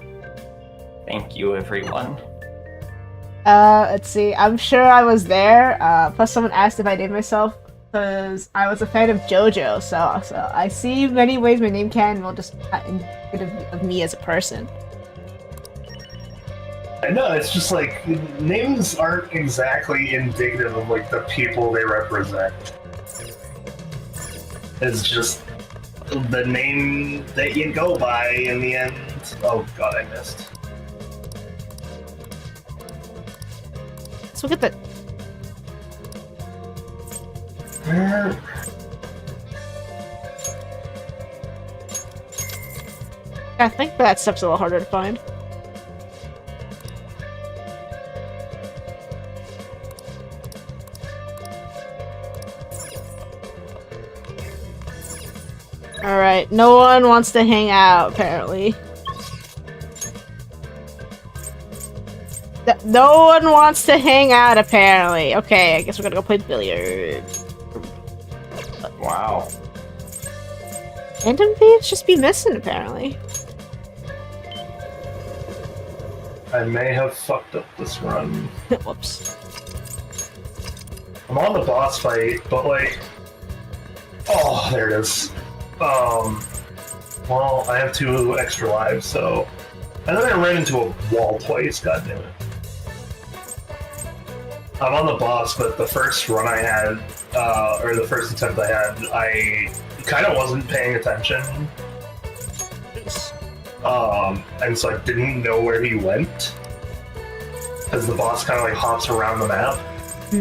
S3: Thank you, everyone.
S1: Let's see. I'm sure I was there. Plus someone asked if I named myself because I was a fan of JoJo, so I see many ways my name can will just indicative of me as a person.
S2: I know, it's just like, names aren't exactly indicative of like the people they represent. It's just the name that you go by in the end. Oh god, I missed.
S1: Let's look at the. I think that stuff's a little harder to find. Alright, no one wants to hang out, apparently. No one wants to hang out, apparently. Okay, I guess we're gonna go play billiards.
S3: Wow.
S1: Phantom Thieves just be missing, apparently.
S2: I may have fucked up this run.
S1: Whoops.
S2: I'm on the boss fight, but like... Oh, there it is. Well, I have 2 extra lives, so... And then I ran into a wall twice, goddammit. I'm on the boss, but the first run I had, or the first attempt I had, I kind of wasn't paying attention. And so I didn't know where he went. Because the boss kind of like hops around the map.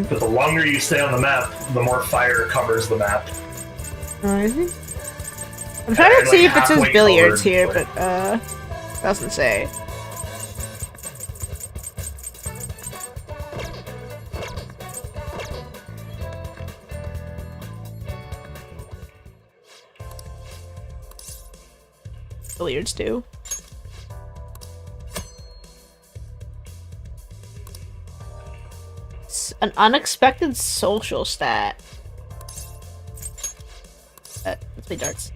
S2: But the longer you stay on the map, the more fire covers the map.
S1: I'm trying to see if it says
S2: halfway
S1: billiards
S2: covered,
S1: here,
S2: but-
S1: but doesn't say. Billiards do. An unexpected social stat. Let's play darts.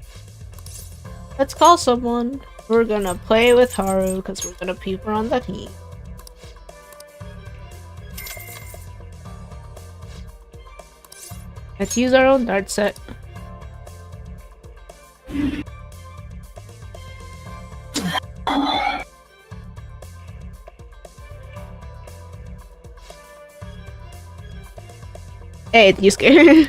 S1: Let's call someone. We're gonna play with Haru because we're gonna peep her on the team. Let's use our own dart set. Hey, it's Yusuke.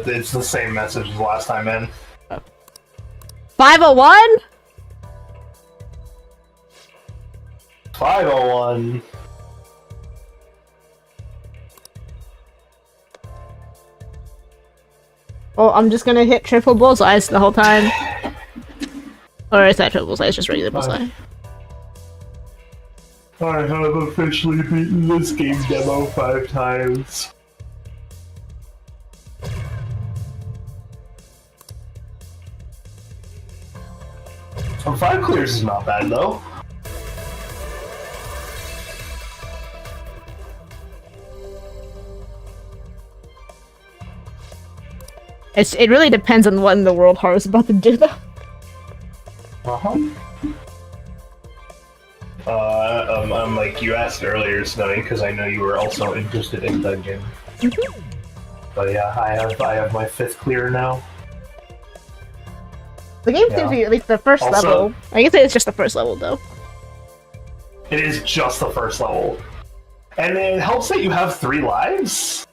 S2: It's the same message as last time, man.
S1: 501?
S2: 501.
S1: Well, I'm just gonna hit triple bullseyes the whole time. Or is that triple bullseye? It's just regular bullseye.
S2: I have officially beaten this game demo 5 times. So 5 clears is not bad though.
S1: It really depends on what in the world Haru's about to do, though.
S2: Like you asked earlier, Snowy, because I know you were also interested in dungeon. But yeah, I have my 5th clear now.
S1: The game seems to be at least the first
S2: Also-
S1: level. I can say it's just the first level, though.
S2: It is just the first level. And it helps that you have 3 lives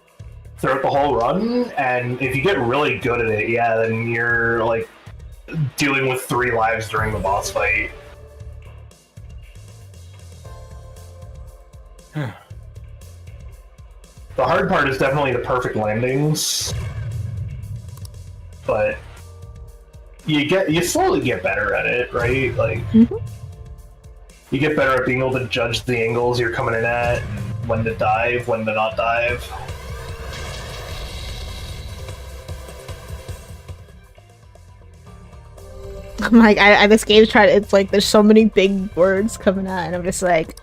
S2: throughout the whole run, and if you get really good at it, yeah, then you're, like, dealing with 3 lives during the boss fight. The hard part is definitely the perfect landings, but you slowly get better at it, right? Like, you get better at being able to judge the angles you're coming in at, and when to dive, when to not dive.
S1: I'm like, this game's trying. It's like there's so many big words coming out, and I'm just like,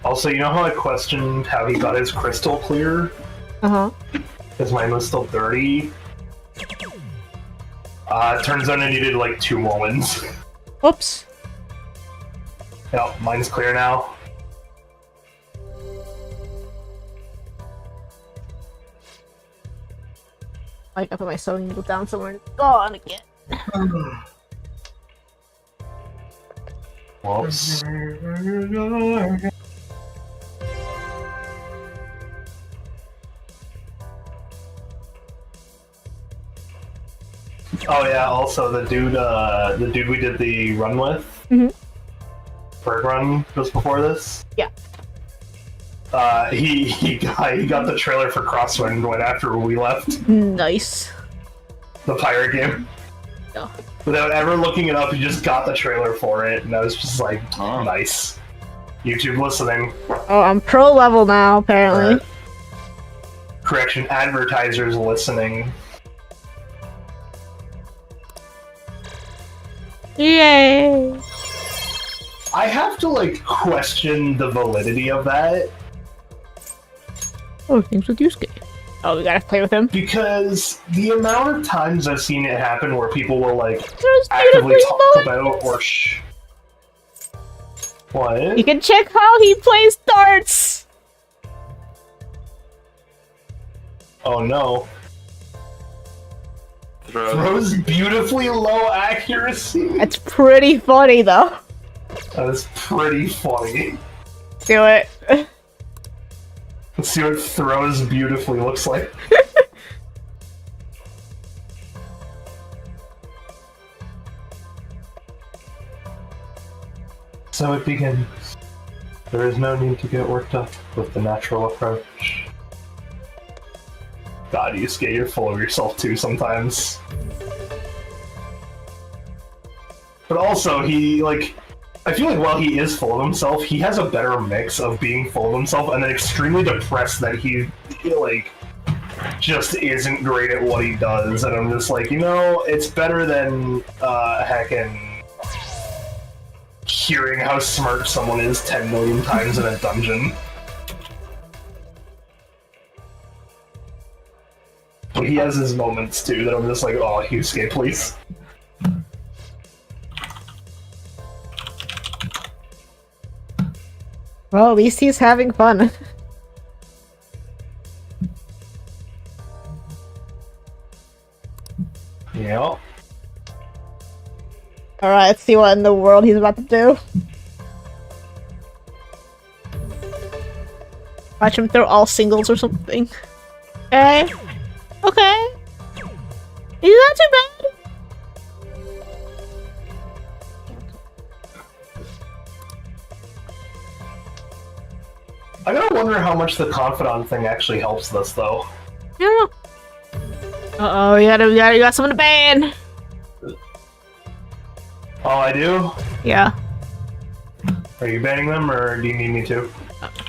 S2: Also, you know how I questioned how he got his crystal clear? Because mine was still dirty? Turns out I needed like 2 more ones.
S1: Whoops.
S2: Yep, mine's clear now.
S1: Like, I put my sewing needle down somewhere and it's gone again.
S2: Whoops. Oh yeah, also the dude we did the run with, Berg run just before this.
S1: Yeah.
S2: He got the trailer for Crosswind right after we left.
S1: Nice.
S2: The pirate game.
S1: Yeah.
S2: Without ever looking it up, he just got the trailer for it, and I was just like, nice. YouTube listening.
S1: Oh, I'm pro level now, apparently.
S2: Correction, advertisers listening.
S1: Yay!
S2: I have to, like, question the validity of that.
S1: Oh, things with Yusuke. Oh, we gotta play with him.
S2: Because the amount of times I've seen it happen where people will, like,
S1: There's
S2: actively
S1: beautiful
S2: talk
S1: moments.
S2: about or What?
S1: You can check how he plays darts!
S2: Oh no. Throws beautifully low accuracy.
S1: That's pretty funny, though.
S2: That is pretty funny.
S1: Do it.
S2: Let's see what throws beautifully looks like. So it begins. There is no need to get worked up with the natural approach. God, Yusuke, you're full of yourself too sometimes. But also, he, like, I feel like while he is full of himself, he has a better mix of being full of himself and then extremely depressed that he, like, just isn't great at what he does. And I'm just like, you know, it's better than, heckin' hearing how smart someone is 10 million times in a dungeon. But he has his moments too that I'm just like, oh, Yusuke, please.
S1: Well, at least he's having fun.
S2: Yeah.
S1: Alright, let's see what in the world he's about to do. Watch him throw all singles or something. Okay. Okay. He's not too bad.
S2: I gotta wonder how much the Confidant thing actually helps this, though.
S1: Yeah. Uh-oh, you got someone to ban.
S2: Oh, I do?
S1: Yeah.
S2: Are you banning them, or do you need me to?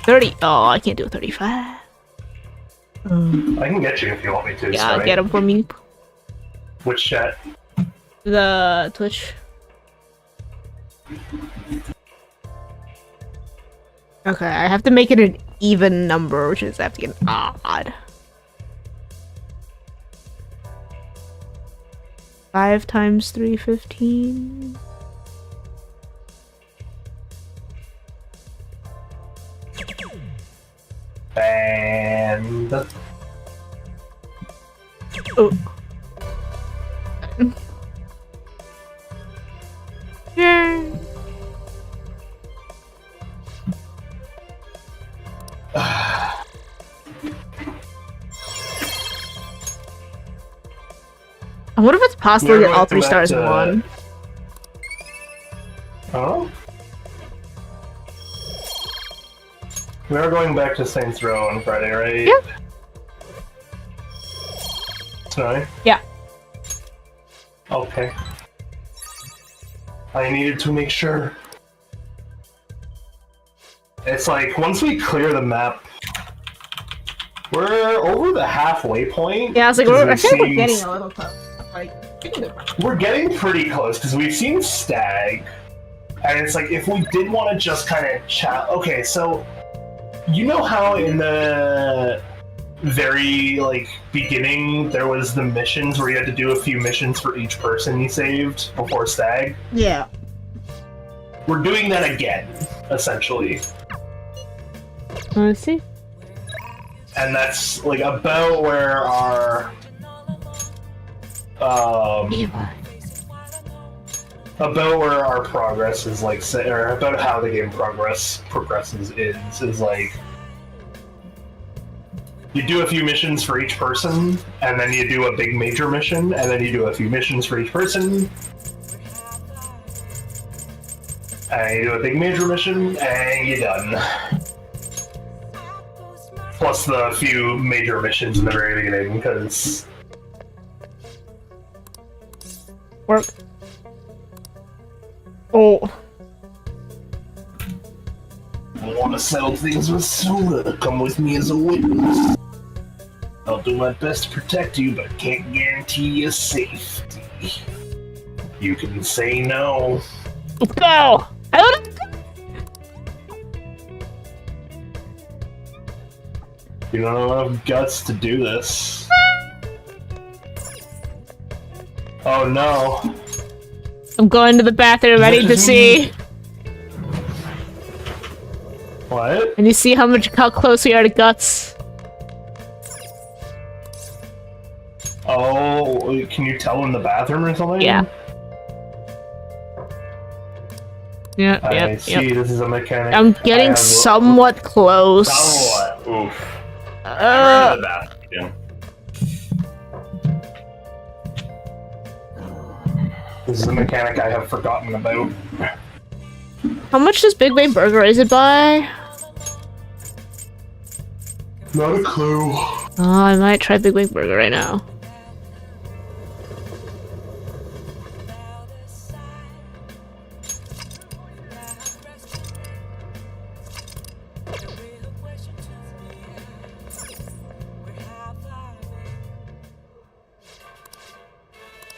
S1: 30. Oh, I can't do a 35.
S2: I can get you if you want me to.
S1: Yeah,
S2: sorry.
S1: get him for me.
S2: Which chat?
S1: The Twitch. Okay, I have to make it an even number, which is I have to get an odd. 5 times 3, 15.
S2: And
S1: Oh. Yay. I wonder if it's possible to
S2: We're
S1: get all
S2: going
S1: 3 stars in
S2: to-
S1: one.
S2: oh, we are going back to Saints Row on Friday, right?
S1: Yeah.
S2: Snowy?
S1: Yeah.
S2: Okay. I needed to make sure. It's like, once we clear the map, we're over the halfway point.
S1: Yeah, I was like,
S2: 'cause
S1: I
S2: we've
S1: feel like we're
S2: seen-
S1: getting a little close. Like,
S2: We're getting pretty close, because we've seen Stag, and it's like, if we did want to just kind of chat... Okay, so, you know how in the very, like, beginning, there was the missions where you had to do a few missions for each person you saved before Stag?
S1: yeah.
S2: We're doing that again, essentially.
S1: Let's see.
S2: And that's, like, about where our... about where our progress is, like, or about how the game progresses is like, you do a few missions for each person, and then you do a big major mission, and then you do a few missions for each person, and you do a big major mission, and you're done. Plus the few major missions in the very beginning, because...
S1: Work. Oh.
S2: I want to settle things with Soda. Come with me as a witness. I'll do my best to protect you, but can't guarantee your safety. You can say no.
S1: Let's go! I don't
S2: You don't have enough guts to do this. Oh no.
S1: I'm going to the bathroom, I need to see.
S2: What?
S1: And you see how close we are to guts.
S2: Oh, can you tell in the bathroom or something?
S1: Yeah. Yeah,
S2: I see, this is a mechanic.
S1: I'm
S2: I
S1: getting
S2: have-
S1: somewhat close.
S3: Somewhat. Oof. I ran to the bathroom again.
S2: This is a mechanic I have forgotten about.
S1: How much does Big Bay Burger raise it by?
S2: Not a clue.
S1: Oh, I might try Big Bay Burger right now.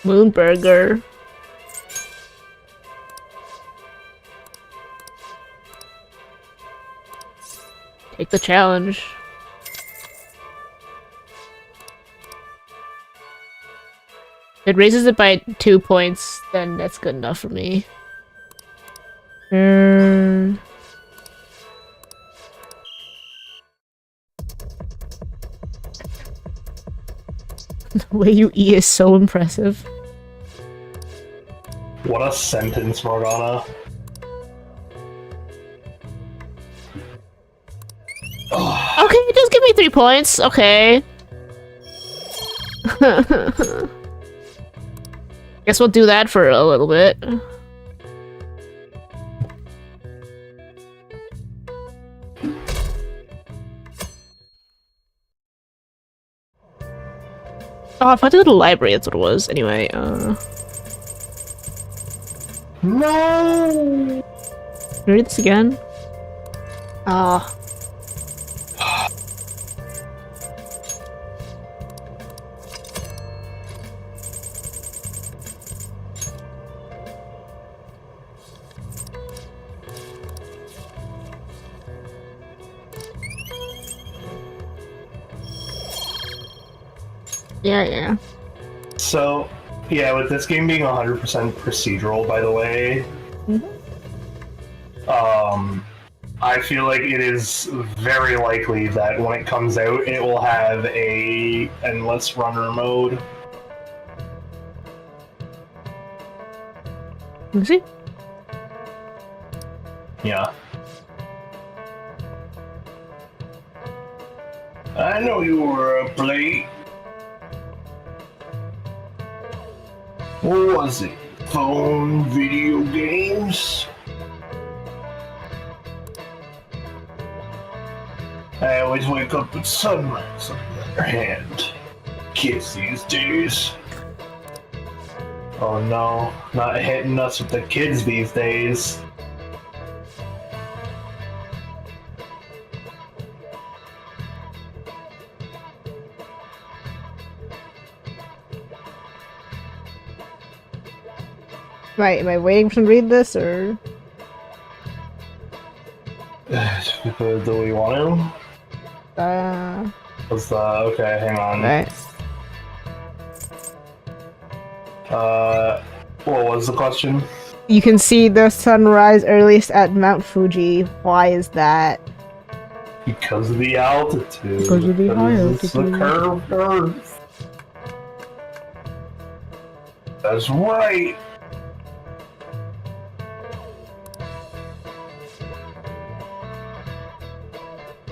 S1: Moon Burger. Take the challenge. If it raises it by 2 points, then that's good enough for me. The way you eat is so impressive.
S2: What a sentence, Morgana.
S1: Okay, just give me 3 points. Okay. Guess we'll do that for a little bit. Oh, if I had to go to the library, that's what it was. Anyway,
S2: No!
S1: Can you read this again? Ah. Yeah.
S2: So, yeah, with this game being 100% procedural, by the way, I feel like it is very likely that when it comes out, it will have a endless runner mode.
S1: Let me see.
S2: Yeah. I know you were a play. What was it? Phone video games? I always wake up at sunrise on the other hand. Kids these days. Oh no, not hitting us with the kids these days.
S1: Right, am I waiting for him to read this, or...?
S2: Do we want to? What's okay, hang on.
S1: Right.
S2: What was the question?
S1: You can see the sunrise earliest at Mount Fuji. Why is that?
S2: Because of the altitude.
S1: Because of the high
S2: It's the
S1: altitude.
S2: curved Earth. That's right.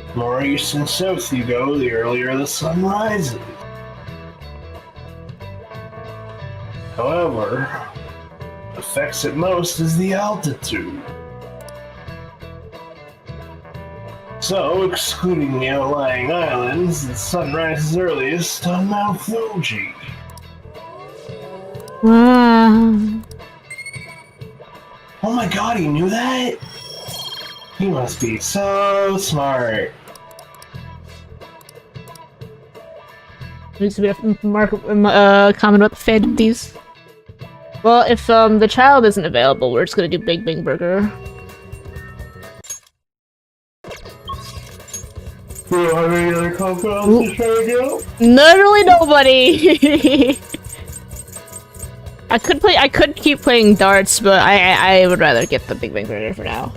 S2: The more east and south you go, the earlier the sun rises. However, what affects it most is the altitude. So, excluding the outlying islands, the sun rises earliest on Mount Fuji.
S1: Wow.
S2: Oh my god, he knew that? He must be so smart.
S1: Needs to be a comment about the fate of these. Well, if the child isn't available, we're just gonna do Big Bang Burger.
S2: Do you have any other confidants to try to go?
S1: Literally nobody. I could keep playing darts, but I would rather get the Big Bang Burger for now.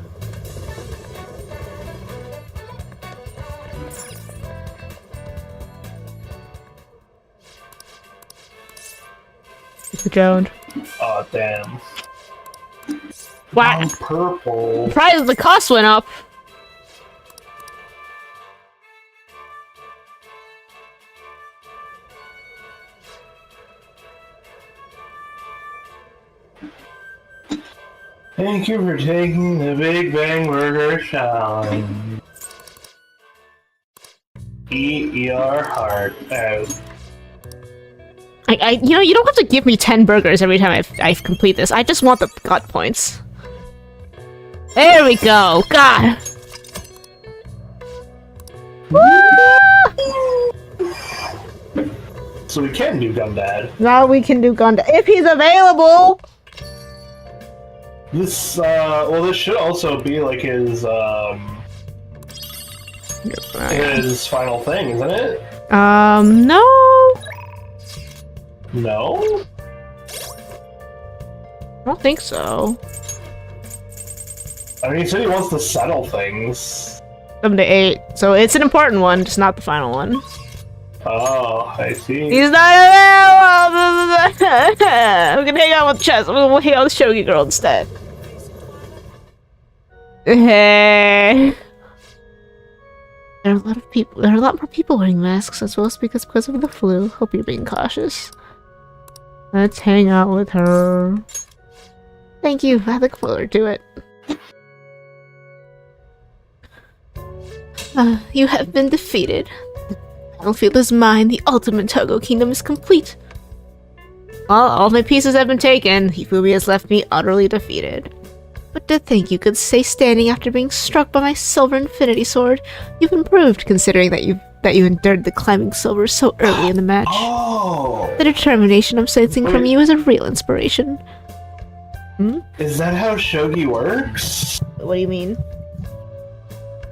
S1: The drone.
S2: Oh damn.
S1: Wow.
S2: I'm purple.
S1: Surprised the cost went up.
S2: Thank you for taking the Big Bang Burger challenge. Eat your heart out.
S1: You know, you don't have to give me 10 burgers every time I complete this. I just want the gut points. There we go. God.
S2: So we can do Gundad.
S1: Now we can do Gundam if he's available.
S2: This, well, this should also be like his final thing, isn't it?
S1: No.
S2: No?
S1: I don't think so.
S2: I mean, he said he wants to settle things.
S1: 7 to 8. So it's an important one, just not the final one.
S2: Oh, I see.
S1: He's not available! We can hang out with Chess. We'll hang out with Shogi Girl instead. Hey. There are a lot of people. There are a lot more people wearing masks as well as because of the flu. Hope you're being cautious. Let's hang out with her. Thank you. I look forward to it. You have been defeated. The battlefield is mine. The ultimate Togo kingdom is complete. Well, all my pieces have been taken. Hifumi has left me utterly defeated. But to think you could stay standing after being struck by my silver infinity sword. You've improved, considering that you endured the climbing silver so early in the match.
S2: Oh!
S1: The determination I'm sensing from you is a real inspiration.
S2: Is that how Shogi works?
S1: What do you mean?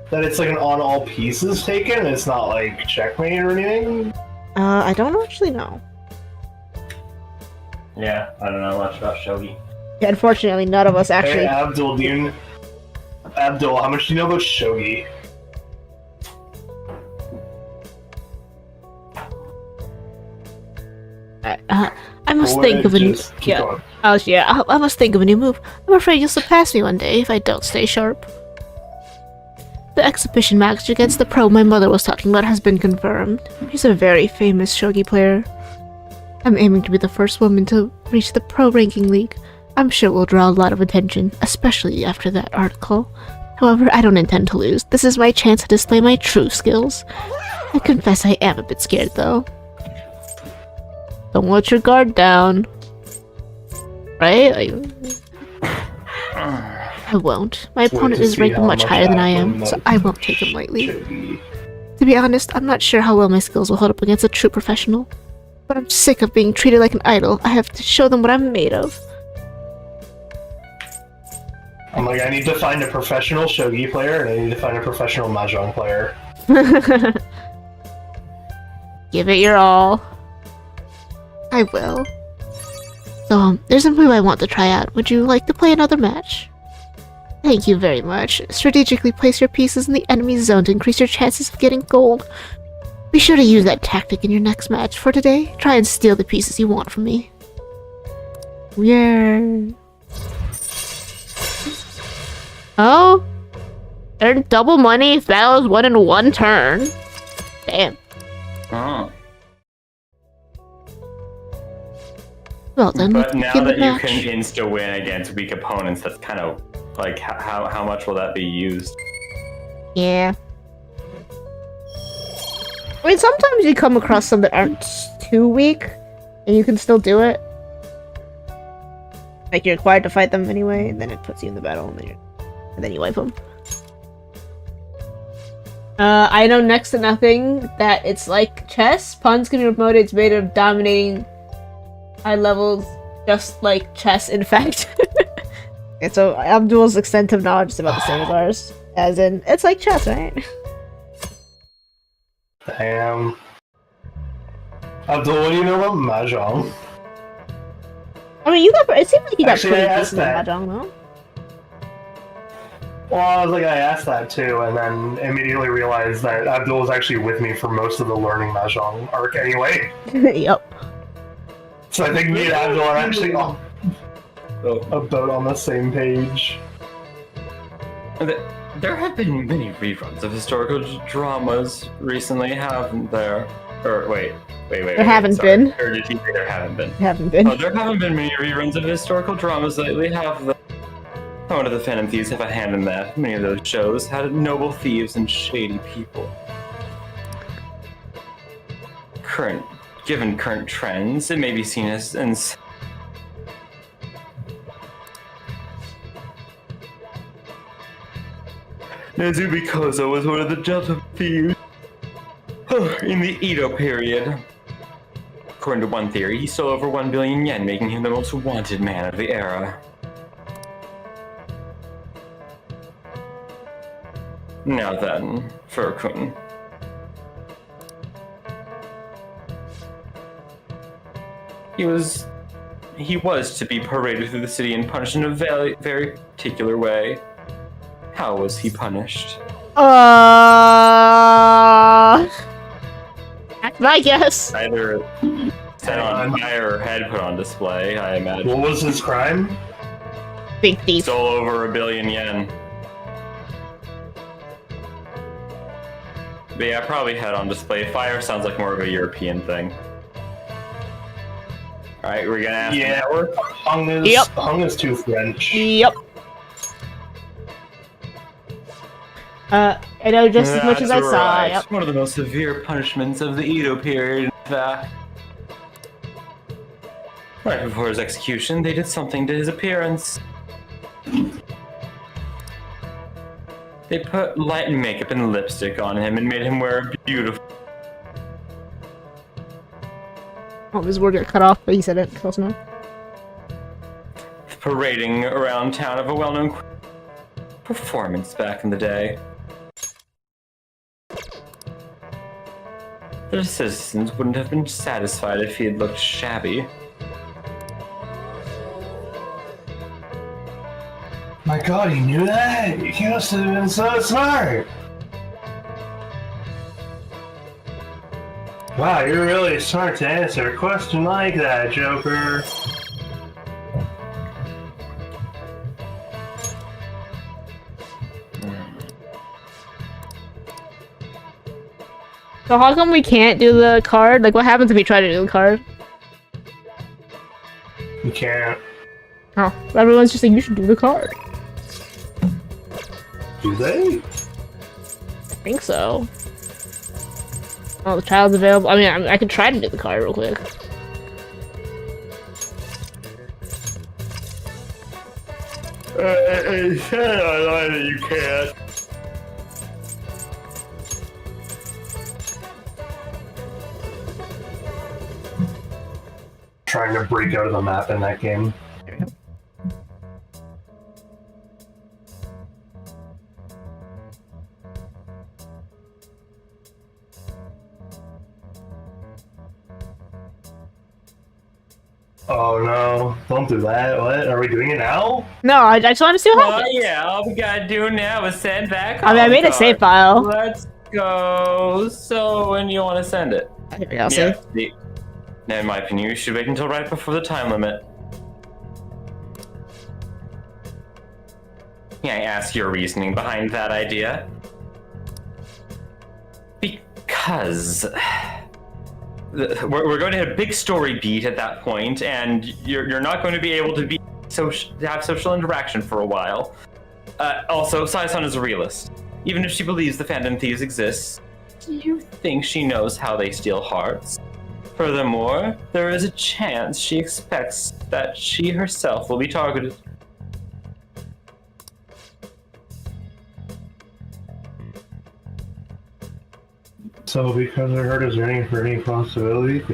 S2: That it's like an on all pieces taken? It's not like checkmate or anything?
S1: I don't actually know.
S3: Yeah, I don't know much about shogi.
S1: Yeah, unfortunately, none of us actually.
S2: Hey, Abdul, Abdul, how much do you know about shogi?
S1: I must
S2: Go
S1: think
S2: ahead,
S1: of a new.
S2: just keep
S1: Yeah.
S2: going.
S1: I must think of a new move. I'm afraid you'll surpass me one day if I don't stay sharp. The exhibition match against the pro my mother was talking about has been confirmed. She's a very famous shogi player. I'm aiming to be the first woman to reach the pro ranking league. I'm sure it will draw a lot of attention, especially after that article. However, I don't intend to lose. This is my chance to display my true skills. I confess I am a bit scared, though. Don't let your guard down. Right? I won't. My opponent is ranked much higher than I am, so I won't take him lightly.
S2: Shogi.
S1: To be honest, I'm not sure how well my skills will hold up against a true professional. But I'm sick of being treated like an idol. I have to show them what I'm made of.
S2: I'm like, I need to find a professional shogi player, and I need to find a professional mahjong player.
S1: Give it your all. I will. So, there's a move I want to try out. Would you like to play another match? Thank you very much. Strategically place your pieces in the enemy zone to increase your chances of getting gold. Be sure to use that tactic in your next match. For today, try and steal the pieces you want from me. Yeah. Oh? Earn double money if battles won in one turn. Damn.
S3: Oh.
S1: Well then,
S3: But now
S1: begin the
S3: that you
S1: match.
S3: can insta-win against weak opponents, that's kind of like how much will that be used?
S1: Yeah. I mean, sometimes you come across some that aren't too weak, and you can still do it. Like, you're required to fight them anyway, and then it puts you in the battle, and then you wipe them. I know next to nothing that it's like chess. Pawns can be promoted. It's made of dominating high levels, just like chess, in fact. And so Abdul's extensive knowledge is about the same as ours. As in, it's like chess, right?
S2: Damn. Abdul, what do you know about mahjong?
S1: I mean, it seemed like you got
S2: Actually,
S1: pretty
S2: I asked
S1: decent at
S2: that.
S1: mahjong, though.
S2: Well, I was like, I asked that too, and then immediately realized that Abdul was actually with me for most of the learning mahjong arc anyway.
S1: Yep.
S2: So I think me and Abdul are actually
S3: Oh.
S2: about on the same page.
S3: There have been many reruns of historical dramas recently, haven't there? Or wait.
S1: There haven't
S3: sorry.
S1: been.
S3: Or did you say there haven't been?
S1: Haven't been.
S3: Oh, there haven't been many reruns of historical dramas lately, have there? I wonder the Phantom Thieves have a hand in that. Many of those shows had noble thieves and shady people. Given current trends, it may be seen as Nezubi Kozo was one of the Delta thieves in the Edo period. According to one theory, he stole over 1 billion yen, making him the most wanted man of the era. Now then, Furkun. He was to be paraded through the city and punished in a very, very particular way. How was he punished?
S1: I guess.
S3: Either set on fire or head put on display, I imagine.
S2: What was his crime?
S1: Big thief.
S3: Stole over 1 billion yen. But yeah, probably head on display. Fire sounds like more of a European thing. Alright, we're gonna ask.
S2: Yeah, Hung is too French.
S1: Yep. I know just as much as I
S3: That's
S1: saw.
S3: right.
S1: Yep.
S3: One of the most severe punishments of the Edo period, in fact. Right before his execution, they did something to his appearance. They put light makeup and lipstick on him and made him wear a beautiful.
S1: Oh, his word got cut off, but he said it close enough.
S3: Parading around town of a well-known performance back in the day. The citizens wouldn't have been satisfied if he had looked shabby.
S2: My god, he knew that? He must have been so smart! Wow, you're really smart to answer a question like that, Joker.
S1: So how come we can't do the card? Like, what happens if we try to do the card?
S2: You can't.
S1: Oh, everyone's just like, you should do the card.
S2: Do they?
S1: I think so. Oh, the child's available. I mean, I could try to do the card real quick.
S3: You can't.
S2: Trying to break out of the map in that game.
S1: There we go.
S2: Oh no, don't do that. What? Are we doing it now?
S1: No, I just want to see what happens.
S3: Oh yeah, all we gotta do now is send that.
S1: I mean, I made a save file.
S3: Let's go. So when do you want to send it?
S1: Here we go, see?
S3: In my opinion, you should wait until right before the time limit. May I ask your reasoning behind that idea? Because we're going to hit a big story beat at that point, and you're not going to be able to have social interaction for a while. Also, Sai-san is a realist. Even if she believes the Phantom Thieves exist, do you think she knows how they steal hearts? Furthermore, there is a chance she expects that she herself will be targeted.
S2: So, because I heard is running for any possibility, the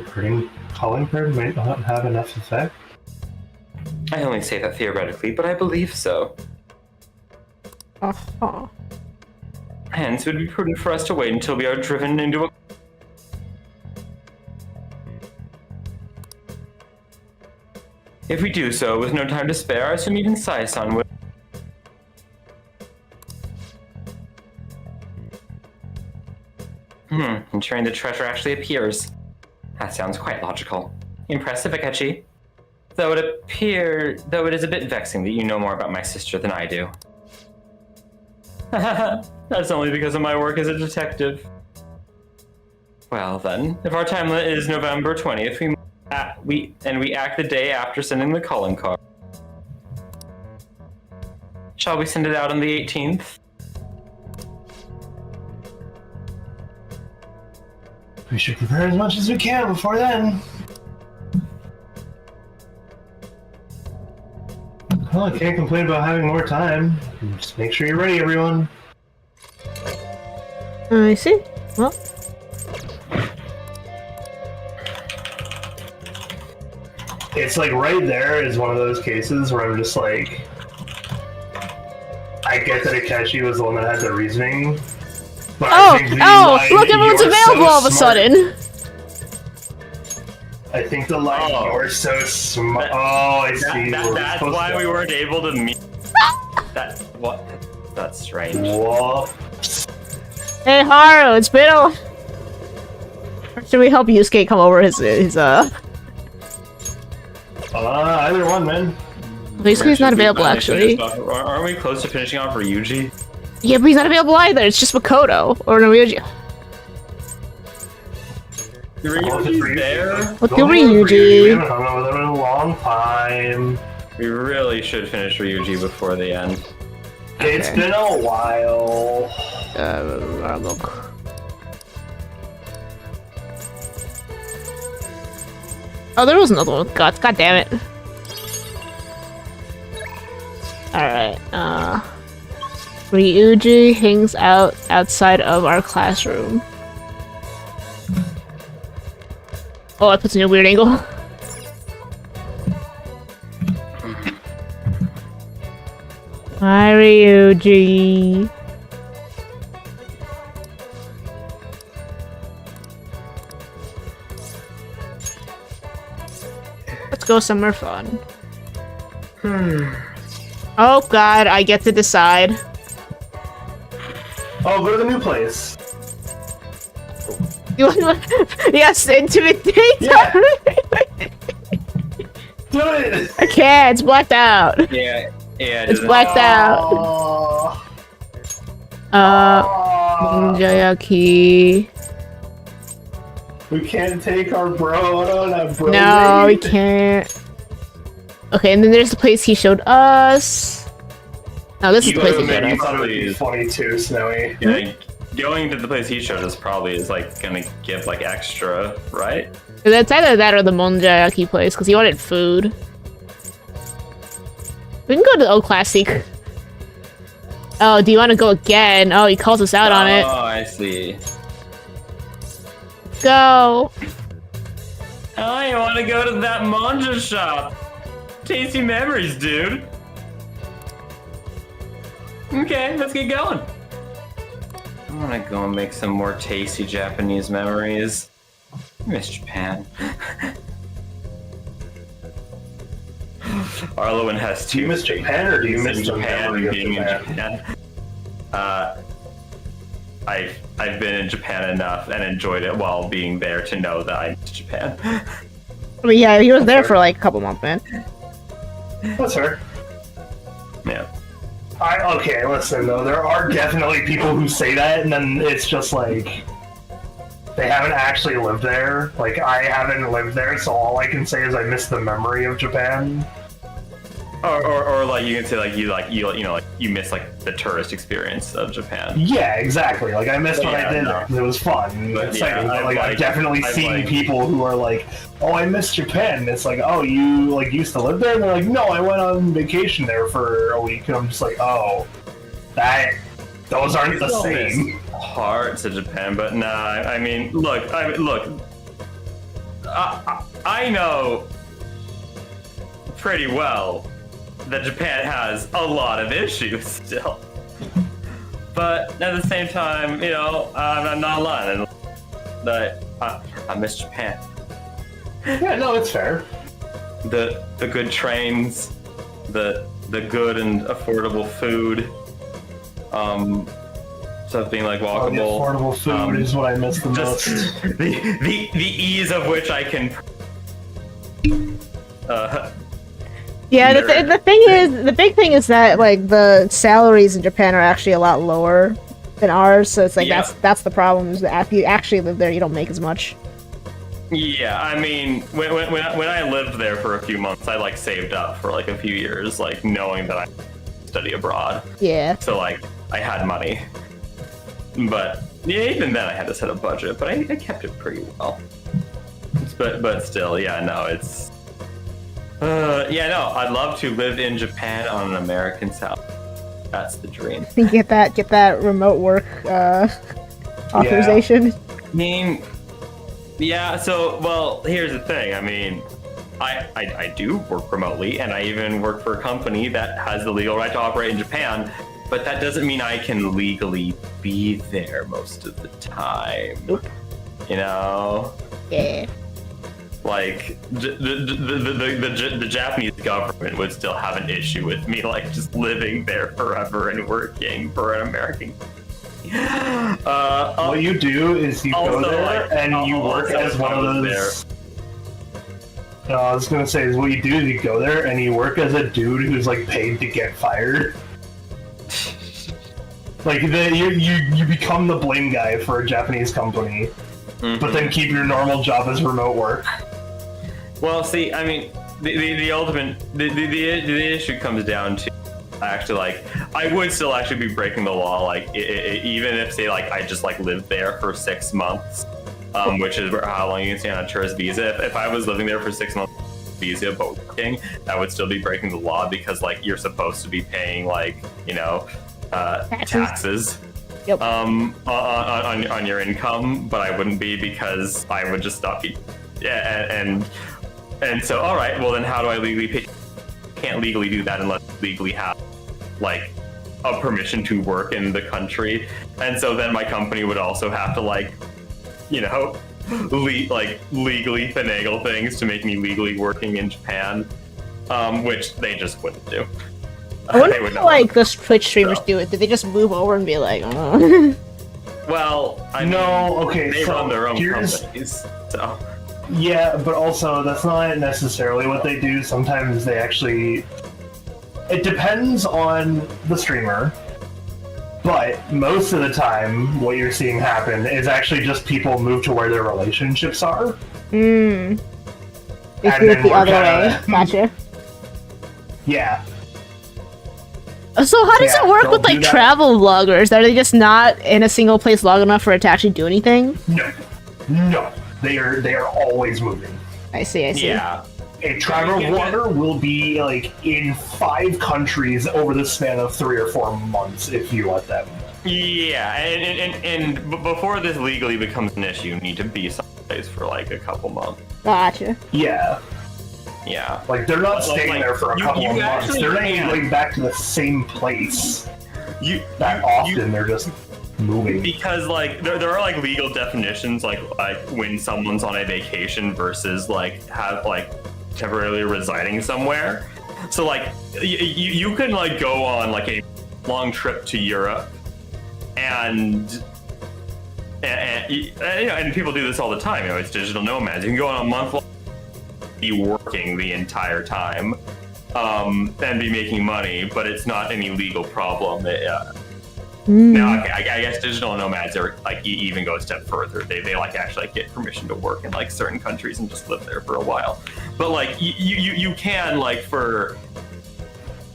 S2: calling card might not have enough effect?
S3: I only say that theoretically, but I believe so.
S1: Uh-huh.
S3: Hence, it would be prudent for us to wait until we are driven into a... If we do so, with no time to spare, I assume even Sai-san would... Ensuring the treasure actually appears. That sounds quite logical. Impressive, Akechi. Though it is a bit vexing that you know more about my sister than I do. That's only because of my work as a detective. Well then, if our time limit is November 20th, we act the day after sending the calling card. Shall we send it out on the 18th?
S2: We should prepare as much as we can before then. Well, I can't complain about having more time. Just make sure you're ready, everyone.
S1: I see. Well,
S2: It's like right there is one of those cases where I'm just like, I get that Akechi was the one that had the reasoning, but I think
S1: look, everyone's available all of a sudden.
S2: I think the line, you're so smart. Oh, I see.
S3: That's why we weren't able to meet. That's strange.
S2: Whoops.
S1: Hey Haru, it's been a... Should we help Yusuke come over
S2: Either one, man.
S1: Yusuke's not available, actually.
S3: Aren't we close to finishing off Ryuji?
S1: Yeah, but he's not available either. It's just Makoto. Or no, Ryuji.
S3: Ryuji's there?
S1: Look at
S2: We
S1: Ryuji.
S2: haven't hung out with him in a long time.
S3: We really should finish Ryuji before the end.
S2: It's been a while.
S1: Look. Oh, there was another one with guts. God damn it. Alright, Ryuji hangs out outside of our classroom. Oh, that puts me in a weird angle. Hi, Ryuji. go somewhere fun. Oh god, I get to decide.
S2: Oh, go to the new place.
S1: Yes, intimidate.
S2: Yeah. Do it.
S1: I can't. It's blacked out.
S3: Yeah,
S1: It's blacked out. Monjayaki.
S2: We can't take our bro on a bro.
S1: No, we
S2: date.
S1: can't. Okay, and then there's the place he showed us. No, this is the place he showed
S2: I
S1: us.
S2: thought it would be funny too, Snowy.
S3: Yeah, going to the place he showed us probably is like gonna give like extra, right?
S1: It's either that or the Monjayaki place, because he wanted food. We can go to the O Classic. Oh, do you want to go again? Oh, he calls us out on it.
S3: Oh, I see.
S1: Go!
S3: Oh, you want to go to that manja shop? Tasty memories, dude. Okay, let's get going. I want to go and make some more tasty Japanese memories. I miss Japan. Arlowen has
S2: Do you
S3: two.
S2: miss Japan or do you miss the
S3: Japan
S2: memory of
S3: being in
S2: Japan?
S3: Japan? I've been in Japan enough and enjoyed it while being there to know that I miss Japan.
S1: But yeah, he was there for like a couple months, man.
S2: That's fair.
S3: Yeah.
S2: Okay, listen though, there are definitely people who say that, and then it's just like they haven't actually lived there. Like I haven't lived there, so all I can say is I miss the memory of Japan.
S3: Or like you can say like you miss like the tourist experience of Japan.
S2: Yeah, exactly. Like I missed what I did there 'cause it was fun,
S3: But,
S2: exciting.
S3: yeah,
S2: But I've definitely seen people who are like, "Oh, I miss Japan." And it's like, "Oh, you like used to live there?" And they're like, "No, I went on vacation there for a week." And I'm just like, "Oh, those aren't the same."
S3: Parts of Japan, but nah. I mean, look. I know pretty well that Japan has a lot of issues still, but at the same time, you know, I'm not lying. That I miss Japan.
S2: Yeah, no, it's fair.
S3: The good trains, the good and affordable food. Stuff being like
S2: Oh,
S3: walkable.
S2: the affordable food is what I miss the
S3: Just
S2: most.
S3: the ease of which I can.
S1: Yeah, the thing is, the big thing is that like the salaries in Japan are actually a lot lower than ours, so it's like
S3: Yeah.
S1: that's the problem. Is that if you actually live there, you don't make as much.
S3: Yeah, I mean, when I lived there for a few months, I like saved up for like a few years, like knowing that I study abroad.
S1: Yeah.
S3: So like I had money, but yeah, even then I had to set a budget, but I kept it pretty well. But still, yeah, no, it's. Yeah, no, I'd love to live in Japan on an American salary. That's the dream.
S1: Get that remote work authorization.
S3: I mean, yeah, so, well, here's the thing. I mean, I do work remotely, and I even work for a company that has the legal right to operate in Japan, but that doesn't mean I can legally be there most of the time.
S1: Nope.
S3: You know?
S1: Yeah.
S3: Like, the Japanese government would still have an issue with me, like, just living there forever and working for an American.
S2: What you do is you go
S3: also,
S2: there
S3: like,
S2: and you work
S3: also
S2: as one of
S3: I was
S2: those. No, I was gonna say is what you do is you go there and you work as a dude who's like paid to get fired. Like you become the blame guy for a Japanese company, but then keep your normal job as remote work.
S3: Well, see, I mean, the ultimate the issue comes down to actually, like, I would still actually be breaking the law, like even if, say, like I just like lived there for 6 months, which is how long you can stay on a tourist visa. If I was living there for 6 months visa but working, that would still be breaking the law because like you're supposed to be paying like, you know, taxes.
S1: Yep.
S3: On your income, but I wouldn't be because I would just stop. And so, all right, well then, how do I legally pay? Can't legally do that unless you legally have like a permission to work in the country. And so then my company would also have to like, you know, legally finagle things to make me legally working in Japan, which they just wouldn't do.
S1: I wonder
S3: They would
S1: if,
S3: not.
S1: like, those Twitch streamers do it. Did they just move over and be like, oh.
S3: Well, I mean,
S2: No, okay,
S3: they
S2: so
S3: run their own
S2: here's-
S3: companies, so.
S2: Yeah, but also that's not necessarily what they do. Sometimes they actually. It depends on the streamer, but most of the time, what you're seeing happen is actually just people move to where their relationships are.
S1: They
S2: And
S1: do it
S2: then
S1: the
S2: we're
S1: other way.
S2: kinda-
S1: Gotcha.
S2: Yeah.
S1: So how does
S2: Yeah,
S1: it work
S2: they'll
S1: with, like,
S2: do that.
S1: travel vloggers? Are they just not in a single place long enough for it to actually do anything?
S2: No. They are always moving.
S1: I see.
S3: Yeah.
S2: A travel vlogger will be like in 5 countries over the span of 3 or 4 months if you let them.
S3: Yeah, and before this legally becomes an issue, you need to be someplace for like a couple months.
S1: Gotcha.
S2: Yeah.
S3: Yeah.
S2: Like, they're not staying
S3: like,
S2: there for a couple
S3: you
S2: of months.
S3: actually
S2: They're not
S3: can.
S2: going back to the same place
S3: You
S2: that often. They're just moving.
S3: because like there are like legal definitions like when someone's on a vacation versus like have like temporarily residing somewhere. So like you can like go on like a long trip to Europe and you know, and people do this all the time. You know, it's digital nomads. You can go on a month long, be working the entire time, and be making money, but it's not any legal problem. Now, I guess digital nomads are like even go a step further. They like actually get permission to work in like certain countries and just live there for a while. But like you can like for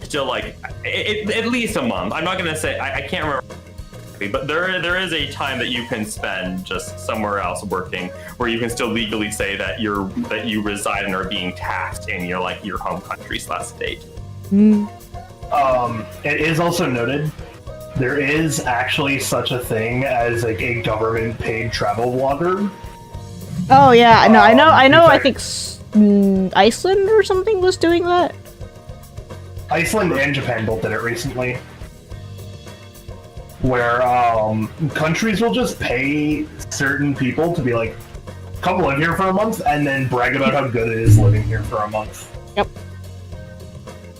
S3: still like at least a month. I'm not gonna say I can't remember. But there is a time that you can spend just somewhere else working, where you can still legally say that you reside and are being taxed in your like your home country / state.
S2: It is also noted there is actually such a thing as like a government-paid travel vlogger.
S1: Oh yeah, no, I know. I
S2: in fact-
S1: think Iceland or something was doing that.
S2: Iceland and Japan both did it recently. Where countries will just pay certain people to be like, come live here for a month, and then brag about how good it is living here for a month.
S1: Yep.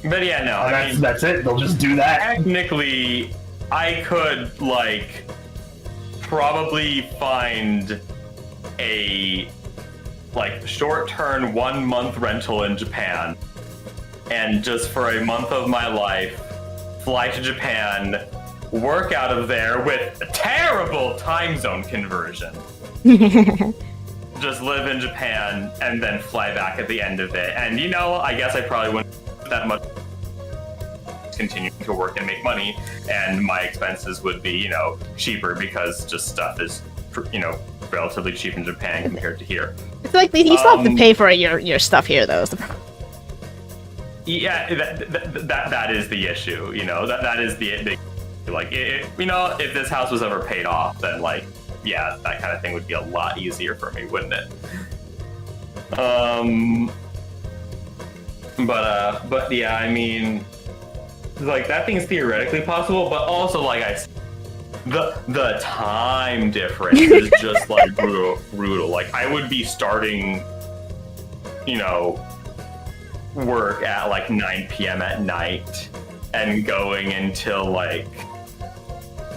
S3: But yeah, no,
S2: And
S3: I mean,
S2: that's it. They'll just do that.
S3: technically, I could like probably find a like short-term 1 month rental in Japan, and just for a month of my life, fly to Japan, work out of there with a terrible time zone conversion. Just live in Japan and then fly back at the end of it. And you know, I guess I probably wouldn't that much continue to work and make money, and my expenses would be, you know, cheaper because just stuff is, you know, relatively cheap in Japan compared to here.
S1: It's like you still have to pay for your stuff here, though.
S3: Yeah, that is the issue. You know, that is the like, you know, if this house was ever paid off, then like, yeah, that kind of thing would be a lot easier for me, wouldn't it? But yeah, I mean, like that thing's theoretically possible, but also like the time difference is just like brutal. Like I would be starting, you know, work at like 9 p.m. at night and going until like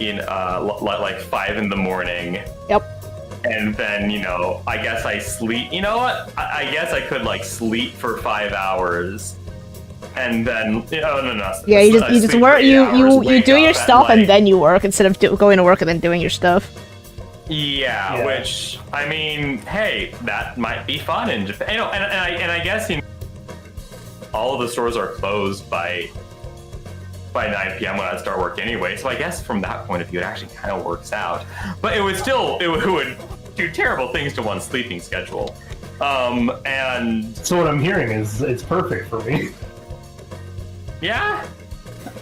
S3: like 5 in the morning.
S1: Yep.
S3: And then, you know, I guess I sleep. You know what? I guess I could like sleep for 5 hours, and then no.
S1: Yeah, you just
S3: sleep
S1: work.
S3: for 8
S1: You
S3: hours, wake
S1: do your
S3: up at,
S1: stuff
S3: like-
S1: and then you work instead of going to work and then doing your stuff.
S3: Yeah, which I mean, hey, that might be fun in Japan. You know, and I guess, you know, all of the stores are closed by 9 p.m. when I start work anyway. So I guess from that point of view, it actually kind of works out. But it would do terrible things to one's sleeping schedule. And
S2: So what I'm hearing is it's perfect for me.
S3: yeah.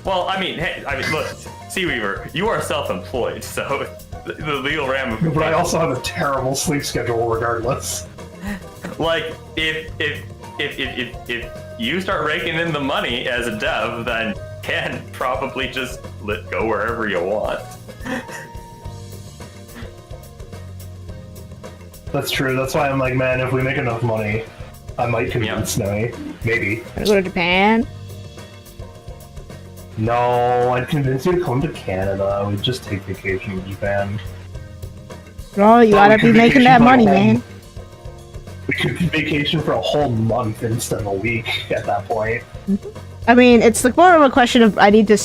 S3: Well, I mean, hey, look, Seaweaver, you are self-employed, so the legal ramifications.
S2: But I also have a terrible sleep schedule regardless.
S3: Like, if you start raking in the money as a dev, then you can probably just go wherever you want.
S2: That's true. That's why I'm like, man, if we make enough money, I might convince Snowy. Maybe.
S1: Wanna go to Japan?
S2: No, I'd convince you to come to Canada. We'd just take vacation in Japan.
S1: Bro, you
S2: Well,
S1: gotta
S2: we
S1: be
S2: could
S1: making
S2: vacation
S1: that
S2: for a
S1: money,
S2: whole-
S1: man.
S2: We could vacation for a whole month instead of a week at that point.
S1: I mean, it's like more of a question of I need to.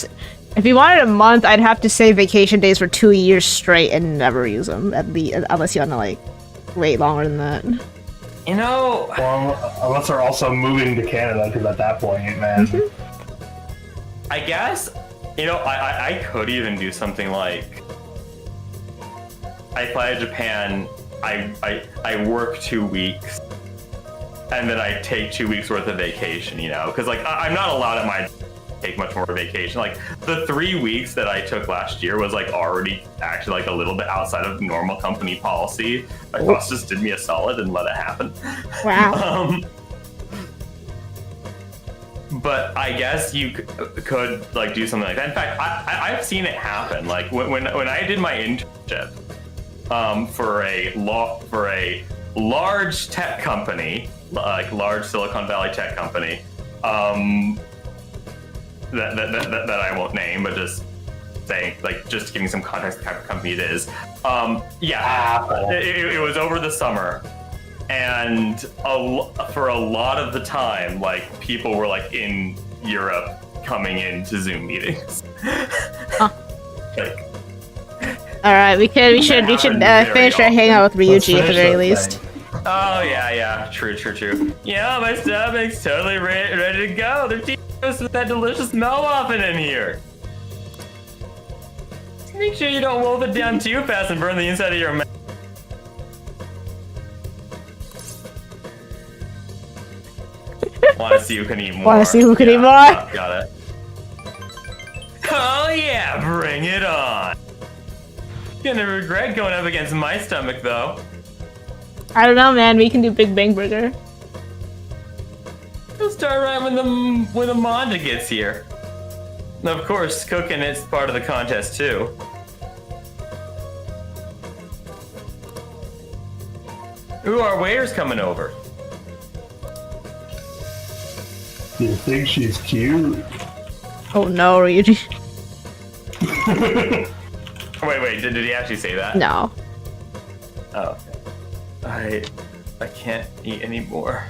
S1: If you wanted a month, I'd have to save vacation days for 2 years straight and never use them. Unless you want to like wait longer than that.
S3: You know,
S2: Well, unless they're also moving to Canada, because at that point, man.
S3: I guess, you know, I could even do something like I fly to Japan, I work 2 weeks, and then I take 2 weeks worth of vacation, you know, because like I'm not allowed at my take much more vacation. Like the 3 weeks that I took last year was like already actually like a little bit outside of normal company policy. My boss just did me a solid and let it happen.
S1: Wow.
S3: But I guess you could like do something like that. In fact, I've seen it happen. Like when I did my internship for a large tech company, like large Silicon Valley tech company, that I won't name, but just saying, like, just giving some context, the type of company it is. It was over the summer. And for a lot of the time, like, people were like in Europe coming into Zoom meetings. Like,
S1: All right, we should finish our hangout with Ryuji at the very least.
S3: oh yeah, true. Yeah, my stomach's totally ready to go. There's Cheetos with that delicious Melwaffen in here. Just make sure you don't wolf it down too fast and burn the inside of your mouth. Want to see who can eat more?
S1: Want to see who can eat more?
S3: Got it. Oh yeah, bring it on. Gonna regret going up against my stomach though.
S1: I don't know, man. We can do Big Bang Burger.
S3: We'll start right when the Manda gets here. And of course, cooking is part of the contest too. Ooh, our waiter's coming over.
S2: You think she's cute?
S1: Oh no, Ryuji.
S3: Wait, did he actually say that?
S1: No.
S3: Oh. I can't eat anymore.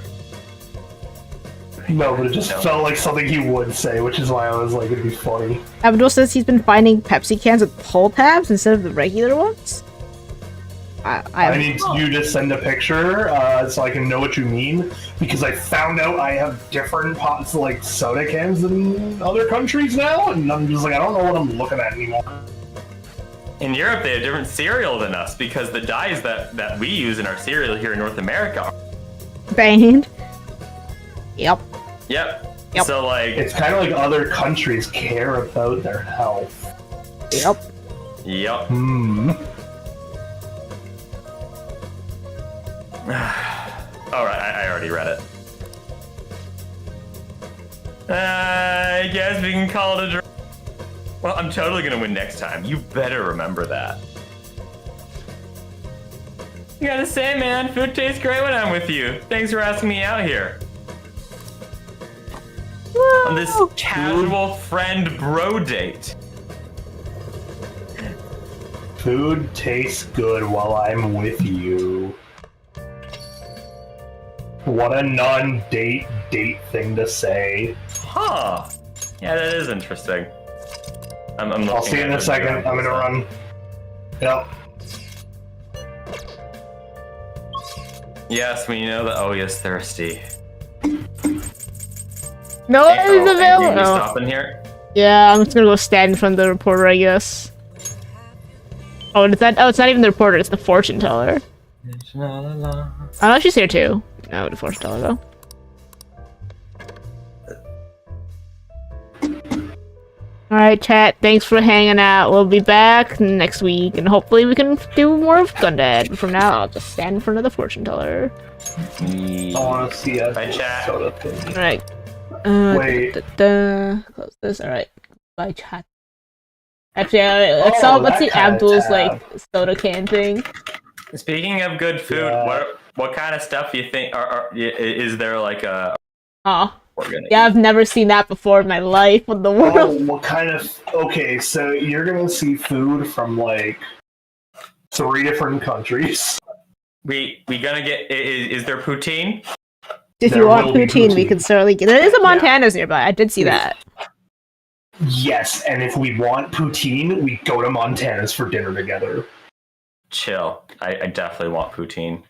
S2: No, but it just
S3: No.
S2: felt like something he would say, which is why I was like, it'd be funny.
S1: Abdul says he's been finding Pepsi cans with pull tabs instead of the regular ones.
S2: I need you to send a picture so I can know what you mean, because I found out I have different pots like soda cans than other countries now, and I'm just like, I don't know what I'm looking at anymore.
S3: In Europe, they have different cereal than us because the dyes that we use in our cereal here in North America are...
S1: banned. Yep.
S3: Yep.
S1: Yep.
S3: So like...
S2: It's kind of like other countries care about their health.
S1: Yep.
S3: Yep. Alright, I already read it. I guess we can call it a draw. Well, I'm totally gonna win next time. You better remember that. I gotta say, man, food tastes great when I'm with you. Thanks for asking me out here. On this casual friend bro date.
S2: Food tastes good while I'm with you. What a non-date thing to say.
S3: Huh. Yeah, that is interesting. I'm
S2: I'll
S3: looking
S2: see you in
S3: at
S2: a
S3: the
S2: second.
S3: video.
S2: I'm gonna run. Yep.
S3: Yes, we know that. Oh, yes, thirsty.
S1: No,
S3: Hey,
S1: it's
S3: you
S1: available.
S3: stopping here?
S1: Yeah, I'm just gonna go stand in front of the reporter, I guess. Oh, it's that. Oh, it's not even the reporter. It's the fortune teller. Oh, no, she's here too. No, the fortune teller though. Alright, chat. Thanks for hanging out. We'll be back next week, and hopefully we can do more of Gundad. But for now, I'll just stand in front of the fortune teller.
S2: I want to see a
S3: Bye, chat.
S2: soda thing.
S1: Alright.
S2: Wait.
S1: Close this. Alright. Bye, chat. Actually, let's
S2: Oh,
S1: see
S2: that kinda
S1: Abdul's
S2: tab.
S1: like soda can thing.
S3: Speaking of good food, what kind of stuff do you think is there like a?
S1: Oh,
S3: We're gonna
S1: yeah,
S3: eat?
S1: I've never seen that before in my life. What the
S2: Oh,
S1: world?
S2: what kind of? Okay, so you're gonna see food from like 3 different countries.
S3: We gonna get? Is there poutine?
S1: If
S2: There
S1: you want
S2: will be
S1: poutine, we
S2: poutine.
S1: can certainly get. There is a Montana's nearby. I did see that.
S2: Yes, and if we want poutine, we go to Montana's for dinner together.
S3: Chill. I definitely want poutine.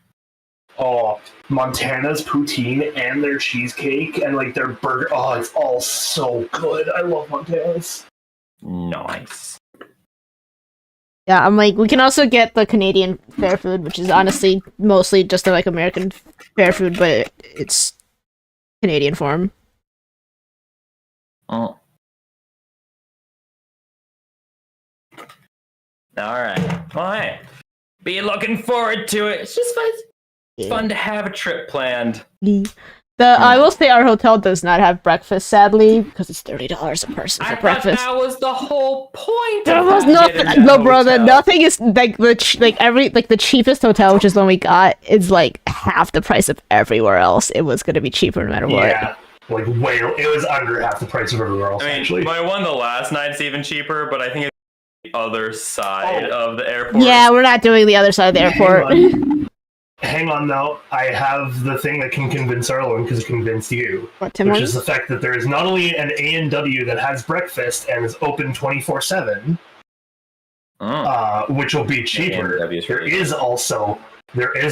S2: Oh, Montana's poutine and their cheesecake and like their burger. Oh, it's all so good. I love Montana's.
S3: Nice.
S1: Yeah, I'm like, we can also get the Canadian fair food, which is honestly mostly just like American fair food, but it's Canadian form.
S3: Oh. All right. Well, hey, be looking forward to it. It's just fun. It's fun to have a trip planned.
S1: I will say our hotel does not have breakfast, sadly, because it's $30 a person for breakfast.
S3: That was the whole point.
S1: There was no, brother. Nothing is like the the cheapest hotel, which is the one we got, is like half the price of everywhere else. It was gonna be cheaper no matter what.
S2: Yeah, like way. It was under half the price of everywhere else.
S3: I mean,
S2: actually,
S3: my one the last night's even cheaper, but I think it's the other side of the airport.
S1: Yeah, we're not doing the other side of the airport.
S2: Hang on, though. I have the thing that can convince Arlen because it convinced you.
S1: What, Tim
S2: which
S1: Hortons?
S2: is the fact that there is not only an A&W that has breakfast and is open 24/7, which will be cheaper.
S3: A&W is
S2: There
S3: really
S2: is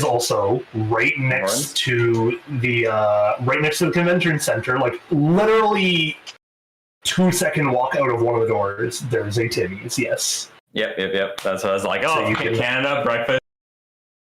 S2: also right next to the convention center, like literally 2-second walk out of one of the doors. There's a Timmy's. Yes.
S3: Yep. That's what I was like. Oh,
S2: So you can-
S3: Canada breakfast.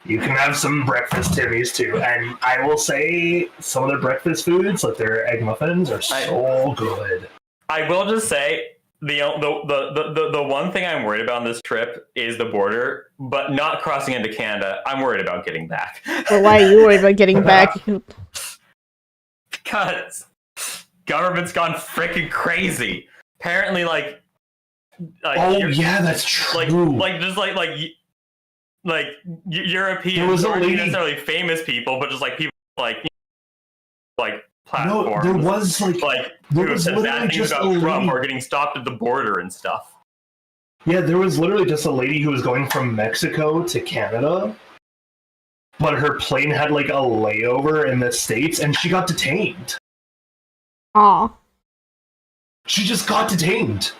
S2: You can have some breakfast Timmy's too, and I will say some of their breakfast foods, like their egg muffins, are so good.
S3: I will just say the one thing I'm worried about on this trip is the border, but not crossing into Canada. I'm worried about getting back.
S1: Well, why are you worried about getting back?
S3: Because government's gone freaking crazy. Apparently, like
S2: Oh yeah, that's true.
S3: like Europeans,
S2: There was a
S3: aren't
S2: lady-
S3: necessarily famous people, but just like people like platforms.
S2: No, there was
S3: who
S2: was
S3: said
S2: literally
S3: bad things
S2: just
S3: about
S2: a
S3: Trump
S2: lady.
S3: or getting stopped at the border and stuff.
S2: Yeah, there was literally just a lady who was going from Mexico to Canada, but her plane had like a layover in the States, and she got detained.
S1: Aw.
S2: She just got detained.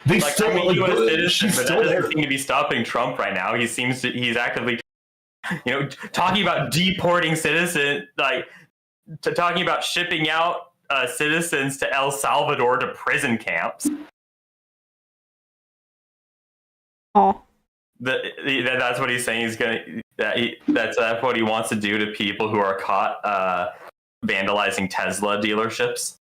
S2: They
S3: Like,
S2: still
S3: I'm a
S2: like
S3: U.S. citizen,
S2: she's
S3: but
S2: still
S3: that
S2: there.
S3: doesn't seem to be stopping Trump right now. He's actively, talking about deporting citizens, talking about shipping out citizens to El Salvador to prison camps.
S1: Aw.
S3: That's what he's saying. He's gonna. That's what he wants to do to people who are caught vandalizing Tesla dealerships.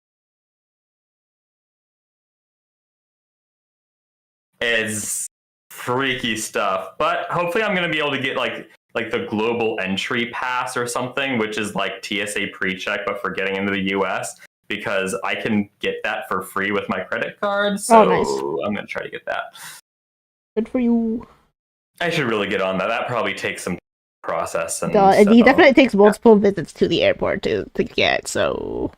S3: It's freaky stuff, but hopefully I'm gonna be able to get like the global entry pass or something, which is like TSA pre-check but for getting into the US, because I can get that for free with my credit card. So
S1: nice.
S3: I'm gonna try to get that.
S1: Good for you.
S3: I should really get on that. That probably takes some process and
S1: He definitely takes multiple visits to the airport to get, so...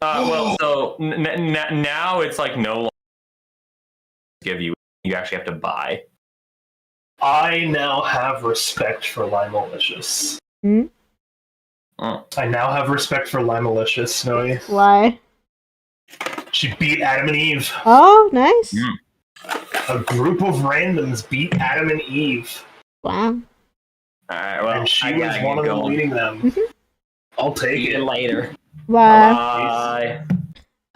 S3: So now it's like no longer give you actually have to buy.
S2: I now have respect for Limelicious.
S1: Hmm?
S2: I now have respect for Limelicious, Snowy.
S1: Why?
S2: She beat Adam and Eve.
S1: Oh, nice.
S2: A group of randoms beat Adam and Eve.
S1: Wow.
S3: All right, well,
S2: And she
S3: I
S2: was
S3: gotta
S2: one
S3: get
S2: of them
S3: going.
S2: leading them. I'll take
S3: See
S2: it.
S3: you later.
S1: Bye.
S3: Bye.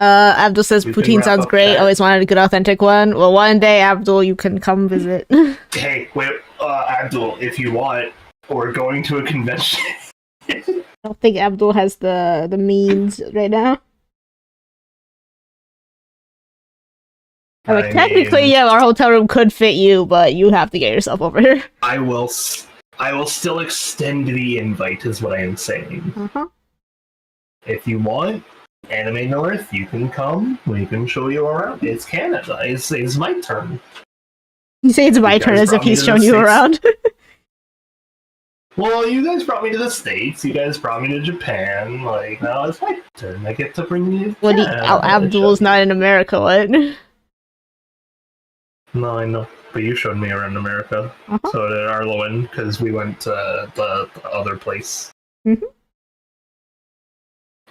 S1: Abdul says
S2: You can
S1: poutine
S2: wrap
S1: sounds
S2: up
S1: great.
S2: that.
S1: Always wanted a good authentic one. Well, one day, Abdul, you can come visit.
S2: Hey, wait, Abdul, if you want, we're going to a convention.
S1: I don't think Abdul has the means right now.
S2: I
S1: Technically,
S2: mean-
S1: yeah, our hotel room could fit you, but you have to get yourself over here.
S2: I will still extend the invite, is what I am saying.
S1: Uh-huh.
S2: If you want, Anime North, you can come. We can show you around. It's Canada. It's my turn.
S1: You say it's my
S2: You
S1: turn
S2: guys
S1: as if
S2: brought me
S1: he's
S2: to
S1: shown
S2: the
S1: you
S2: States.
S1: around.
S2: Well, you guys brought me to the States. You guys brought me to Japan. Like, now it's my turn. I get to bring you.
S1: Well,
S2: Yeah,
S1: Abdul's not in America, what?
S2: No, I know. But you showed me around America.
S1: Uh-huh.
S2: So did Arlowen, because we went to the other place.
S1: Mhm.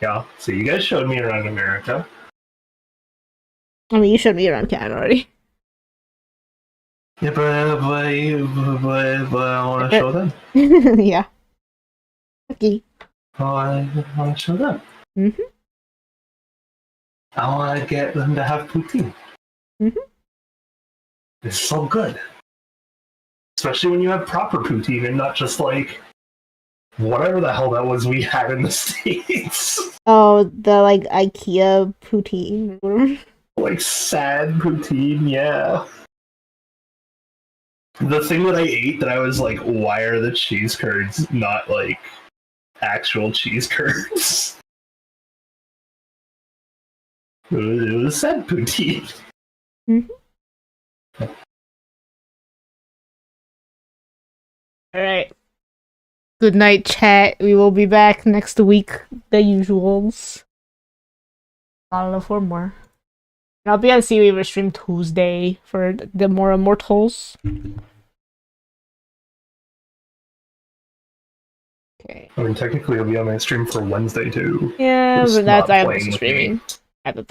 S2: Yeah, so you guys showed me around America.
S1: I mean, you showed me around Canada already.
S2: Yeah, but I want to show them.
S1: Yeah. Okay.
S2: I want to show them.
S1: Mhm.
S2: I want to get them to have poutine.
S1: Mhm.
S2: It's so good. Especially when you have proper poutine and not just like whatever the hell that was we had in the States.
S1: Oh, the like IKEA poutine. Or whatever.
S2: Like sad poutine, yeah. The thing that I ate that I was like, why are the cheese curds not like actual cheese curds? It was sad poutine.
S1: Alright. Good night, chat. We will be back next week. The usuals. I don't know, for more. And I'll be on Seaweaver stream Tuesday for the more Immortals. Okay.
S2: I mean, technically, it'll be on my stream for Wednesday too.
S1: Yeah,
S2: Just
S1: but that's
S2: not
S1: I am
S2: playing with me.
S1: streaming at the